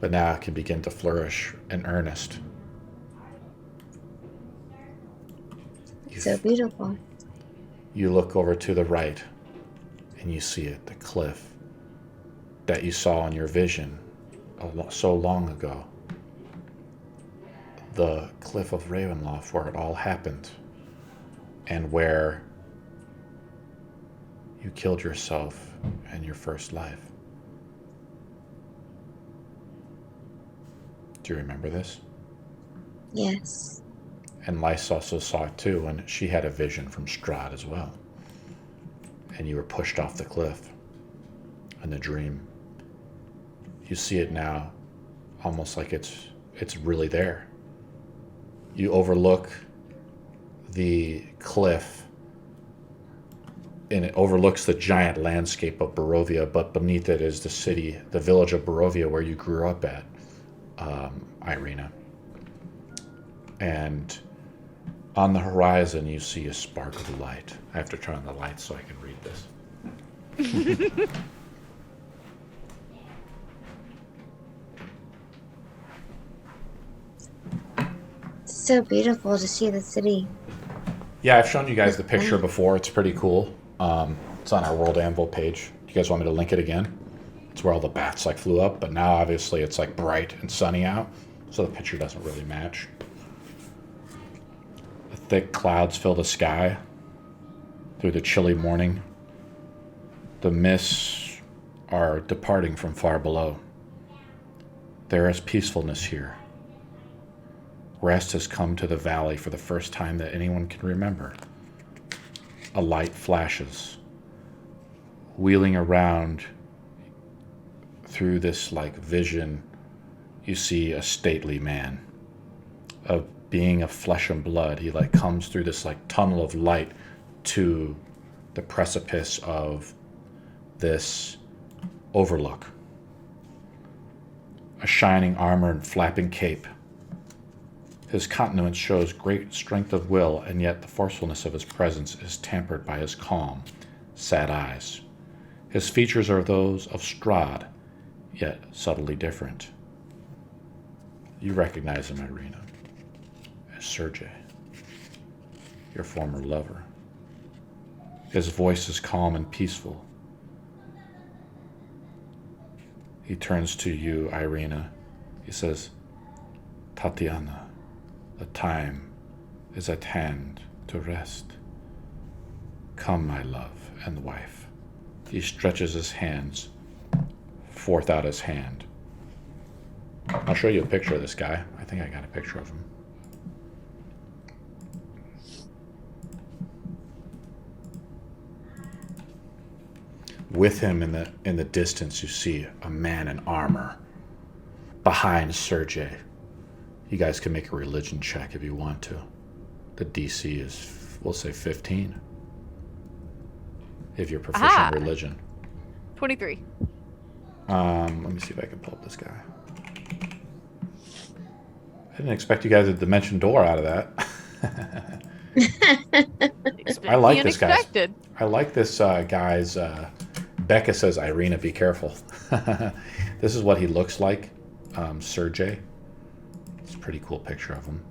but now it can begin to flourish in earnest. So beautiful. You look over to the right, and you see it, the cliff that you saw in your vision so long ago. The cliff of Ravenloft, where it all happened, and where you killed yourself in your first life. Do you remember this? Yes. And Lys also saw it too, and she had a vision from Strahd as well. And you were pushed off the cliff in the dream. You see it now, almost like it's really there. You overlook the cliff, and it overlooks the giant landscape of Barovia, but beneath it is the city, the village of Barovia, where you grew up at, Ireena. And on the horizon, you see a spark of light. I have to turn on the light so I can read this. It's so beautiful to see the city. Yeah, I've shown you guys the picture before. It's pretty cool. It's on our World Anvil page. You guys want me to link it again? It's where all the bats like flew up, but now obviously it's like bright and sunny out, so the picture doesn't really match. The thick clouds fill the sky through the chilly morning. The mists are departing from far below. There is peacefulness here. Rest has come to the valley for the first time that anyone can remember. A light flashes. Wheeling around through this like vision, you see a stately man. A being of flesh and blood. He like comes through this like tunnel of light to the precipice of this overlook. a shining armor and flapping cape. His countenance shows great strength of will, and yet the forcefulness of his presence is tempered by his calm, sad eyes. His features are those of Strahd, yet subtly different. You recognize him, Ireena, as Sergei, your former lover. His voice is calm and peaceful. He turns to you, Ireena. He says, Tatiana, the time is at hand to rest. Come, my love and wife. He stretches his hands forth out his hand. I'll show you a picture of this guy. I think I got a picture of him. With him in the distance, you see a man in armor behind Sergei. You guys can make a religion check if you want to. The DC is, we'll say 15. If you're proficient in religion. 23. Let me see if I can pull up this guy. I didn't expect you guys to dimension door out of that. I like this guy. I like this guy's. Becca says, Ireena, be careful. This is what he looks like, Sergei. It's a pretty cool picture of him.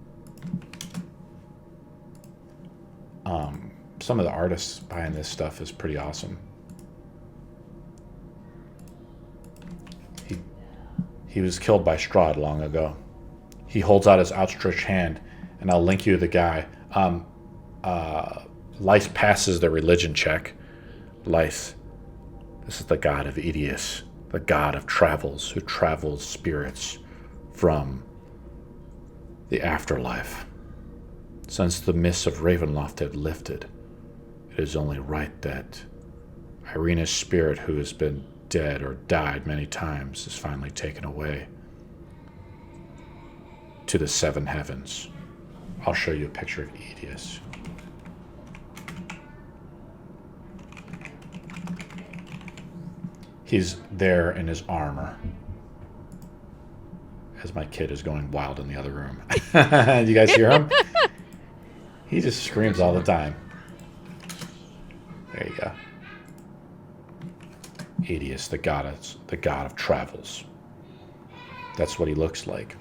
Some of the artists behind this stuff is pretty awesome. He was killed by Strahd long ago. He holds out his outstretched hand, and I'll link you to the guy. Lice passes the religion check. Lice. This is the god of Idius, the god of travels, who travels spirits from the afterlife. Since the mists of Ravenloft have lifted, it is only right that Ireena's spirit, who has been dead or died many times, is finally taken away to the seven heavens. I'll show you a picture of Idius. He's there in his armor. As my kid is going wild in the other room. You guys hear him? He just screams all the time. There you go. Idius, the god of travels. That's what he looks like.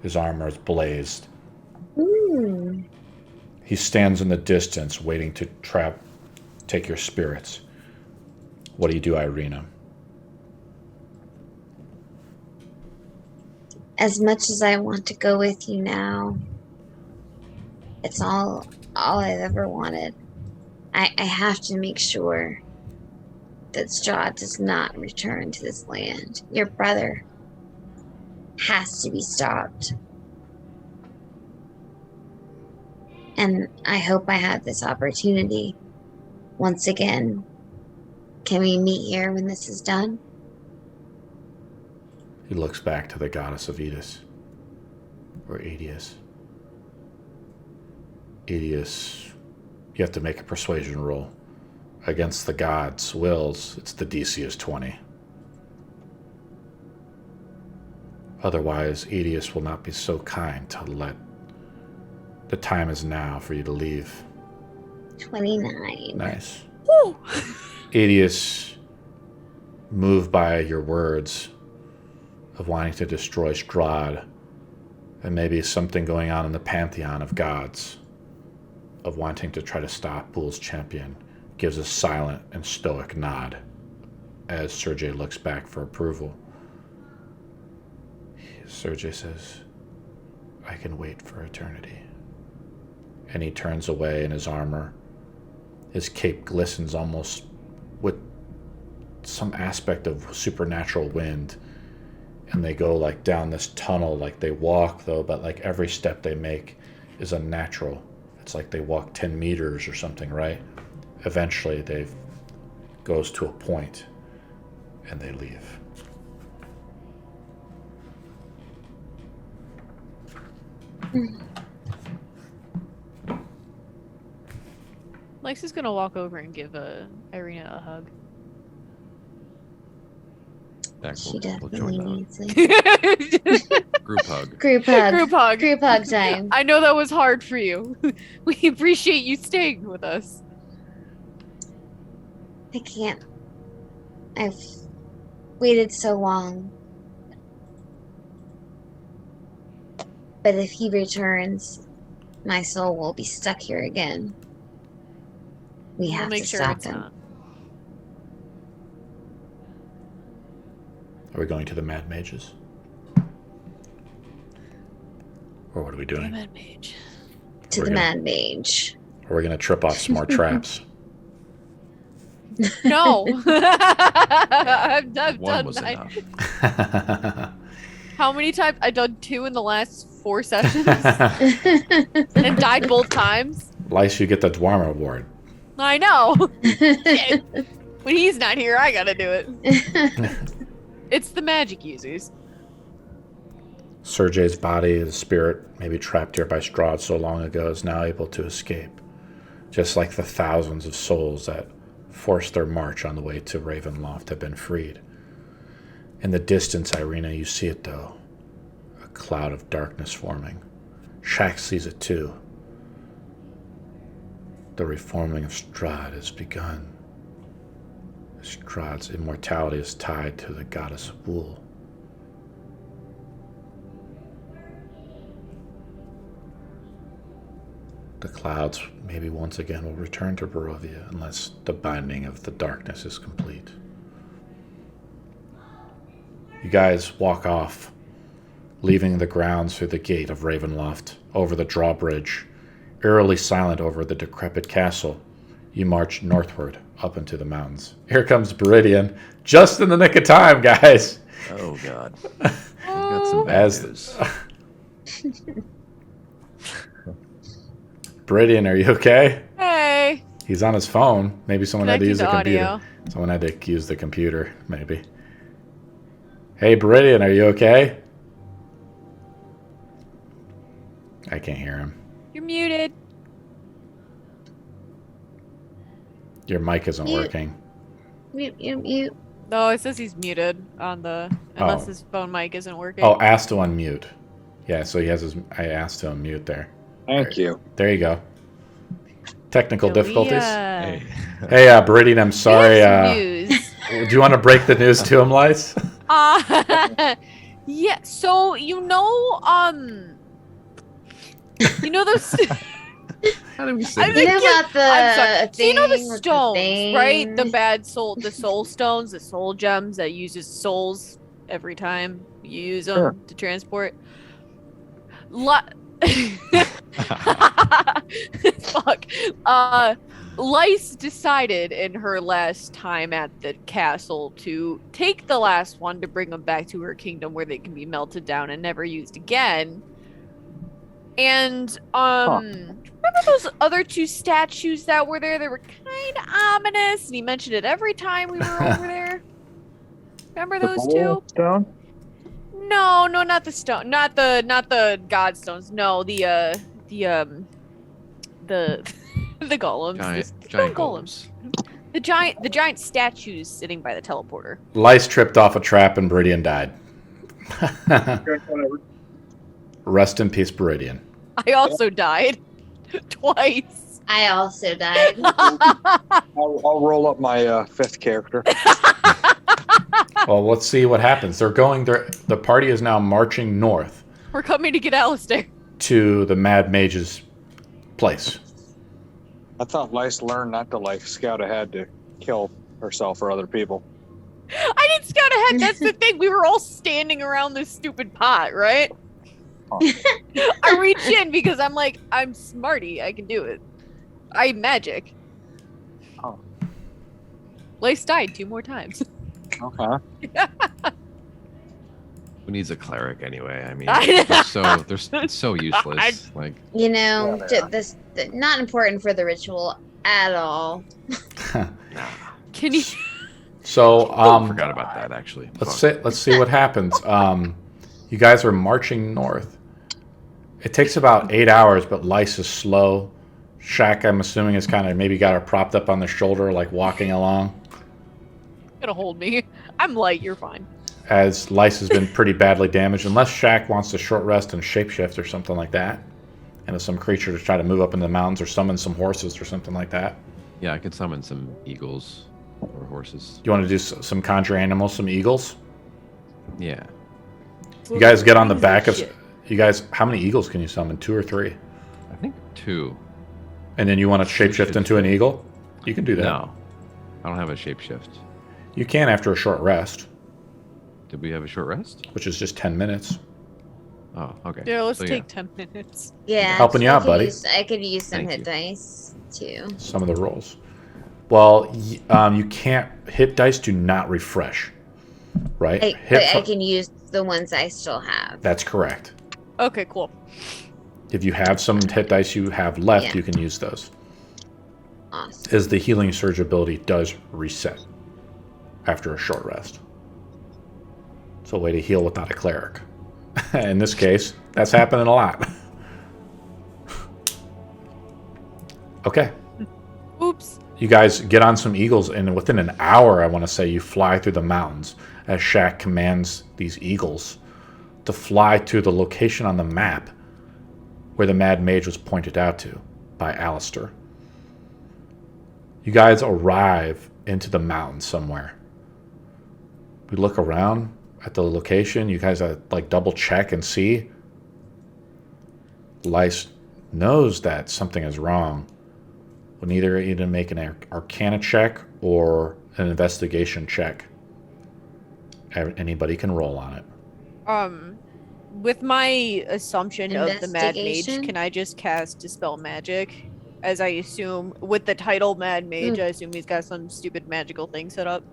His armor is blazed. Ooh. He stands in the distance, waiting to take your spirits. What do you do, Ireena? As much as I want to go with you now, it's all I've ever wanted. I have to make sure that Strahd does not return to this land. Your brother has to be stopped. And I hope I have this opportunity once again. Can we meet here when this is done? He looks back to the goddess of Edis. Or Adius. Adius, you have to make a persuasion roll. Against the gods' wills, it's the DC is 20. Otherwise, Adius will not be so kind to let... The time is now for you to leave. 29. Nice. Woo! Adius, moved by your words of wanting to destroy Strahd, and maybe something going on in the pantheon of gods, of wanting to try to stop Bull's champion, gives a silent and stoic nod as Sergei looks back for approval. Sergei says, I can wait for eternity. And he turns away in his armor. His cape glistens almost with some aspect of supernatural wind. And they go like down this tunnel, like they walk though, but like every step they make is unnatural. It's like they walk 10 meters or something, right? Eventually they goes to a point and they leave. Lex is gonna walk over and give Ireena a hug. Back, She we'll definitely join needs it. Group hug. Group hug. Group hug. Group hug time. I know that was hard for you. We appreciate you staying with us. I can't. I've waited so long. But if he returns, my soul will be stuck here again. We We'll have make to sure stop it's him. not. Are we going to the Mad Mages? Or what are we doing? Mad Mage. To We're the gonna- Mad Mage. Or are we going to trip off some more traps? No. I've One done was that. enough. How many times? I've done 2 in the last 4 sessions and died both times. Lice, you get the Dwarma award. I know. Shit. When he's not here, I gotta do it. It's the magic users. Sergei's body, his spirit, maybe trapped here by Strahd so long ago, is now able to escape. Just like the thousands of souls that forced their march on the way to Ravenloft have been freed. In the distance, Ireena, you see it though. A cloud of darkness forming. Shax sees it too. The reforming of Strahd has begun. Strahd's immortality is tied to the goddess of wool. The clouds maybe once again will return to Barovia unless the binding of the darkness is complete. You guys walk off, leaving the grounds through the gate of Ravenloft, over the drawbridge, eerily silent over the decrepit castle. You march northward, up into the mountains. Here comes Beridian, just in the nick of time, guys. Oh God. We've got some bad As- news. Beridian, are you okay? Hey. He's on his phone. Maybe someone had to Connecting use to the computer. audio. Someone had to use the computer, maybe. Hey, Beridian, are you okay? I can't hear him. You're muted. Your mic isn't Mute. working. You. No, it says he's muted on the unless Oh. his phone mic isn't working. Oh, asked to unmute. Yeah, so he has his. I asked to unmute there. Thank you. There you go. Technical So we, difficulties. Hey. Hey, Beridian, I'm sorry. we have some news. Do you want to break the news to him, Lice? Yeah. So you know those. How do we say I that? You think know you're- about the I'm sorry. So you know the thing with stones, thing? right? The soul stones, the soul gems that uses souls every time you use them Sure. to transport. Fuck. Lice decided in her last time at the castle to take the last one to bring them back to her kingdom where they can be melted down and never used again. And remember those other 2 statues that were there? They were kind of ominous, and he mentioned it every time we were over there. Remember those 2? Stone? No, not the stone, not the god stones. No, the golems, Giant, the giant stone golems. the giant statues sitting by the teleporter. Lice tripped off a trap and Beridian died. Rest in peace, Beridian. I also died twice. I also died. I'll roll up my 5th character. Well, let's see what happens. They're going there. The party is now marching north We're coming to get Alistair. to the Mad Mage's place. I thought Lice learned not to scout ahead to kill herself or other people. I didn't scout ahead. That's the thing. We were all standing around this stupid pot, right? I reach in because I'm like, I'm smarty. I can do it. I magic. Oh. Lace died 2 more times. Okay. Who needs a cleric anyway? I mean, I it's so useless. Like, You know, Yeah, they are. this not important for the ritual at all. nah. Can you? So, Forgot about that actually. let's Fuck. see what happens. You guys are marching north. It takes about 8 hours, but Lice is slow. Shaq, I'm assuming, is kind of maybe got her propped up on the shoulder, like walking along. Gonna hold me. I'm light. You're fine. as Lice has been pretty badly damaged, unless Shaq wants to short rest and shapeshift or something like that. And if some creature to try to move up in the mountains or summon some horses or something like that. Yeah, I could summon some eagles or horses. You want to do some conjure animals, some eagles? Yeah. You guys get on the back of... You guys, how many eagles can you summon? 2 or 3? I think 2. And then you want to shapeshift into an eagle? You can do that. No. I don't have a shapeshift. You can after a short rest, Did we have a short rest? which is just 10 minutes. Oh, okay. Yeah, let's So, take 10 minutes. Yeah. Helping you I out, could buddy. I could use some Thank hit you. dice too. Some of the rolls. Well, you can't... Hit dice do not refresh. Right? But Hit I can use the ones I still have. That's correct. Okay, cool. If you have some hit dice you have left, Yeah. you can use those. Awesome. As the healing surge ability does reset after a short rest. It's a way to heal without a cleric. In this case, that's happening a lot. Okay. Oops. You guys get on some eagles, and within an hour, I want to say, you fly through the mountains as Shaq commands these eagles to fly to the location on the map where the Mad Mage was pointed out to by ALASTOR. You guys arrive into the mountains somewhere. We look around at the location. You guys like double check and see. Lice knows that something is wrong. We'll either make an Arcana check or an investigation check. Anybody can roll on it. With my assumption of the Mad Mage, Investigation? can I just cast Dispel Magic? As I assume, with the title Mad Mage, I assume he's got some stupid magical thing set up.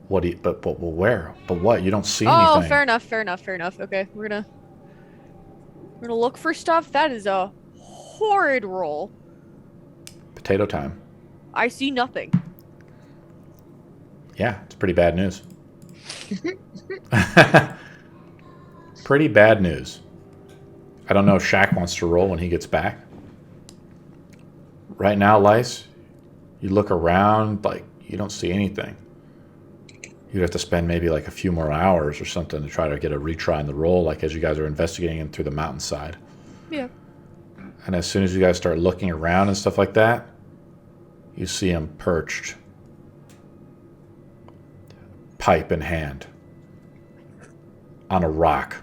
What do you? But where? But what? You don't see Oh, anything. fair enough. Okay, we're gonna look for stuff. That is a horrid roll. Potato time. I see nothing. Yeah, it's pretty bad news. Pretty bad news. I don't know if Shaq wants to roll when he gets back. Right now, Lice, you look around, like, you don't see anything. You'd have to spend maybe like a few more hours or something to try to get a retry in the roll, like as you guys are investigating it through the mountainside. Yeah. And as soon as you guys start looking around and stuff like that, you see him perched, pipe in hand, on a rock,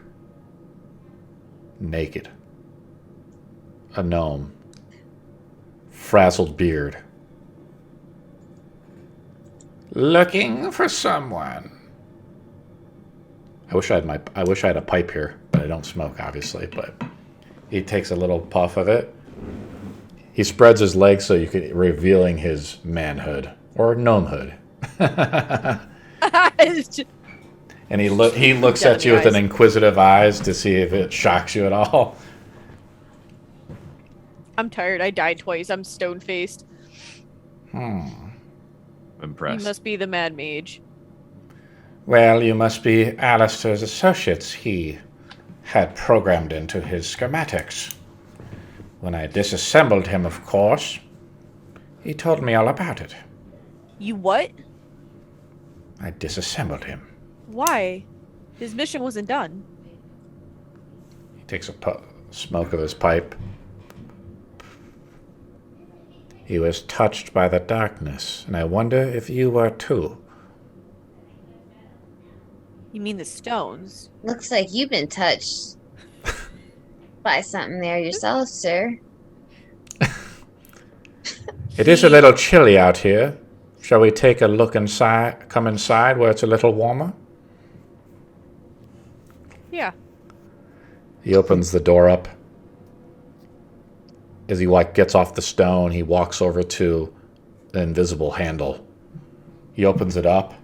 naked. A gnome, frazzled beard. Looking for someone. I wish I had a pipe here, but I don't smoke, obviously. But he takes a little puff of it. He spreads his legs so you could revealing his manhood or gnomehood. And he looks Down at you with the an eyes. inquisitive eyes to see if it shocks you at all. I'm tired. I died twice. I'm stone faced. Impressed. You must be the Mad Mage. Well, you must be Alistair's associates he had programmed into his schematics. When I disassembled him, of course, he told me all about it. You what? I disassembled him. Why? His mission wasn't done. He takes a smoke of his pipe. He was touched by the darkness, and I wonder if you were too. You mean the stones? Looks like you've been touched by something there yourself, sir. It is a little chilly out here. Shall we take a look inside? Come inside where it's a little warmer? Yeah. He opens the door up. As he gets off the stone, he walks over to the invisible handle. He opens it up.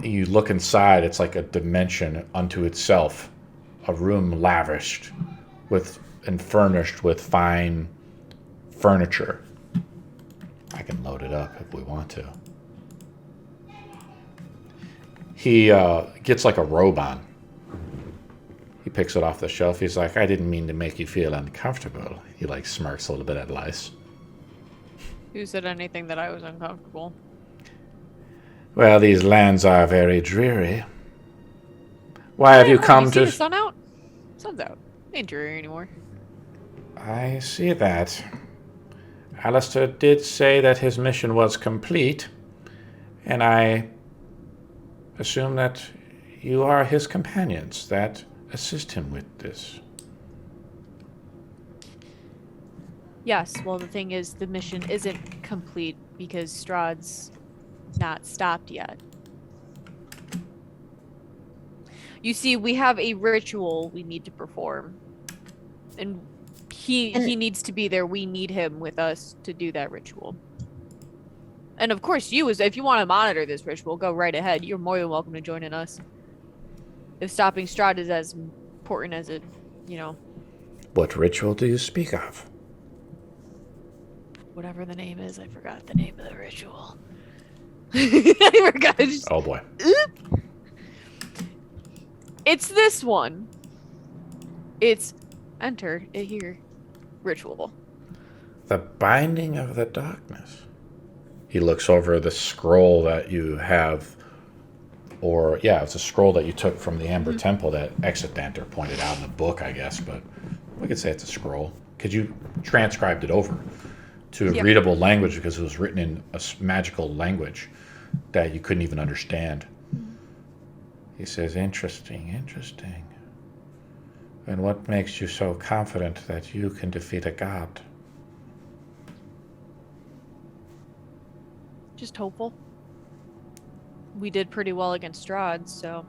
You look inside, it's like a dimension unto itself. A room lavished and furnished with fine furniture. I can load it up if we want to. He gets like a robe on. He picks it off the shelf. He's like, I didn't mean to make you feel uncomfortable. He smirks a little bit at Lice. Who said anything that I was uncomfortable? Well, these lands are very dreary. Why have you come you see to... the sun out? Sun's out. Ain't dreary anymore. I see that. Alistair did say that his mission was complete, and I assume that you are his companions that assist him with this. Yes, well, the thing is, the mission isn't complete because Strahd's not stopped yet. You see, we have a ritual we need to perform. And he needs to be there. We need him with us to do that ritual. And of course, if you want to monitor this ritual, go right ahead. You're more than welcome to join in us. If stopping Strahd is as important as it, What ritual do you speak of? Whatever the name is, I forgot the name of the ritual. I forgot. Oh boy. It's this one. It's enter it here ritual. The Binding of the Darkness. He looks over the scroll that you have, it's a scroll that you took from the Amber Temple that Exitander pointed out in the book, I guess, but we could say it's a scroll. Because you transcribed it over to a readable language because it was written in a magical language that you couldn't even understand. He says, interesting. And what makes you so confident that you can defeat a god? Just hopeful. We did pretty well against Strahd, so.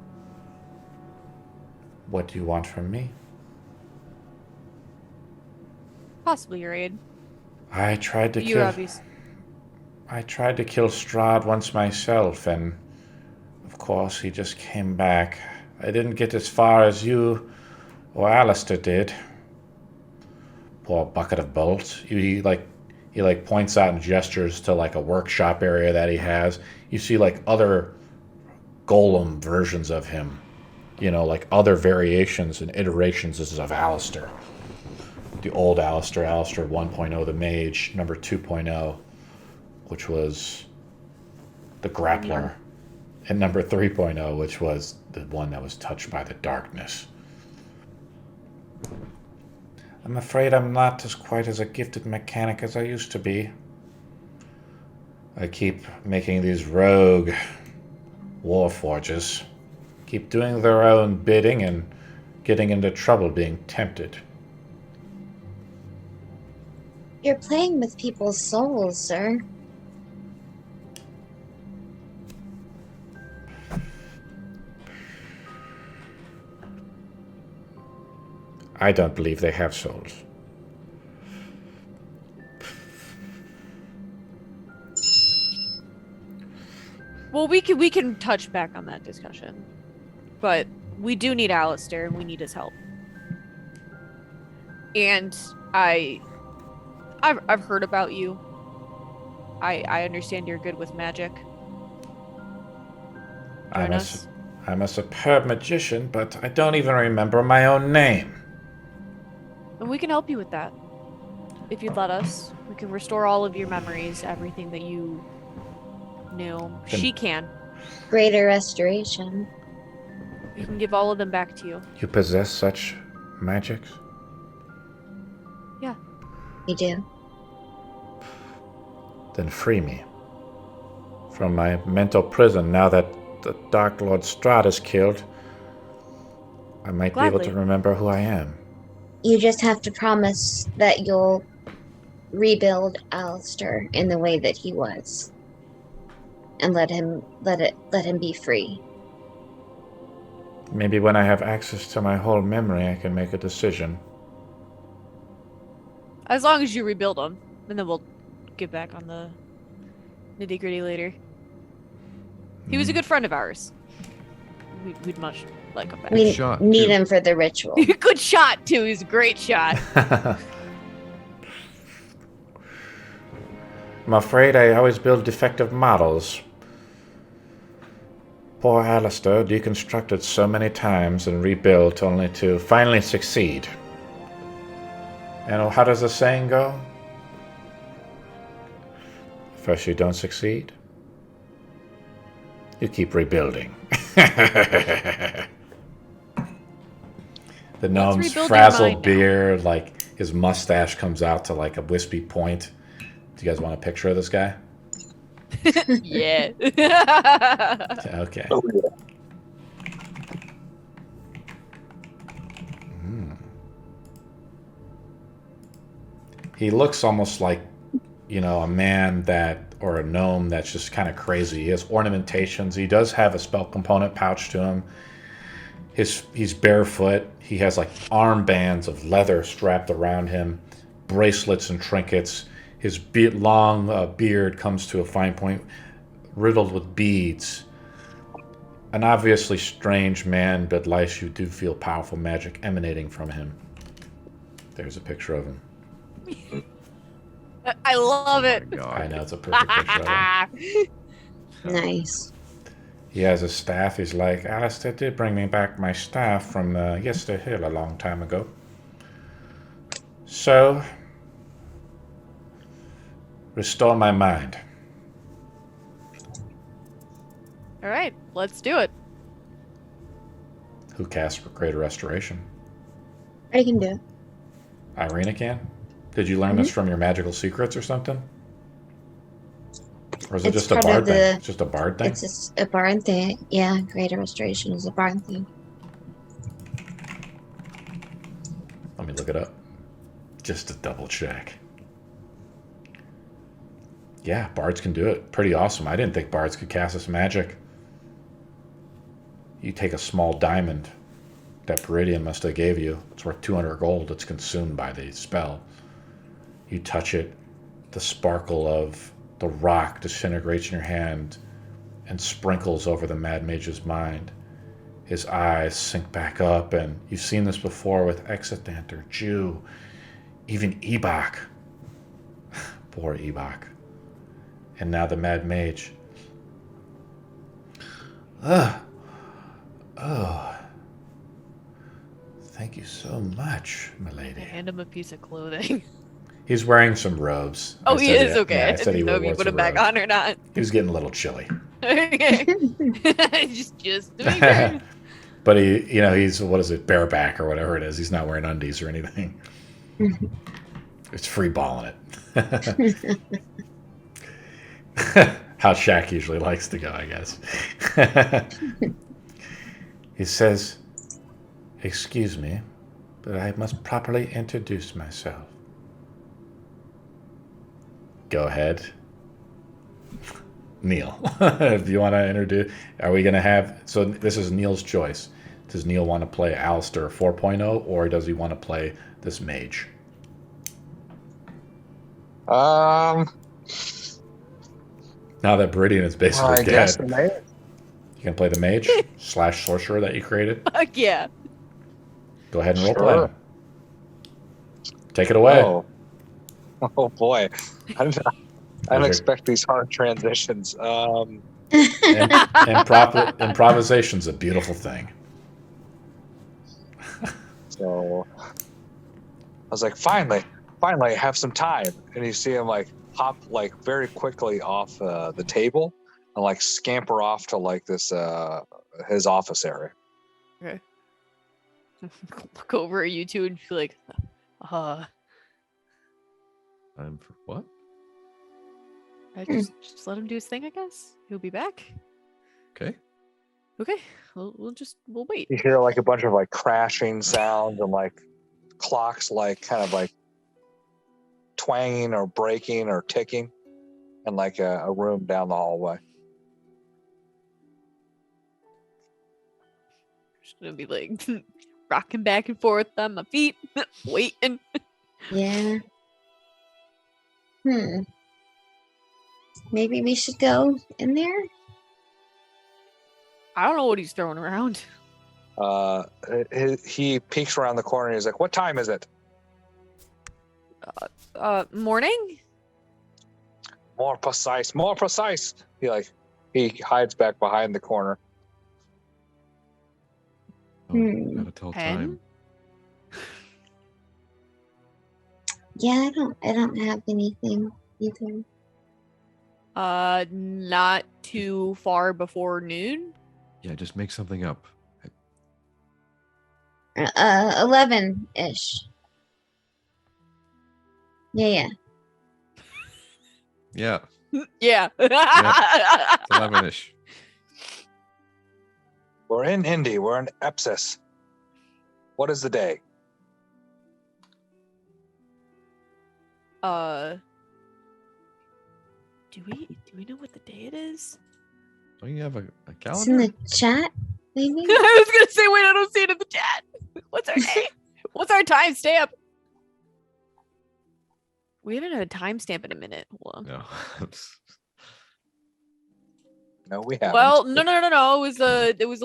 What do you want from me? Possibly your aid. I tried to You're obvious. I tried to kill Strahd once myself, and of course he just came back. I didn't get as far as you or Alistair did. Poor bucket of bolts. He points out and gestures to like a workshop area that he has. You see like other golem versions of him. Like other variations and iterations of Alistair. The old Alistair 1.0, the mage, number 2.0, which was the grappler, and number 3.0, which was the one that was touched by the darkness. I'm afraid I'm not quite as a gifted mechanic as I used to be. I keep making these rogue warforges, keep doing their own bidding and getting into trouble being tempted. You're playing with people's souls, sir. I don't believe they have souls. Well, we can touch back on that discussion, but we do need Alistair, and we need his help. And I've heard about you. I understand you're good with magic. Join us. I'm a superb magician, but I don't even remember my own name. And we can help you with that. If you'd let us, we can restore all of your memories, everything that you knew. She can. Greater restoration. We can give all of them back to you. You possess such magics? Yeah. We do. Then free me from my mental prison now that the Dark Lord Strahd is killed. I might be able to remember who I am. You just have to promise that you'll rebuild Alistair in the way that he was. And let him be free. Maybe when I have access to my whole memory, I can make a decision. As long as you rebuild him, and then we'll get back on the nitty-gritty later. He was a good friend of ours. We'd much like him back. We shot, need too. him for the ritual. Good shot, too. He's a great shot. I'm afraid I always build defective models. Poor Alistair deconstructed so many times and rebuilt only to finally succeed. And how does the saying go? First you don't succeed, You keep rebuilding. The gnome's rebuild frazzled mine now. beard, like his mustache comes out to like a wispy point. Do you guys want a picture of this guy? Yeah. Okay. Oh, yeah. He looks almost like, you know, a man that, or a gnome that's just kind of crazy. He has ornamentations. He does have a spell component pouch to him. He's barefoot. He has like armbands of leather strapped around him, bracelets and trinkets. His long beard comes to a fine point, riddled with beads. An obviously strange man, but Lice, you do feel powerful magic emanating from him. There's a picture of him. I love it. Oh my God. I know, it's a perfect picture of him. Nice. He has a staff. He's like, Alistair did bring me back my staff from Yester Hill a long time ago. So, restore my mind. All right, let's do it. Who casts for Greater Restoration? I can do it. Ireena can? Did you learn this from your magical secrets or something? Or is it It's just a part bard of thing? the- It's just a bard thing? It's just a bard thing. Yeah, Greater Restoration is a bard thing. Let me look it up. Just to double check. Yeah, bards can do it. Pretty awesome. I didn't think bards could cast this magic. You take a small diamond that Peridian must have gave you. It's worth 200 gold. It's consumed by the spell. You touch it. The sparkle of the rock disintegrates in your hand and sprinkles over the Mad Mage's mind. His eyes sink back up, and you've seen this before with Exedanter, Jew, even Ebok. Poor Ebok. And now the Mad Mage. Oh. Thank you so much, I milady. hand him a piece of clothing. He's wearing some robes. Oh, I he said, is yeah, okay. Yeah, I I said he didn't know if wore you put some him back robes. on or not. He was getting a little chilly. Okay. just to be sure. But he's, what is it, bareback or whatever it is. He's not wearing undies or anything. It's free balling it. How Shaq usually likes to go, I guess. He says, "Excuse me, but I must properly introduce myself." Go ahead. Neil, if you want to introduce, are we going to have, so this is Neil's choice. Does Neil want to play ALASTOR 4.0 or does he want to play this mage? Now that Viridian is basically I dead, guess the name. you can play the mage / sorcerer that you created. Fuck yeah. Go ahead and Sure. roleplay him. Take it away. Oh boy. I didn't expect these hard transitions. Improvisation's a beautiful thing. So I was like, finally, I have some time. And you see him like hop like very quickly off the table and like scamper off to like this his office area. Okay. Look over at you two and feel like, Time for what? I just let him do his thing, I guess. He'll be back. Okay. Okay. We'll wait. You hear like a bunch of like crashing sounds and like clocks like kind of like twanging or breaking or ticking in like a room down the hallway. Just gonna be like rocking back and forth on my feet, waiting. Yeah. Maybe we should go in there? I don't know what he's throwing around. He peeks around the corner and he's like, "What time is it?" Morning? More precise, more precise. He hides back behind the corner. Oh, gotta tell 10? time. Yeah, I don't have anything either. Not too far before noon. Yeah, just make something up. 11-ish. Yeah. Yeah, Yeah. 11ish. We're in Indy. We're in Epsis. What is the day? Do we know what the day it is? Don't you have a It's in calendar? the chat, maybe? I was gonna say, wait, I don't see it in the chat. What's our day? What's our timestamp? We haven't had a timestamp in a minute. Hold on. No. No, we haven't. Well, no. It was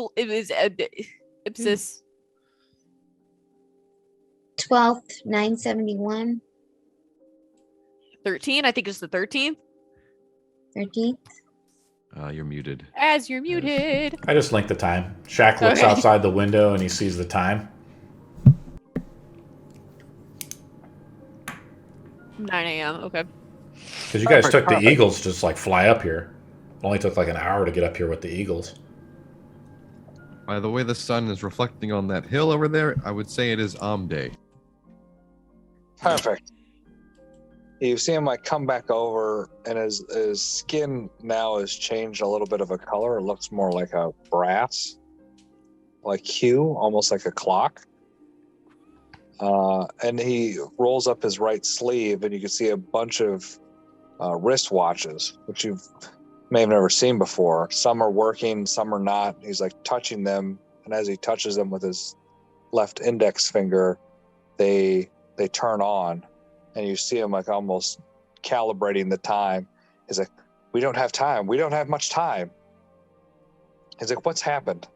Ipsis. 12th, 971, 13. I think it's the 13th. 13th. You're muted. As you're muted. I just linked the time. Shaq looks Okay. outside the window and he sees the time. 9 a.m. Okay. Because you guys Perfect, took the perfect. Eagles to just like fly up here. It only took like an hour to get up here with the Eagles. By the way the sun is reflecting on that hill over there, I would say it is Day. Perfect. You see him like come back over, and his skin now has changed a little bit of a color. It looks more like a brass, like hue, almost like a clock. And he rolls up his right sleeve, and you can see a bunch of wristwatches, which you may have never seen before. Some are working, some are not. He's like touching them, and as he touches them with his left index finger, they turn on, and you see him like almost calibrating the time. He's like, "We don't have time. We don't have much time." He's like, "What's happened?"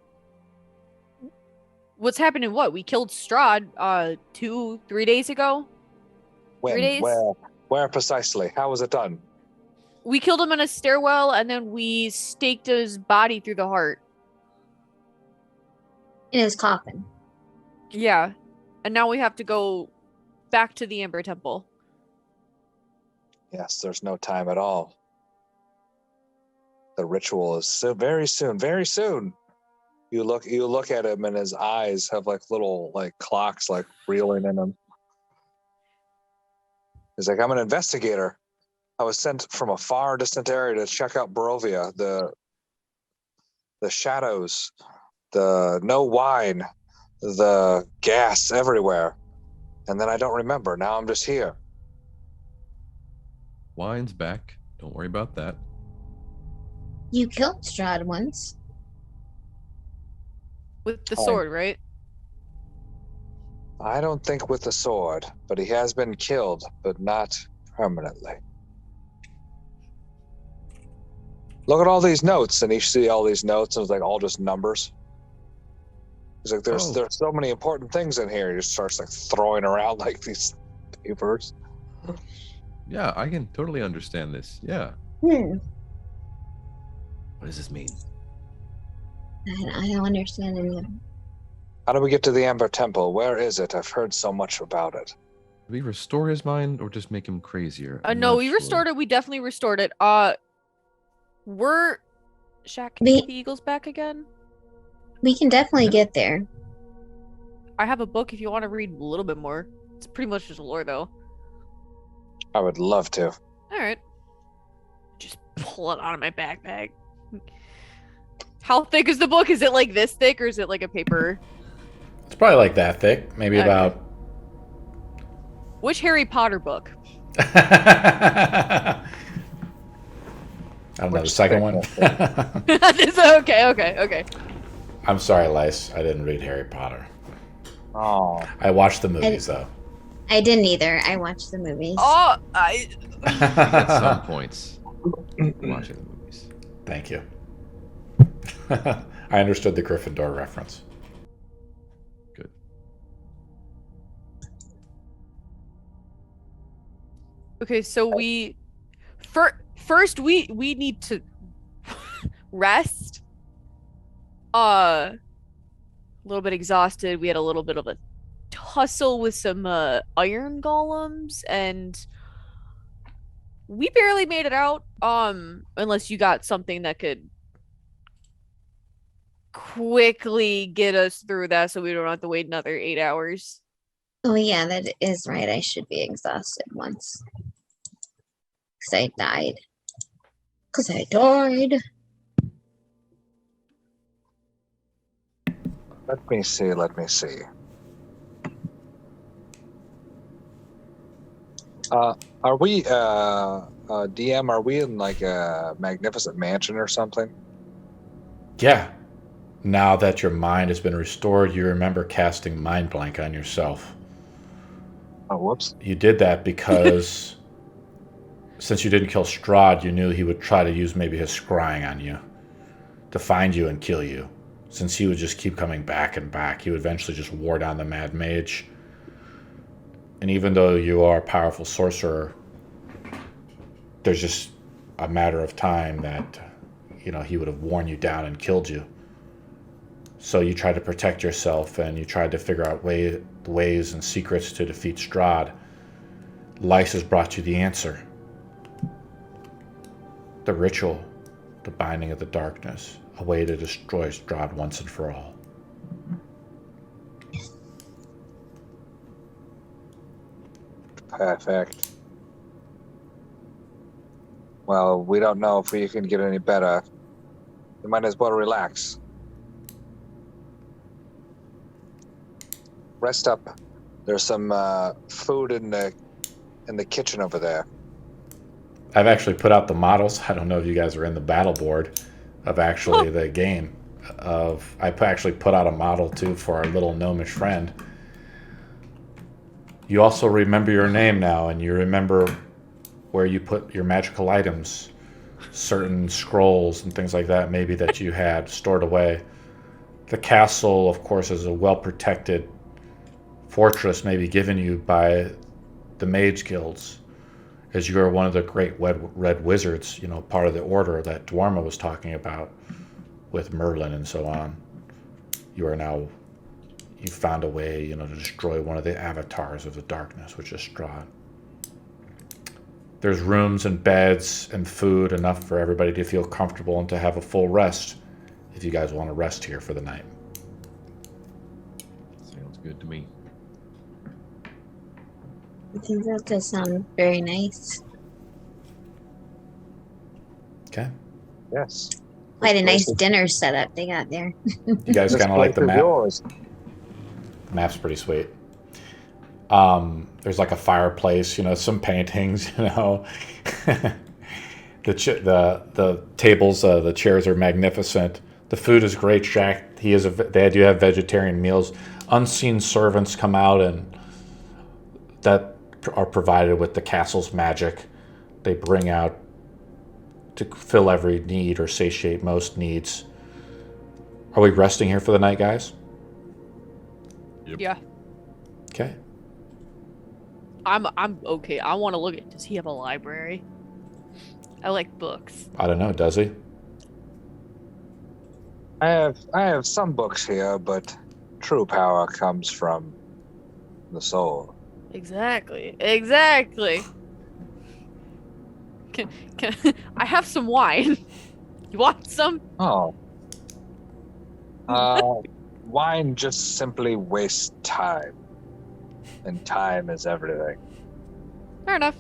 What's happening? What? We killed Strahd 2-3 days ago. When? 3 days? Where precisely? How was it done? We killed him in a stairwell, and then we staked his body through the heart. In his coffin. Yeah. And now we have to go back to the Amber Temple. Yes, there's no time at all. The ritual is very soon, very soon. You look at him, and his eyes have like little like clocks like reeling in them. He's like, "I'm an investigator. I was sent from a far distant area to check out Barovia, the shadows, the no wine, the gas everywhere. And then I don't remember. Now I'm just here." Wine's back. Don't worry about that. You killed Strahd once. With the Oh. sword, right? I don't think with the sword, but he has been killed, but not permanently. Look at all these notes, and you see all these notes, and it's like all just numbers. He's like, there's so many important things in here. He just starts like throwing around like these papers. Yeah, I can totally understand this. Yeah. What does this mean? I don't understand any of it. How do we get to the Amber Temple? Where is it? I've heard so much about it. Do we restore his mind or just make him crazier? No, we restored it. We definitely restored it. We're Shaq, can We- you get the Eagles back again? We can definitely Yeah. get there. I have a book if you want to read a little bit more. It's pretty much just lore, though. I would love to. All right. Just pull it out of my backpack. How thick is the book? Is it like this thick, or is it like a paper? It's probably like that thick. Maybe Okay. about. Which Harry Potter book? I don't know, the Which second one. Okay. I'm sorry, Lice. I didn't read Harry Potter. Oh, I watched the movies, though. I didn't either. I watched the movies. Oh, At some points. Watching the movies. Thank you. I understood the Gryffindor reference. Good. okay. So we first we need to rest. A little bit exhausted. We had a little bit of a tussle with some iron golems, and We barely made it out. Unless you got something that could quickly get us through that so we don't have to wait another 8 hours. Oh yeah, that is right. I should be exhausted once. Cause I died. Cause I died. Let me see. Let me see. Are we, DM? Are we in like a magnificent mansion or something? Yeah. Now that your mind has been restored, you remember casting Mind Blank on yourself. Oh, whoops. You did that because since you didn't kill Strahd, you knew he would try to use maybe his scrying on you to find you and kill you. Since he would just keep coming back and back, he would eventually just war down the Mad Mage. And even though you are a powerful sorcerer, there's just a matter of time that, he would have worn you down and killed you. So you tried to protect yourself and you tried to figure out ways and secrets to defeat Strahd. Lyse has brought you the answer. The ritual, the binding of the darkness, a way to destroy Strahd once and for all. Perfect. Well, we don't know if we can get any better. We might as well relax. Rest up. There's some food in the kitchen over there. I've actually put out the models. I don't know if you guys are in the battle board of actually the game. Actually put out a model too for our little gnomish friend. You also remember your name now, and you remember where you put your magical items, certain scrolls and things like that, maybe that you had stored away. The castle, of course, is a well-protected fortress, maybe given you by the mage guilds, as you are one of the great red wizards, part of the order that Dwarma was talking about with Merlin and so on. You found a way, to destroy one of the avatars of the darkness, which is Strahd. There's rooms and beds and food, enough for everybody to feel comfortable and to have a full rest if you guys want to rest here for the night. Sounds good to me. I think that does sound very nice. Okay. Yes. Quite a nice dinner setup they got there. You guys kind of like the map? Yours. The map's pretty sweet. There's like a fireplace, some paintings, the tables, the chairs are magnificent. The food is great. Jack, they do have vegetarian meals. Unseen servants come out and that are provided with the castle's magic. They bring out to fill every need or satiate most needs. Are we resting here for the night, guys? Yep. Yeah. Okay. I'm okay. I want to look at. Does he have a library? I like books. I don't know. Does he? I have some books here, but true power comes from the soul. Exactly. Can I have some wine? You want some? Oh. Wine just simply wastes time. And time is everything. Fair enough.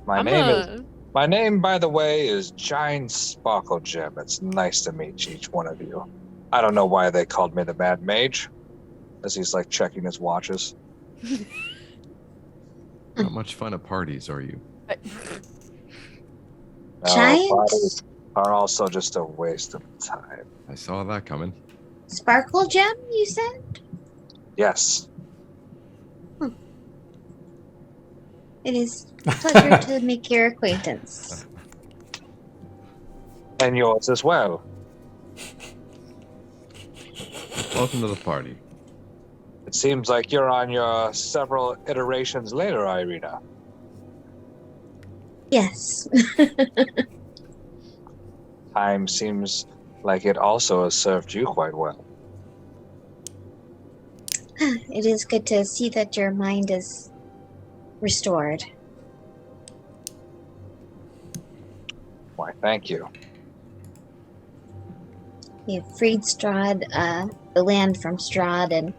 My name, by the way, is Giant Sparkle Gem. It's nice to meet each one of you. I don't know why they called me the Mad Mage, as he's like checking his watches. How much fun at parties are you? Giant? Parties are also just a waste of time. I saw that coming. Sparkle gem, you said? Yes. It is a pleasure to make your acquaintance. And yours as well. Welcome to the party. It seems like you're on your several iterations later, Ireena. Yes. Time seems like it also has served you quite well. It is good to see that your mind is restored. Why, thank you. We've freed Strahd, the land from Strahd, and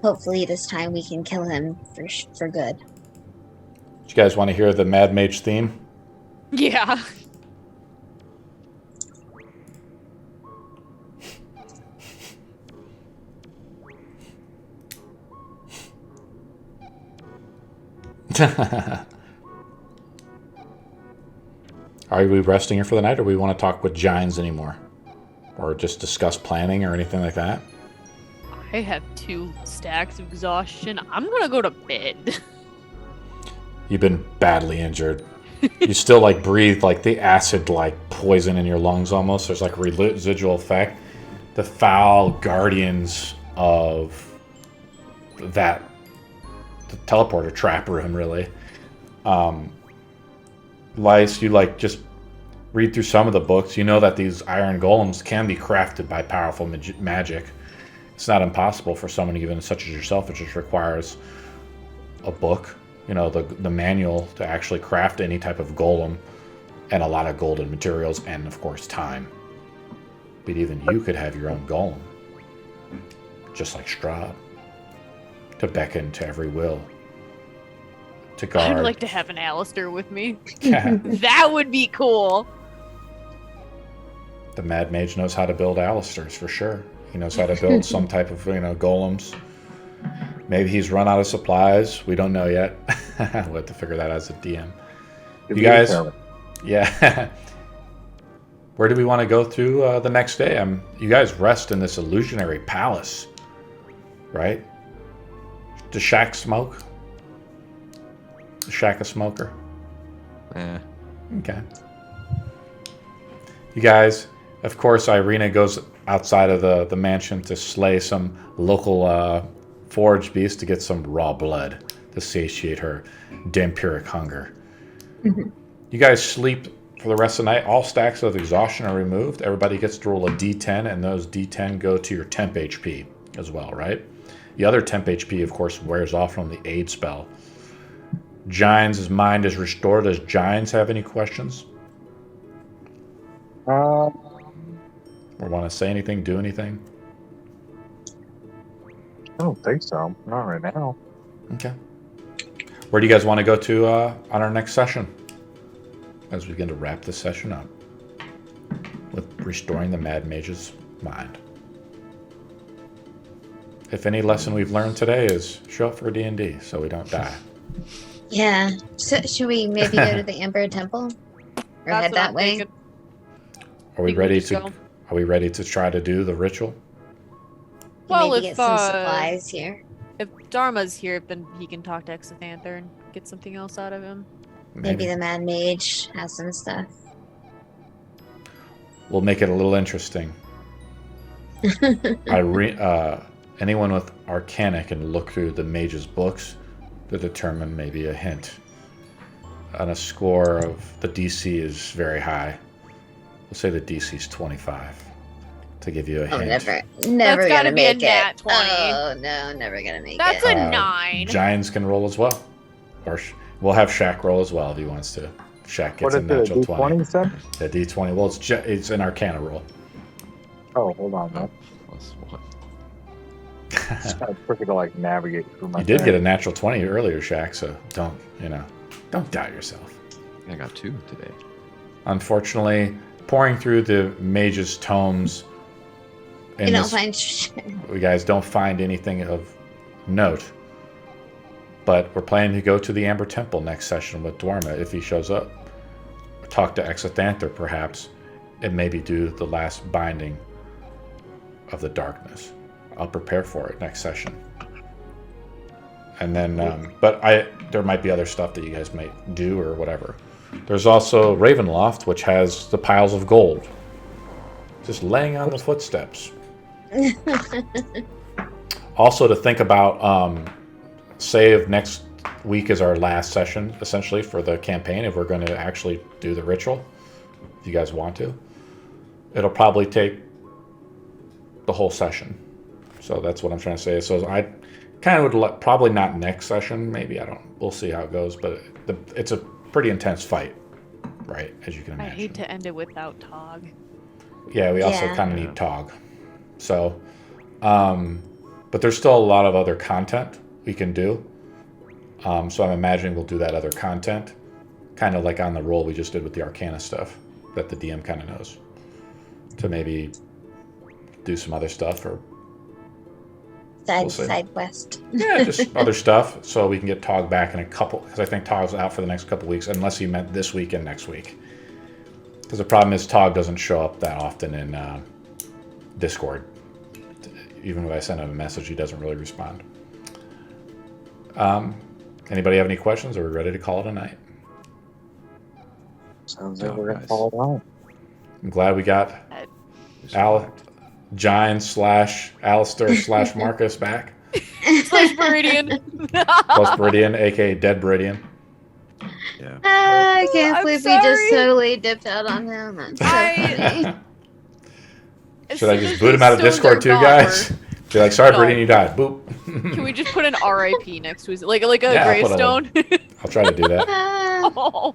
hopefully this time we can kill him for good. You guys want to hear the Mad Mage theme? Yeah. Are we resting here for the night, or we want to talk with giants anymore? Or just discuss planning or anything like that? I have 2 stacks of exhaustion. I'm gonna go to bed. You've been badly injured. You still like breathe like the acid like poison in your lungs almost. There's like a residual effect. The foul guardians of that the teleporter trap room really. Lice, you like just read through some of the books. You know that these iron golems can be crafted by powerful magic. It's not impossible for someone even such as yourself. It just requires a book, you know, the manual to actually craft any type of golem, and a lot of golden materials, and of course time. But even you could have your own golem, just like Strahd, to beckon to every will, to guard. I'd like to have an ALASTOR with me. Yeah. That would be cool. The Mad Mage knows how to build ALASTORs for sure. He knows how to build some type of, golems. Maybe he's run out of supplies. We don't know yet. We'll have to figure that out as a DM. You guys, yeah. Where do we want to go through the next day? You guys rest in this illusionary palace, right? Does Shack smoke? Is Shack a smoker? Eh. Okay. You guys, of course, Ireena goes outside of the mansion to slay some local forage beast to get some raw blood to satiate her vampiric hunger. Mhm. You guys sleep for the rest of the night. All stacks of exhaustion are removed. Everybody gets to roll a d10, and those d10 go to your temp HP as well, right? The other temp HP, of course, wears off from the aid spell. Giants' mind is restored. Does Giants have any questions? Or want to say anything, do anything? I don't think so. Not right now. Okay. Where do you guys want to go to on our next session? As we begin to wrap this session up with restoring the Mad Mage's mind. If any lesson we've learned today is show up for D&D so we don't die. Yeah. So, should we maybe go to the Amber Temple? Or That's head what that I'm way? thinking. Are we Think we ready just to? go. Are we ready to try to do the ritual? Well, maybe if get some supplies here. if Dharma's here, then he can talk to Exithanther and get something else out of him. Maybe the Mad Mage has some stuff. We'll make it a little interesting. Anyone with Arcana can look through the mage's books to determine maybe a hint. On a score of the DC is very high. We'll say the DC is 25 to give you a Oh, hint. never That's gotta gonna be a make nat it. 20. Oh no, never gonna make That's it. a 9. Giants can roll as well. Or we'll have Shaq roll as well if he wants to. Shaq gets What a is it? natural D20 20. you said? The D20. Well, it's an Arcana roll. Oh, hold on. Oh, Man. plus what? It's kind of tricky to like navigate through my. You did thing. get a natural 20 earlier, Shaq, so don't doubt yourself. I got 2 today. Unfortunately, pouring through the mage's tomes, You don't find you guys don't find anything of note. But we're planning to go to the Amber Temple next session with Dwarma if he shows up. Talk to Exithanther, perhaps, and maybe do the last binding of the darkness. I'll prepare for it next session. And then, there might be other stuff that you guys might do or whatever. There's also Ravenloft, which has the piles of gold, just laying on the footsteps. Also, to think about, say if next week is our last session, essentially, for the campaign, if we're going to actually do the ritual, if you guys want to, it'll probably take the whole session. So that's what I'm trying to say. So I kind of would probably not next session. Maybe we'll see how it goes. But it's a pretty intense fight right? As you can I imagine. hate to end it without Tog. Yeah, we also Yeah. kind of need Tog. So, but there's still a lot of other content we can do. So I'm imagining we'll do that other content, kind of like on the roll we just did with the Arcana stuff that the DM kind of knows. To maybe do some other stuff or We'll see. Side quest. yeah, just other stuff so we can get Tog back in a couple, because I think Tog's out for the next couple weeks, unless he meant this week and next week. Because the problem is Tog doesn't show up that often in Discord. Even if I send him a message, he doesn't really respond. Anybody have any questions? Or are we ready to call it a night? Sounds like Oh, we're gonna nice. call it out. I'm glad we got Giant / Alistair / Marcus back. Slash Meridian. Plus Meridian, aka Dead Meridian. Yeah. I can't I'm believe we just sorry. totally dipped out on him. That's so funny. As Should I soon just as boot him out of stones Discord are too, gone, guys? Be like, sorry, No. Meridian, you died. Boop. Can we just put an RIP next to his like a Yeah, I'll put a- gravestone? I'll try to do that. Oh,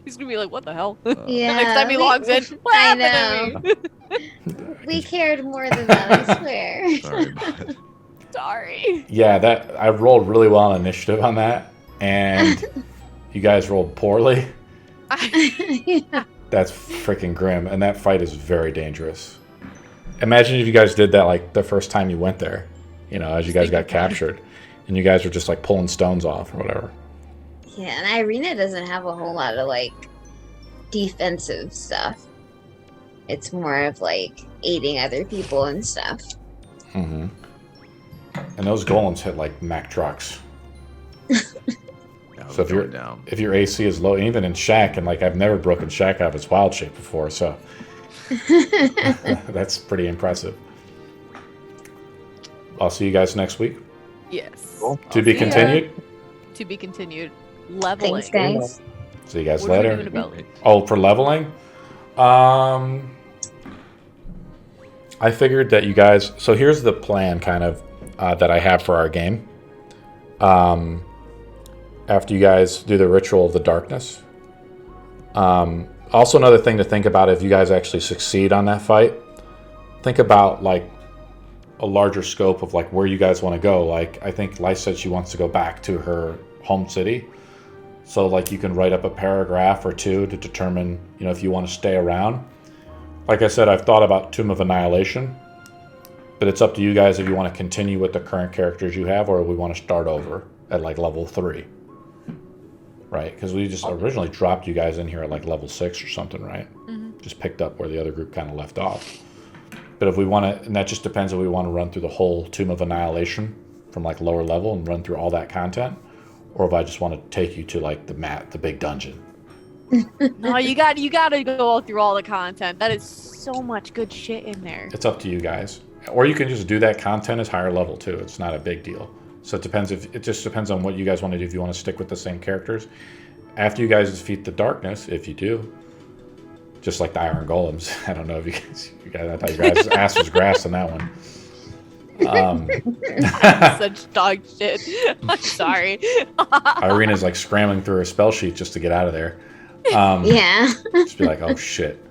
he's gonna be like, what the hell? Yeah, The next time he we- logs in, what I happened to me? we cared more than that, I swear. Sorry about it. Sorry. Yeah, that I rolled really well on initiative on that, and you guys rolled poorly. Yeah. That's freaking grim, and that fight is very dangerous. Imagine if you guys did that like the first time you went there, you know, as you guys got captured, and you guys were just like pulling stones off or whatever. Yeah, and Ireena doesn't have a whole lot of like defensive stuff. It's more of like aiding other people and stuff. Mm-hmm. And those golems hit like Mack trucks. Yeah, So if we're you're- going down. If your AC is low, even in Shack, and like I've never broken Shack out of its wild shape before, so that's pretty impressive. I'll see you guys next week. Yes. Cool. To be see ya. continued. To be continued. Leveling. Thanks, guys. See you guys What are we later. doing about Oh, for leveling? I figured that you guys... So here's the plan kind of that I have for our game. After you guys do the Ritual of the Darkness. Also another thing to think about if you guys actually succeed on that fight. Think about like a larger scope of like where you guys want to go. Like I think Lice said she wants to go back to her home city. So like you can write up a paragraph or two to determine, you know, if you want to stay around. Like I said, I've thought about Tomb of Annihilation, but it's up to you guys if you want to continue with the current characters you have or we want to start over at like level 3. Right? Because we just originally dropped you guys in here at like level 6 or something, right? Mhm. Just picked up where the other group kind of left off. But if we want to, and that just depends if we want to run through the whole Tomb of Annihilation from like lower level and run through all that content, or if I just want to take you to like the big dungeon. No, you gotta go through all the content. That is so much good shit in there. It's up to you guys. Or you can just do that content as higher level too. It's not a big deal. So it just depends on what you guys want to do. If you want to stick with the same characters, after you guys defeat the darkness, if you do, just like the Iron Golems. I don't know if you guys I thought your guys' ass was grass on that one. Such dog shit. I'm sorry. Ireena's like scrambling through her spell sheet just to get out of there. Yeah. Just be like, oh shit.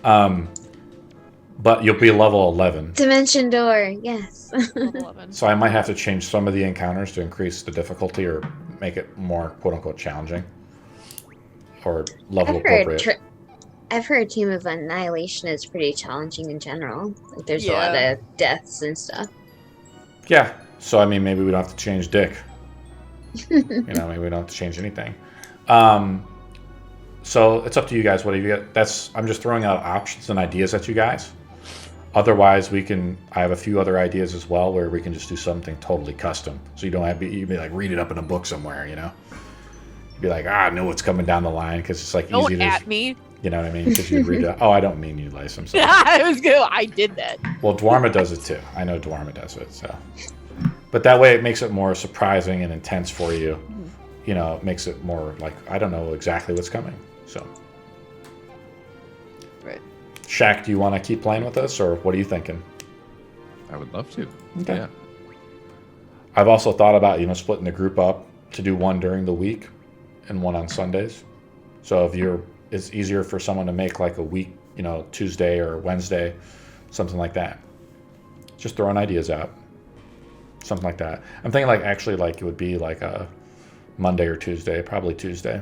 But you'll be level 11. Dimension door, yes. Level 11. So I might have to change some of the encounters to increase the difficulty or make it more quote unquote challenging. Or level appropriate. I've heard Tomb of Annihilation is pretty challenging in general. Like there's a lot Yeah. of deaths and stuff. Yeah. So I mean maybe we don't have to change Dick. You know, maybe we don't have to change anything. So it's up to you guys. What do you get? I'm just throwing out options and ideas at you guys. Otherwise, I have a few other ideas as well where we can just do something totally custom. So you don't have to you'd be like read it up in a book somewhere, you know. You'd be like, I know what's coming down the line because it's like Don't easy to, at me. you know what I mean? Because you read it. Oh, I don't mean you, Lice. I'm sorry. I was good. I did that. Well, Dwarma does it too. I know Dwarma does it. So, but that way it makes it more surprising and intense for you. You know, it makes it more like I don't know exactly what's coming. So, Right. Shaq, do you want to keep playing with us, or what are you thinking? I would love to. Okay. Yeah. I've also thought about splitting the group up to do one during the week and one on Sundays. So if you're it's easier for someone to make like a week, Tuesday or Wednesday, something like that. Just throwing ideas out. Something like that. I'm thinking like actually like it would be like a Monday or Tuesday, probably Tuesday.